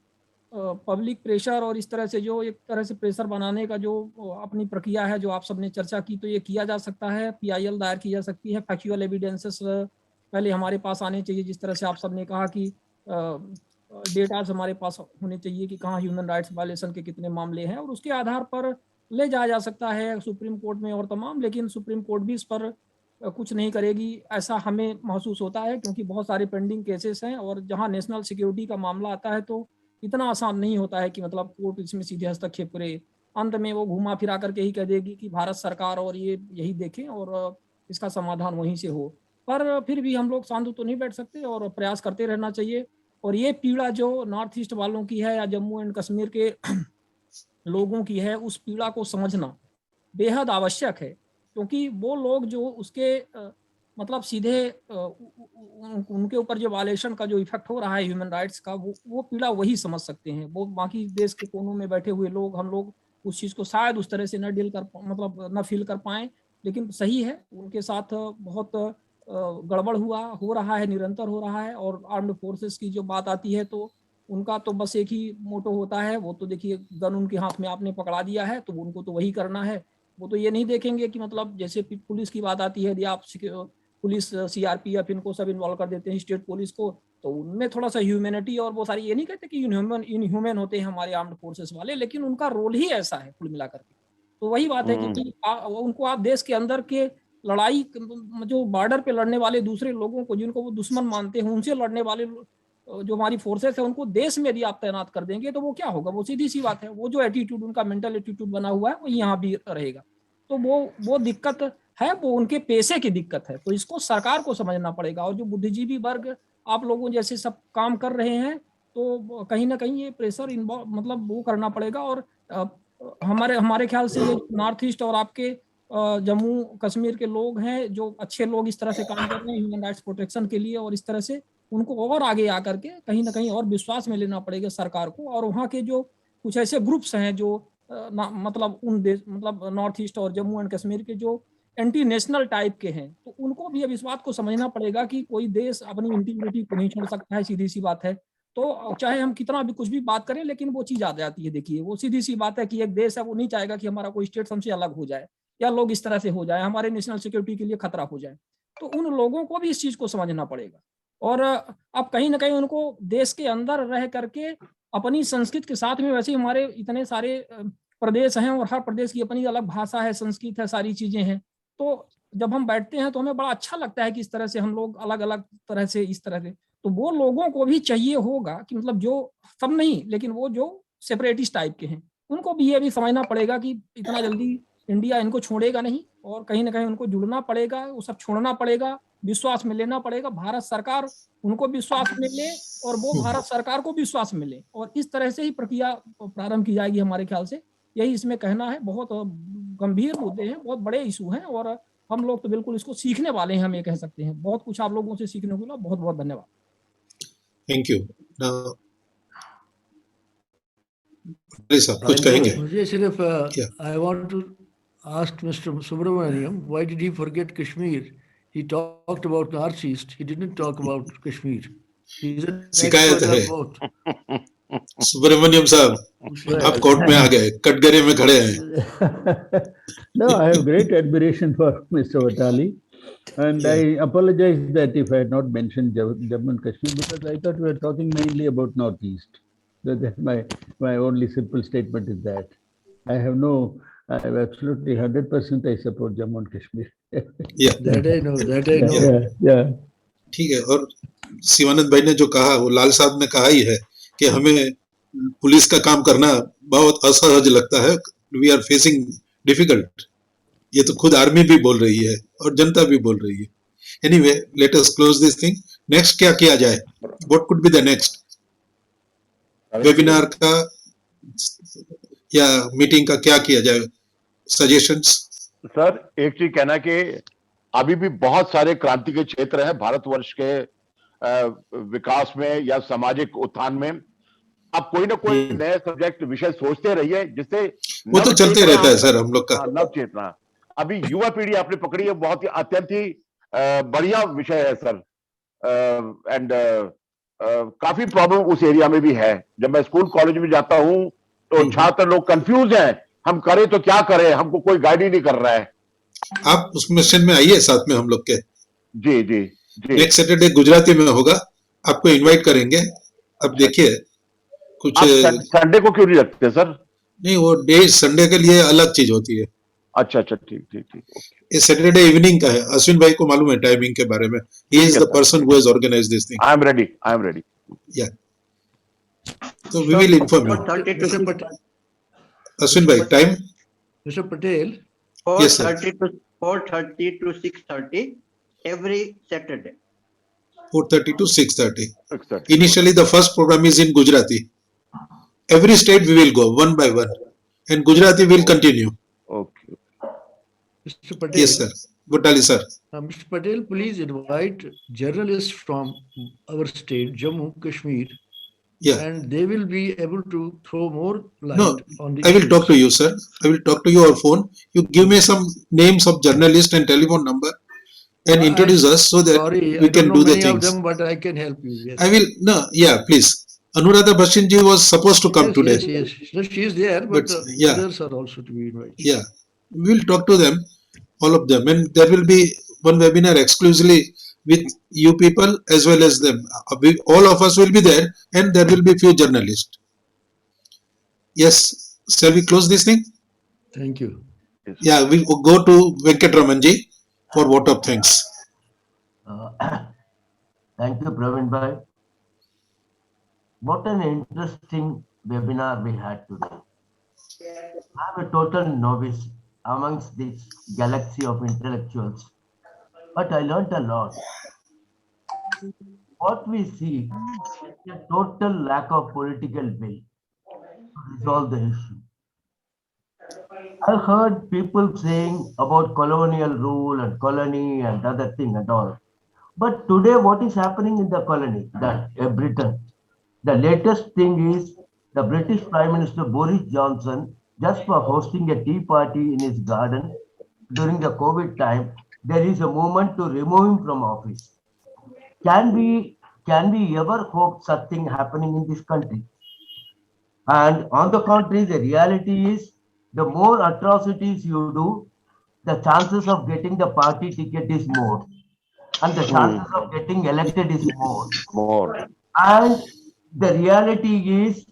पब्लिक प्रेशर और इस तरह से जो एक तरह से प्रेशर बनाने का जो अपनी प्रक्रिया है, जो आप सबने चर्चा की, तो ये किया जा सकता है। PIL दायर की जा सकती है, फैक्चुअल एविडेंसेस पहले हमारे पास आने चाहिए, जिस तरह से आप सबने कहा कि डेटाज हमारे पास होने चाहिए कि कहाँ ह्यूमन राइट्स वायलेशन के कितने मामले हैं, और उसके आधार पर ले जाया जा सकता है सुप्रीम कोर्ट में और तमाम। लेकिन सुप्रीम कोर्ट भी इस पर कुछ नहीं करेगी ऐसा हमें महसूस होता है, क्योंकि बहुत सारे पेंडिंग केसेस हैं, और जहाँ नेशनल सिक्योरिटी का मामला आता है तो इतना आसान नहीं होता है कि मतलब कोर्ट इसमें सीधे हस्तक्षेप करे। अंत में वो घुमा फिरा करके ही कह देगी कि भारत सरकार और ये यही देखें और इसका समाधान वहीं से हो। पर फिर भी हम लोग शांत तो नहीं बैठ सकते और प्रयास करते रहना चाहिए। और ये पीड़ा जो नॉर्थ ईस्ट वालों की है या जम्मू एंड कश्मीर के लोगों की है, उस पीड़ा को समझना बेहद आवश्यक है, क्योंकि वो लोग जो उसके मतलब सीधे उनके ऊपर जो वायलेशन का जो इफेक्ट हो रहा है ह्यूमन राइट्स का, वो पीड़ा वही समझ सकते हैं। वो बाकी देश के कोनों में बैठे हुए लोग, हम लोग उस चीज़ को शायद उस तरह से न डील कर मतलब न फील कर पाएँ। लेकिन सही है, उनके साथ बहुत गड़बड़ हो रहा है, निरंतर हो रहा है। और आर्म्ड फोर्सेस की जो बात आती है तो उनका तो बस एक ही मोटो होता है, वो तो देखिए गन उनके हाथ में आपने पकड़ा दिया है तो उनको तो वही करना है। वो तो ये नहीं देखेंगे कि मतलब जैसे पुलिस की बात आती है, यदि आप पुलिस CRPF इनको सब इन्वॉल्व कर देते हैं, स्टेट पुलिस को, तो उनमें थोड़ा सा ह्यूमैनिटी और वो सारी, ये नहीं कहते कि इनह्यूमन होते हैं हमारे आर्म्ड फोर्सेस वाले, लेकिन उनका रोल ही ऐसा है कुल मिलाकर के। तो वही बात है कि उनको आप देश के अंदर के लड़ाई जो बॉर्डर पे लड़ने वाले दूसरे लोगों को जिनको वो दुश्मन मानते हैं, उनसे लड़ने वाले जो हमारी फोर्सेस है, उनको देश में यदि आप तैनात कर देंगे तो वो क्या होगा? वो सीधी सी बात है, वो जो एटीट्यूड उनका मेंटल एटीट्यूड बना हुआ है वो यहाँ भी रहेगा। तो वो दिक्कत है, वो उनके पेशे की दिक्कत है। तो इसको सरकार को समझना पड़ेगा। और जो बुद्धिजीवी वर्ग आप लोगों जैसे सब काम कर रहे हैं, तो कहीं ना कहीं ये प्रेशर मतलब वो करना पड़ेगा। और हमारे ख्याल से ये नॉर्थ ईस्ट और आपके जम्मू कश्मीर के लोग हैं, जो अच्छे लोग इस तरह से काम कर रहे हैं ह्यूमन राइट्स प्रोटेक्शन के लिए, और इस तरह से उनको और आगे आकर के कहीं ना कहीं और विश्वास में लेना पड़ेगा सरकार को। और वहाँ के जो कुछ ऐसे ग्रुप्स हैं जो मतलब उन देश मतलब नॉर्थ ईस्ट और जम्मू एंड कश्मीर के जो एंटी नेशनल टाइप के हैं, तो उनको भी अब इस बात को समझना पड़ेगा कि कोई देश अपनी इंटीग्रिटी को नहीं छोड़ सकता है, सीधी सी बात है। तो चाहे हम कितना भी कुछ भी बात करें, लेकिन वो चीज़ आ जाती है। देखिए, वो सीधी सी बात है कि एक देश है, वो नहीं चाहेगा कि हमारा कोई स्टेट हमसे अलग हो जाए या लोग इस तरह से हो जाए, हमारे नेशनल सिक्योरिटी के लिए खतरा हो जाए। तो उन लोगों को भी इस चीज़ को समझना पड़ेगा। और अब कहीं ना कहीं उनको देश के अंदर रह करके अपनी संस्कृति के साथ में, वैसे ही हमारे इतने सारे प्रदेश हैं और हर प्रदेश की अपनी अलग भाषा है, संस्कृत है, सारी चीजें हैं। तो जब हम बैठते हैं तो हमें बड़ा अच्छा लगता है कि इस तरह से हम लोग अलग अलग तरह से इस तरह से, तो वो लोगों को भी चाहिए होगा कि मतलब जो सब नहीं, लेकिन वो जो सेपरेटिस्ट टाइप के हैं, उनको भी ये भी समझना पड़ेगा कि इतना जल्दी इंडिया इनको छोड़ेगा नहीं, और कहीं ना कहीं उनको जुड़ना पड़ेगा, वो सब छोड़ना पड़ेगा, विश्वास में लेना पड़ेगा। भारत सरकार उनको विश्वास में ले और वो भारत सरकार को विश्वास में ले, और इस तरह से ही प्रक्रिया प्रारंभ की जाएगी हमारे ख्याल से। यही इसमें कहना है। बहुत गंभीर मुद्दे हैं, बहुत बड़े इशू हैं, और हम लोग तो बिल्कुल इसको सीखने वाले हैं, हम ये कह सकते हैं। बहुत कुछ आप लोगों से सीखने को मिला। बहुत बहुत धन्यवाद। Thank you. कुछ कहेंगे? मुझे सिर्फ I want to ask mister Subramaniam, why did he forget Kashmir? He talked about North East. He didn't talk about Kashmir. He's an शिकायत expert है on both. सुब्रमण्यम साहब, आप कोर्ट में आ गए, कटघरे में खड़े हैं. No, I have great admiration for Mr. Watali, and I apologize that if I had not mentioned Jammu and Kashmir, because I thought we were talking mainly about Northeast. So that's my only simple statement is that I have absolutely 100% I support Jammu and Kashmir. That I know. That I know. Yeah. ठीक है. और शिवानंद भाई ने जो कहा वो लाल साहब ने कहा ही है कि हमें पुलिस का काम करना बहुत असहज लगता है. We are facing difficult. ये तो खुद आर्मी भी बोल रही है और जनता भी बोल रही है. Anyway, let us close this thing. Next क्या किया जाए? What could be the next? Webinar का या मीटिंग का क्या किया जाए? सजेशंस? सर, एक चीज कहना कि अभी भी बहुत सारे क्रांति के क्षेत्र हैं भारतवर्ष के विकास में या सामाजिक उत्थान में. आप कोई ना कोई नए सब्जेक्ट विषय सोचते रहिए, जिससे वो तो चलते रहता है सर हम लोग का. नव चेतना. अभी युवा पीढ़ी आपने पकड़ी है, बहुत ही अत्यंत ही बढ़िया विषय है सर. एंड काफी प्रॉब्लम उस एरिया में भी है. जब मैं स्कूल कॉलेज में जाता हूं तो छात्र लोग कंफ्यूज हैं, हम करें तो क्या करें, हमको कोई गाइड ही नहीं कर रहा है. आप उस मिशन में आइए साथ में हम लोग के. जी जी जी. नेक्स्ट सैटरडे गुजराती में होगा, आपको इनवाइट करेंगे. अब देखिए कुछ संडे को क्यों नहीं रखते सर? नहीं, वो डे संडे के लिए अलग चीज होती है. अच्छा अच्छा, ठीक ठीक ठीक. ये सैटरडे इवनिंग का है. अश्विन भाई को मालूम है टाइमिंग के बारे में. He is the person who has organised this thing. I am ready. या तो we will inform you. Ashwin भाई, time? Mr. Patel. 4:30 to 6:30 every Saturday. 4:30 to 6:30. Initially, the first program is in Gujarati. Every state we will go one by one, and Gujarati will continue. Okay. Mr. Patel. Yes, sir. Watali, sir. Mr. Patel, please invite journalists from our state, Jammu, Kashmir. Yeah. And they will be able to throw more light on the I will issues. talk to you, sir. I will talk to you over phone. You give me some names of journalists and telephone number and introduce us so that we can do the things. Of them, but I can help you. Yes. I will. No, yeah, please. Anuradha Bhashin ji was supposed to come today. Yes. No, she is there, but others are also to be invited. Yeah, we will talk to them, all of them, and there will be one webinar exclusively with you people as well as them. All of us will be there, and there will be few journalists. Yes, shall we close this thing? Thank you. Yeah, we will go to Venkatramanji for vote of thanks. Thank you, Praveen bhai. What an interesting webinar we had today. I am a total novice amongst this galaxy of intellectuals, but I learned a lot. What we see is a total lack of political will to resolve the issue. I heard people saying about colonial rule and colony and other thing and all. But today, what is happening in the colony, Britain? The latest thing is the British Prime Minister Boris Johnson, just for hosting a tea party in his garden during the COVID time, there is a movement to remove him from office. Can we ever hope such thing happening in this country? And on the contrary, the reality is the more atrocities you do, the chances of getting the party ticket is more, and the chances of getting elected is more. And the reality is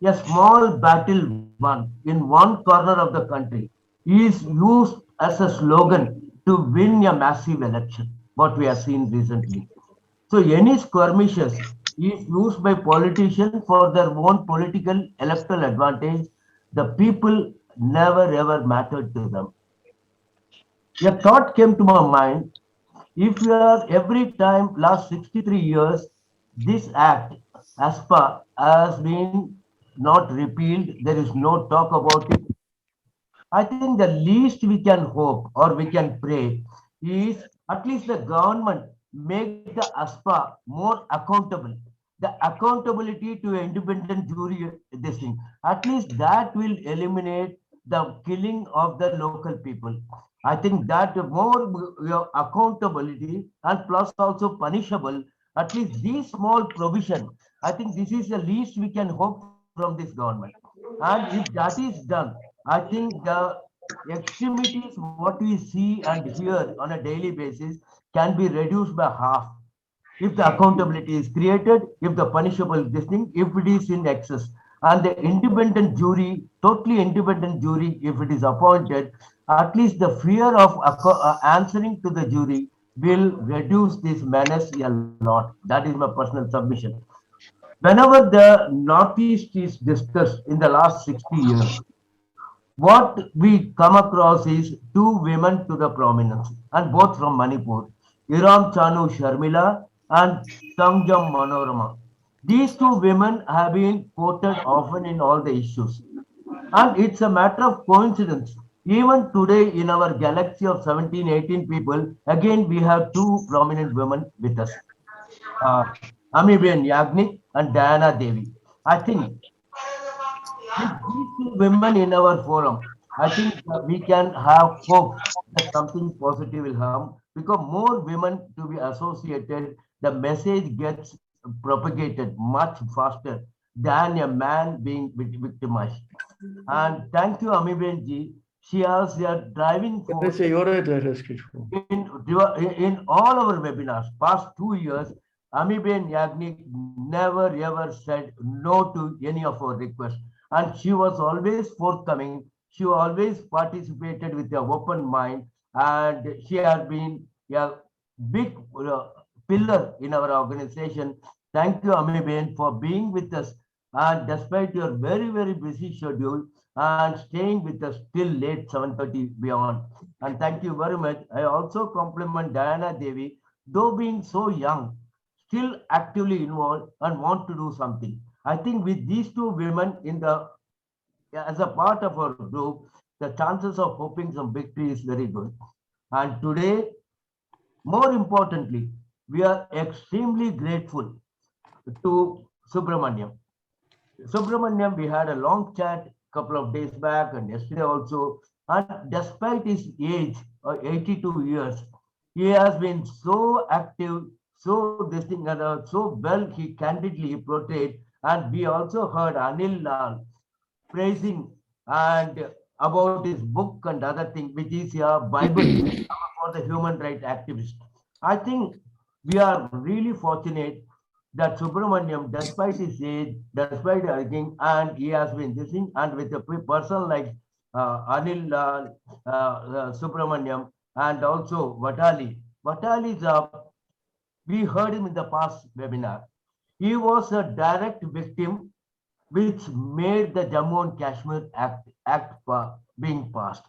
a small battle won in one corner of the country is used as a slogan to win a massive election, what we have seen recently. So any skirmishes is used by politicians for their own political electoral advantage. The people never ever mattered to them. A thought came to my mind, if we are every time last 63 years, this act, AFSPA, has been not repealed, there is no talk about it. I think the least we can hope or we can pray is at least the government make the AFSPA more accountable. The accountability to independent jury, this thing, at least that will eliminate the killing of the local people. I think that more accountability and plus also punishable At least these small provision, I think this is the least we can hope from this government. And if that is done, I think the extremities, what we see and hear on a daily basis, can be reduced by half. If the accountability is created, if the punishable this thing, if it is in excess, and the independent jury, totally independent jury, if it is appointed, at least the fear of answering to the jury will reduce this menace a lot. That is my personal submission. Whenever the Northeast is discussed in the last 60 years, what we come across is two women to the prominence, and both from Manipur, Iram Chanu Sharmila and Tangjam Manorama. These two women have been quoted often in all the issues. And it's a matter of coincidence. Even today, in our galaxy of 17, 18 people, again we have two prominent women with us. Ameeben Yagnik and Diana Devi. I think with these two women in our forum, I think we can have hope that something positive will come because more women to be associated, the message gets propagated much faster than a man being victimized. And thank you, Ameeben ji. She has a driving force in all our webinars. Past 2 years, Ameeben Yagnik never ever said no to any of our requests. And she was always forthcoming. She always participated with an open mind. And she has been a big pillar in our organization. Thank you, Ameeben, for being with us. And despite your very, very busy schedule and staying with us till late 7:30 beyond. And thank you very much. I also compliment Diana Devi, though being so young, still actively involved and want to do something. I think with these two women as a part of our group, the chances of hoping some victory is very good. And today, more importantly, we are extremely grateful to Subramaniam. Subramaniam, we had a long chat a couple of days back and yesterday also. And despite his age, 82 years, he has been so active, so this thing, and so well he candidly portrayed. And we also heard Anil Lall praising and about his book and other thing, which is a Bible for the human rights activist. I think we are really fortunate that Subramaniam, despite his age, despite everything, and he has been this thing, and with a person like Anil Subramaniam and also Watali. Watali is we heard him in the past webinar. He was a direct victim which made the Jammu and Kashmir Act being passed.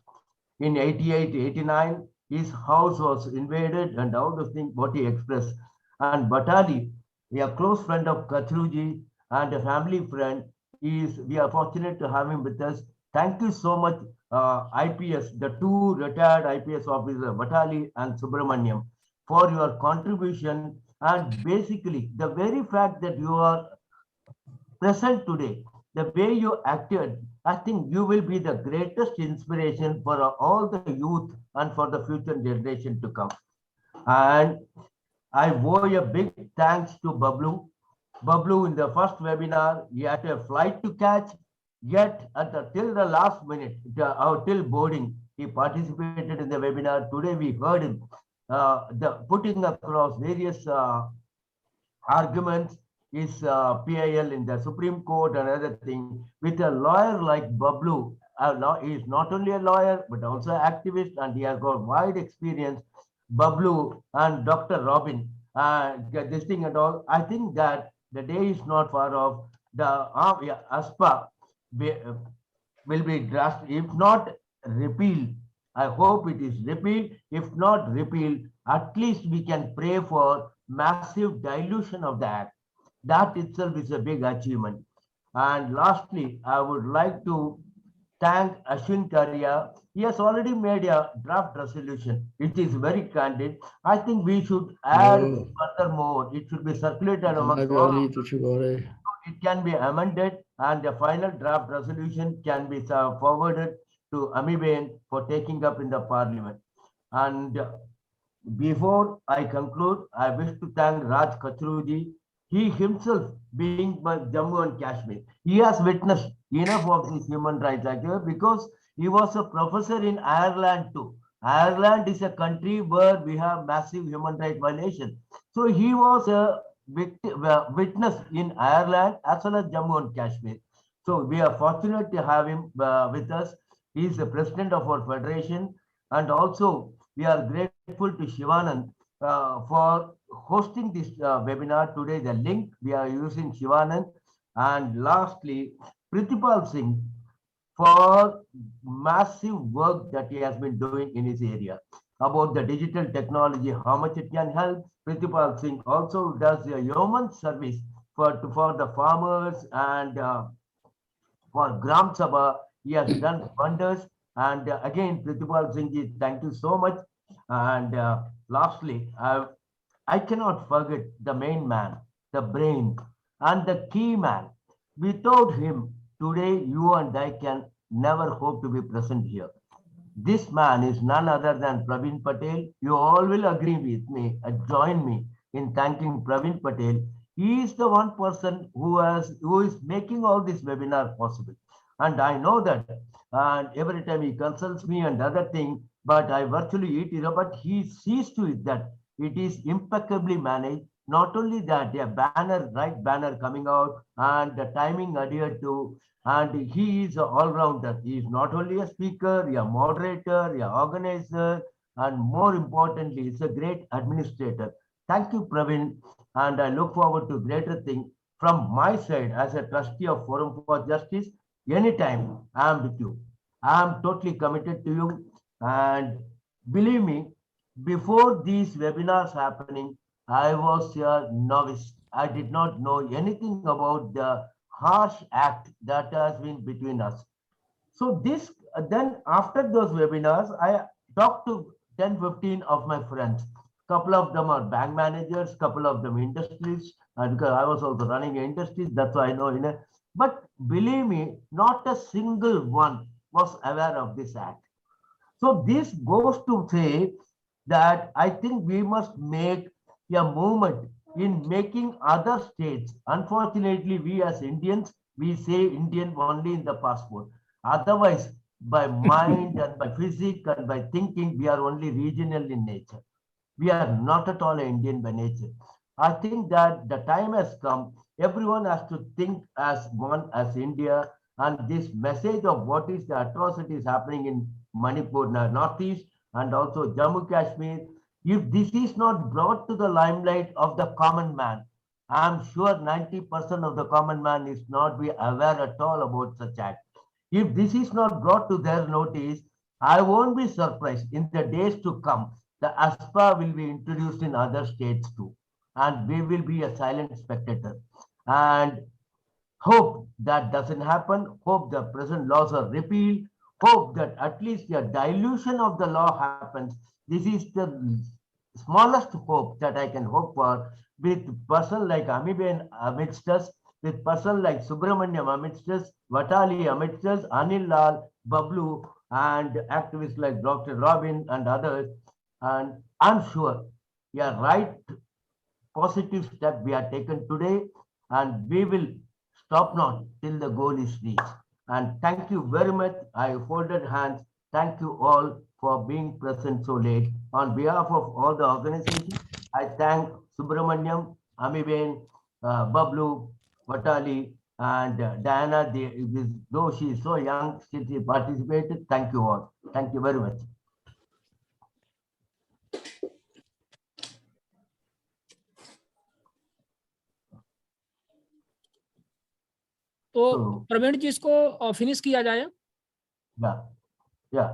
In 88, 89, his house was invaded and all those things, what he expressed. And Batali, a close friend of Kathruji and a family friend, we are fortunate to have him with us. Thank you so much, IPS, the two retired IPS officers, Watali and Subramaniam, for your contribution. And basically, the very fact that you are present today, the way you acted, I think you will be the greatest inspiration for all the youth and for the future generation to come. And I owe a big thanks to Bablu. Bablu, in the first webinar, he had a flight to catch, yet till the last minute, till boarding, he participated in the webinar. Today we heard him putting across various arguments, his PIL in the Supreme Court and other thing. With a lawyer like Bablu, he is not only a lawyer, but also an activist, and he has got wide experience. Bablu and Dr. Robin, this thing and all, I think that the day is not far off. The AFSPA will be drastic, if not repealed. I hope it is repealed. If not repealed, at least we can pray for massive dilution of the act. That itself is a big achievement. And lastly, I would like to thank Ashwin Karia. He has already made a draft resolution. It is very candid. I think we should add furthermore. It should be circulated amongst all. It can be amended and the final draft resolution can be forwarded to Ameeben for taking up in the parliament. And before I conclude, I wish to thank Raj Kachuruji. He himself, being by Jammu and Kashmir, he has witnessed enough of this human rights activity because he was a professor in Ireland too. Ireland is a country where we have massive human rights violations. So he was a witness in Ireland as well as Jammu and Kashmir. So we are fortunate to have him with us. He is the president of our federation, and also we are grateful to Shivanand for hosting this webinar today. The link we are using Shivanand, and lastly Pritipal Singh for massive work that he has been doing in his area about the digital technology, how much it can help. Pritipal Singh also does a yeoman service for the farmers and for Gram Sabha. He has done wonders. And again, Pritipal Singh ji, thank you so much. And lastly, I cannot forget the main man, the brain, and the key man. Without him, today you and I can never hope to be present here. This man is none other than Praveen Patel. You all will agree with me, join me in thanking Praveen Patel. He is the one person who is making all this webinar possible. And I know that, and every time he consults me and other thing, but I virtually eat it up, but he sees to it that it is impeccably managed. Not only that, a banner, right banner coming out and the timing adhered to, and he is an all-rounder. He is not only a speaker, a moderator, a organizer, and more importantly, he's a great administrator. Thank you, Praveen, and I look forward to greater things from my side as a trustee of Forum for Justice. Anytime I am with you. I am totally committed to you, and believe me, before these webinars happening, I was a novice. I did not know anything about the harsh act that has been between us. So this, then after those webinars, I talked to 10, 15 of my friends. Couple of them are bank managers, couple of them industries, and because I was also running industries, that's why I know, but believe me, not a single one was aware of this act. So this goes to say that I think we must make a movement in making other states. Unfortunately, we as Indians, we say Indian only in the passport. Otherwise, by mind and by physics and by thinking, we are only regional in nature. We are not at all Indian by nature. I think that the time has come. Everyone has to think as one, as India. And this message of what is the atrocities happening in Manipur, Northeast, and also Jammu Kashmir, if this is not brought to the limelight of the common man, I am sure 90% of the common man is not be aware at all about such act. If this is not brought to their notice, I won't be surprised in the days to come. The AFSPA will be introduced in other states too, and we will be a silent spectator. And hope that doesn't happen. Hope the present laws are repealed. Hope that at least a dilution of the law happens. This is the smallest hope that I can hope for, with person like Ameeben amidst us, with person like Subramaniam amidst us, Watali amidst us, Anil, Lall, Bablu, and activists like Dr. Robin and others. And I'm sure a right positive step we are taken today, and we will stop not till the goal is reached. And thank you very much. I folded hands. Thank you all for being present so late. On behalf of all the organizations, I thank Subramaniam, Ameeben, Bablu, Watali, and Diana. Though she is so young, she participated. Thank you all. Thank you very much. तो प्रवीण जी इसको finish किया जाए. Yeah.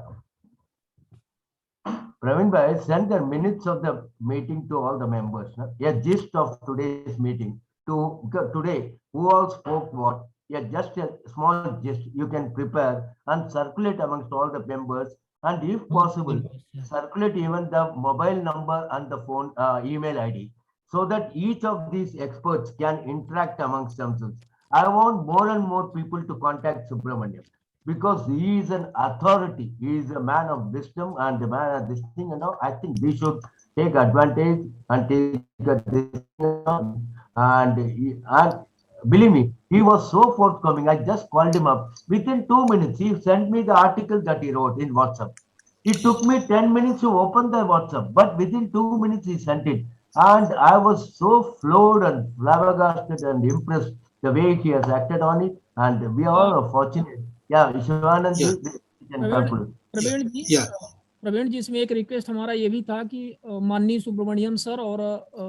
Praveen bhai, send the minutes of the meeting to all the members. A gist of today's meeting to today. Who all spoke what? Yeah, just a small gist you can prepare and circulate amongst all the members. And if possible, circulate even the mobile number and the phone email ID, so that each of these experts can interact amongst themselves. I want more and more people to contact Subramaniam. because he is an authority. He is a man of wisdom and a man of this thing. I think we should take advantage and take this thing. And believe me, he was so forthcoming. I just called him up. Within 2 minutes, he sent me the article that he wrote in WhatsApp. It took me 10 minutes to open the WhatsApp, but within 2 minutes he sent it. And I was so floored and flabbergasted and impressed the way he has acted on it. And we are fortunate. Yeah, Shivanand ji, you can conclude. Praveen जी, इसमें एक request हमारा ये भी था कि माननीय Subramaniam sir और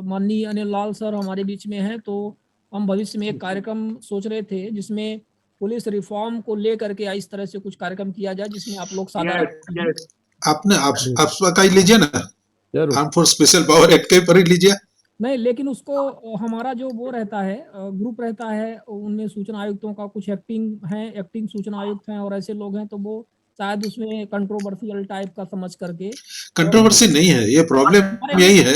माननीय अनिल लाल सर हमारे बीच में हैं, तो हम भविष्य में एक कार्यक्रम सोच रहे थे जिसमें पुलिस रिफॉर्म को लेकर के इस तरह से कुछ कार्यक्रम किया जाए जिसमें आप लोग साझा आपने AFSPA का ही लीजिए ना, arm force special power act के पर ही लीजिए। नहीं, लेकिन उसको हमारा जो वो रहता है ग्रुप रहता है, उनमें सूचना आयुक्तों का कुछ एक्टिंग सूचना आयुक्त हैं और ऐसे लोग हैं, तो वो शायद उसमें कंट्रोवर्शियल टाइप का समझ करके। कंट्रोवर्सी नहीं है, ये प्रॉब्लम यही है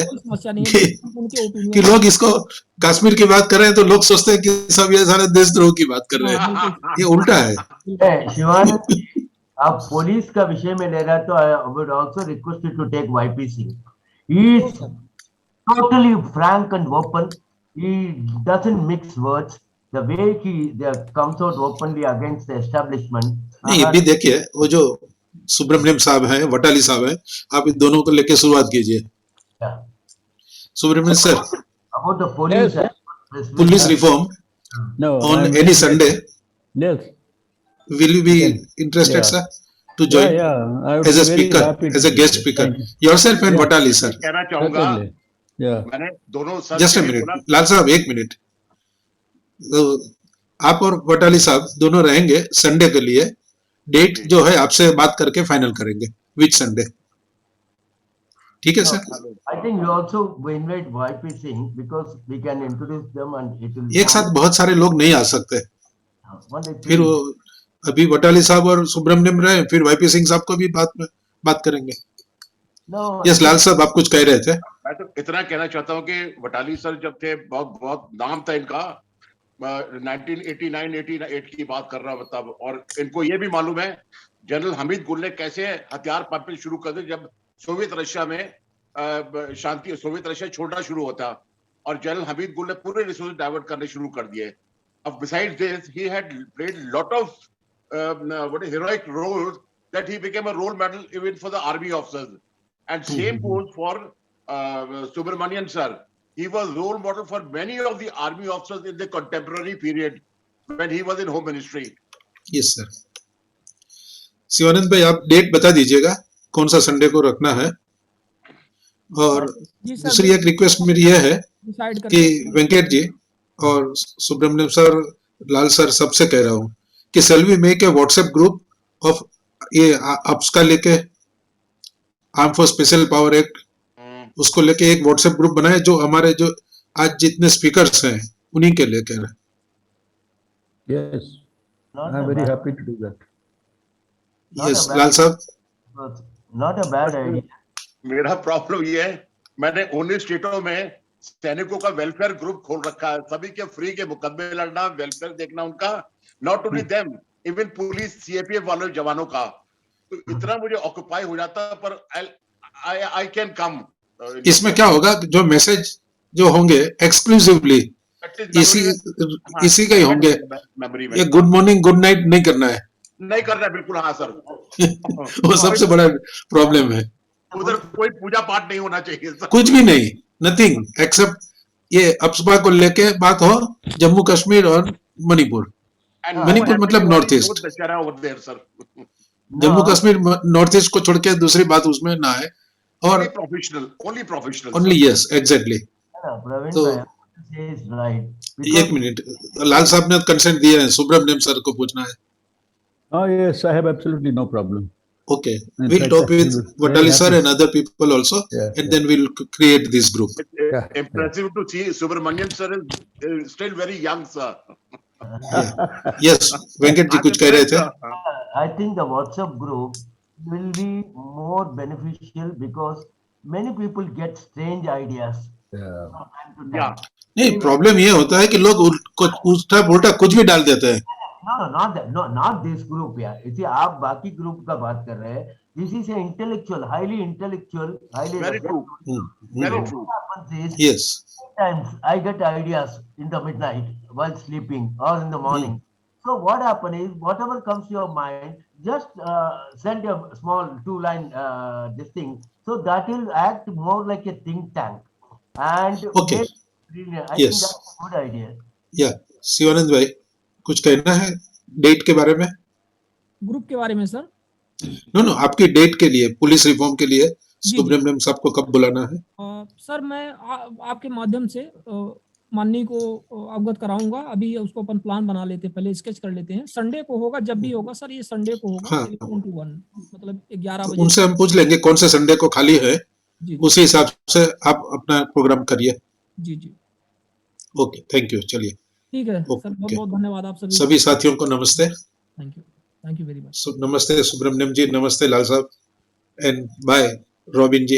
कि लोग इसको कश्मीर की बात कर रहे हैं तो लोग सोचते हैं कि सब ये सारे देशद्रोह की बात कर रहे हैं, ये उल्टा है। शिवानंद, आप पुलिस का विषय में ले रहे हैं तो I would also request you to take YP Singh. He is totally frank and open. He doesn't mix words. The way he comes out openly against the establishment. नहीं, अभी देखिए वो जो सुब्रमण्यम साहब हैं, वटाली साहब हैं, आप इन दोनों को लेके शुरुआत कीजिए। Subramaniam sir, about the police, police reform on any Sunday. Yes. Will you be interested, sir, to join as a speaker, as a guest speaker? Yourself and Watali, sir. कहना चाहूंगा, मैंने दोनों सर Just a minute, लाल साहब 1 minute. तो आप और वटाली साहब दोनों रहेंगे संडे के लिए, डेट जो है आपसे बात करके फाइनल करेंगे विच संडे, ठीक है sir? I think you also invite YP Singh because we can introduce them and it will. एक साथ बहुत सारे लोग नहीं आ सकते, फिर वो अभी वटाली साहब और सुब्रमण्यम रहे, फिर YP सिंह साहब को भी बात करेंगे। यस लाल साहब, आप कुछ कह रहे थे? मैं तो इतना कहना चाहता हूँ कि वटाली सर जब थे, बहुत नाम था इनका, 1989-88 की बात कर रहा हूँ तब, और इनको ये भी मालूम है जनरल हमीद गुल ने कैसे हथियार पंपिंग शुरू कर दी जब सोवियत रशिया में सोवियत रशिया छोड़ना शुरू होता, और जनरल हमीद गुल ने पूरे रिसोर्स डाइवर्ट करने शुरू कर दिए। अब besides this, he had played lot of heroic roles that he became a role model even for the army officers. And same goes for Subramanian sir. He was role model for many of the army officers in the contemporary period when he was in home ministry. Yes sir. Shivanand भाई, आप date बता दीजिएगा कौन सा Sunday को रखना है। और दूसरी एक रिक्वेस्ट मेरी यह है कि वेंकट जी और सुब्रमण्यम सर, लाल सर, सबसे कह रहा हूं कि shall we make a WhatsApp group of ये AFSPA लेके, arm force special power act, उसको लेके एक WhatsApp ग्रुप बनाए जो हमारे जो आज जितने स्पीकर्स हैं उन्हीं के लेकर। Yes, I am very happy to do that. Yes, लाल साहब। Not a bad idea. मेरा प्रॉब्लम ये है, मैंने 19 स्टेटों में सैनिकों का वेलफेयर ग्रुप खोल रखा है, सभी के फ्री के मुकदमे लड़ना, वेलफेयर देखना उनका, not only them, even police CAPF वाले जवानों का। तो इतना मुझे ऑक्युपाई हो जाता, पर आई कैन कम। इसमें क्या होगा, जो मैसेज जो होंगे एक्सक्लूसिवली इसी का ही होंगे। ये गुड मॉर्निंग गुड नाइट नहीं करना है, बिल्कुल। हाँ सर, वो सबसे बड़ा प्रॉब्लम है। उधर कोई पूजा पाठ नहीं होना चाहिए सर। कुछ भी नहीं, नथिंग एक्सेप्ट ये AFSPA को लेके बात हो, जम्मू कश्मीर और मणिपुर। मणिपुर मतलब north east, Jammu Kashmir north east को छोड़ के दूसरी बात उसमें ना है। और प्रोफेशनल ओनली, यस एग्जैक्टली। तो एक मिनट, लाल साहब ने कंसेंट दिया है, सुब्रमण्यम सर को पूछना है। Oh yes, I have absolutely no problem. Okay, we'll talk with Watali sir and other people also, and then we'll create this group. Impressive to see Subramanian sir is still very young, sir. Yes, Venkat ji कुछ कह रहे थे? I think the WhatsApp group will be more beneficial because many people get strange ideas. नहीं, problem ये होता है कि लोग उल्टा पुल्टा कुछ भी डाल देते हैं, No, not that. No, not this group. Yeah, you see, आप बाकी group का बात कर रहे हैं. This is an intellectual, highly intellectual, highly. Very true. Very So true. what happens is, Yes. sometimes I get ideas in the midnight while sleeping or in the morning. So what happens is, whatever comes to your mind, just send a small 2-line this thing. So that will act more like a think tank. And Okay. I think Yes. that's a good idea. या शिवानंद भाई कुछ कहना है date के बारे में? Group के बारे में सर? नो आपकी डेट के लिए, पुलिस रिफॉर्म के लिए सुब्रमण्यम साहब को कब बुलाना है? सर मैं आपके माध्यम से माननीय को अवगत कराऊंगा. अभी उसको अपन प्लान बना लेते हैं, पहले स्केच कर लेते हैं. संडे को होगा, जब भी होगा सर, ये संडे को होगा. हाँ. 11 to 1 मतलब 11 तो बजे. उनसे हम पूछ लेंगे कौन से संडे को खाली है, उसी हिसाब से आप अपना प्रोग्राम करिए. जी. Okay, thank you. चलिए ठीक है सर, बहुत बहुत धन्यवाद आप सभी साथियों को. नमस्ते. Thank you very much. नमस्ते सुब्रमण्यम जी, नमस्ते लाल साहब, एंड बाय रॉबिन जी.